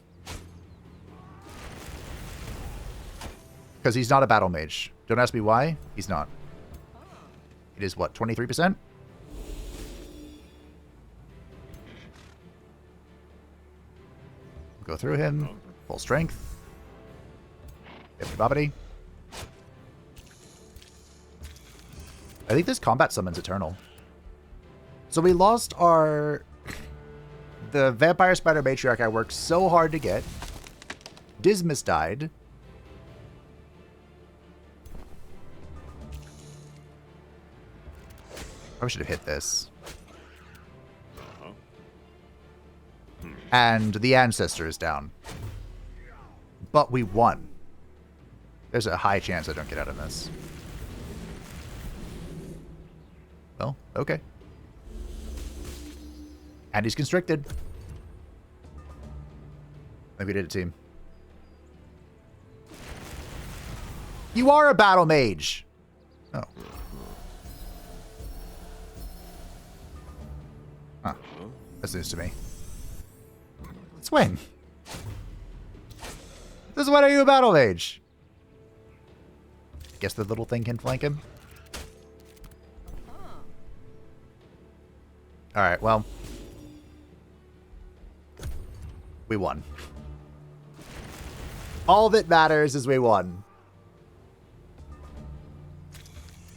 Because he's not a battle mage. Don't ask me why. He's not. It is what, 23%? Go through him. Full strength. Everybody. I think this combat summons Eternal. So we lost our... The Vampire Spider Matriarch I worked so hard to get. Dismas died. I should have hit this. And the Ancestor is down. But we won. There's a high chance I don't get out of this. Well, okay. And he's constricted. Maybe we did it, team. You are a battle mage! Oh. Huh. That's news to me. Let's win. This is when are you a battle mage? Guess the little thing can flank him. Alright, well. We won. All that matters is we won.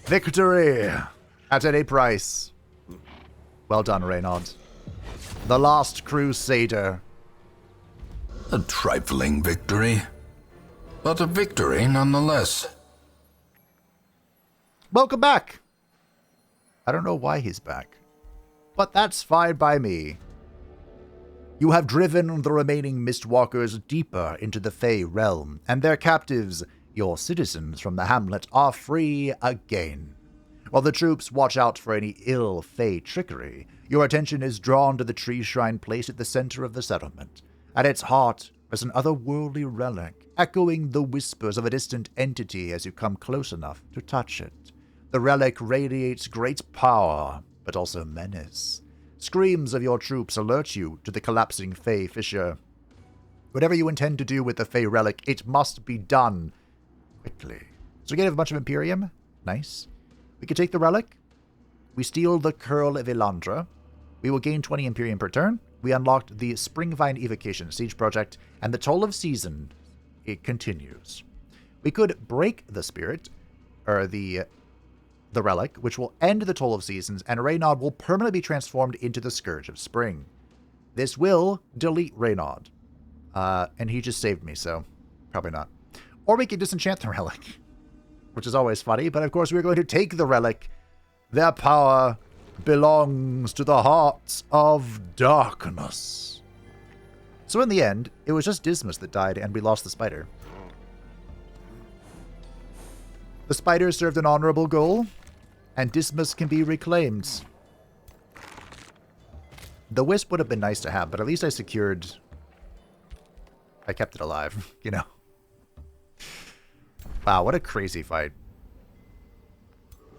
Victory! At any price. Well done, Reynard. The last crusader. A trifling victory, but a victory nonetheless. Welcome back! I don't know why he's back, but that's fine by me. You have driven the remaining Mistwalkers deeper into the Fey realm, and their captives, your citizens from the hamlet, are free again. While the troops watch out for any ill Fey trickery, your attention is drawn to the tree shrine placed at the center of the settlement. At its heart is an otherworldly relic, echoing the whispers of a distant entity as you come close enough to touch it. The relic radiates great power, but also menace. Screams of your troops alert you to the collapsing Fey fissure. Whatever you intend to do with the Fey relic, it must be done quickly. So we get a bunch of Imperium. Nice. We can take the relic. We steal the Curl of Elandra. We will gain 20 Imperium per turn. We unlocked the Springvine Evocation Siege Project, and the Toll of Season, it continues. We could break the spirit, or the relic, which will end the Toll of Seasons, and Reynard will permanently be transformed into the Scourge of Spring. This will delete Reynard. And he just saved me, so probably not. Or we could disenchant the relic, which is always funny, but of course we're going to take the relic. Their power belongs to the hearts of darkness. So in the end, it was just Dismas that died, and we lost the spider. The spider served an honorable goal, and Dismas can be reclaimed. The wisp would have been nice to have, but at least I kept it alive, you know. Wow, what a crazy fight.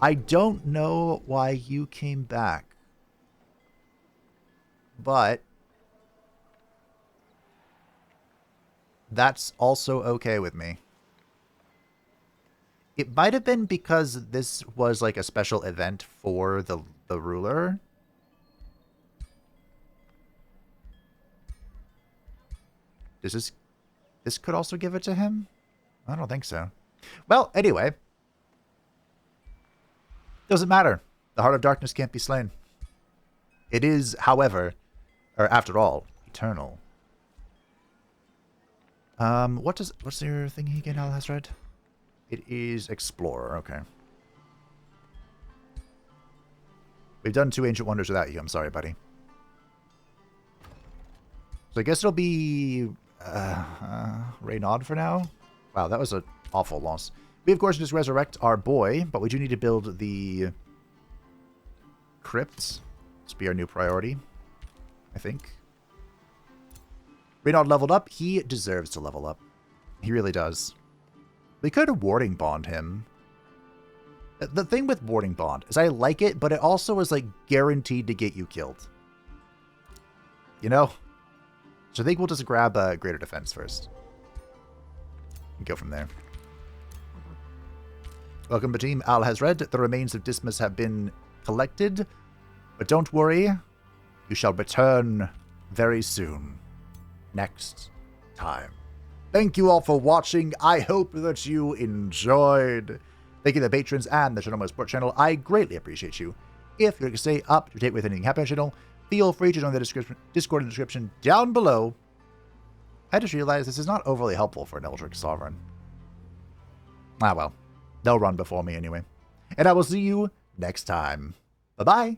I don't know why you came back. But that's also okay with me. It might have been because this was like a special event for the ruler. This could also give it to him? I don't think so. Well, anyway. Doesn't matter. The Heart of Darkness can't be slain. It is, however, or after all, eternal. What's your thing again, Al has read? It is Explorer, okay. We've done 2 Ancient Wonders without you, I'm sorry, buddy. So I guess it'll be Reynard for now. Wow, that was an awful loss. We, of course, just resurrect our boy, but we do need to build the crypts. This will be our new priority, I think. Reynard leveled up. He deserves to level up. He really does. We could warding bond him. The thing with warding bond is I like it, but it also is like guaranteed to get you killed. You know? So I think we'll just grab greater defense first. And go from there. Welcome to team. Al has read. The remains of Dismas have been collected. But don't worry. You shall return very soon. Next time. Thank you all for watching. I hope that you enjoyed. Thank you to the patrons and the Randomized Support channel. I greatly appreciate you. If you'd like to stay up to date with anything happening on the channel, feel free to join the Discord in the description down below. I just realized this is not overly helpful for an Eldritch Sovereign. Ah well. They'll run before me anyway. And I will see you next time. Bye-bye.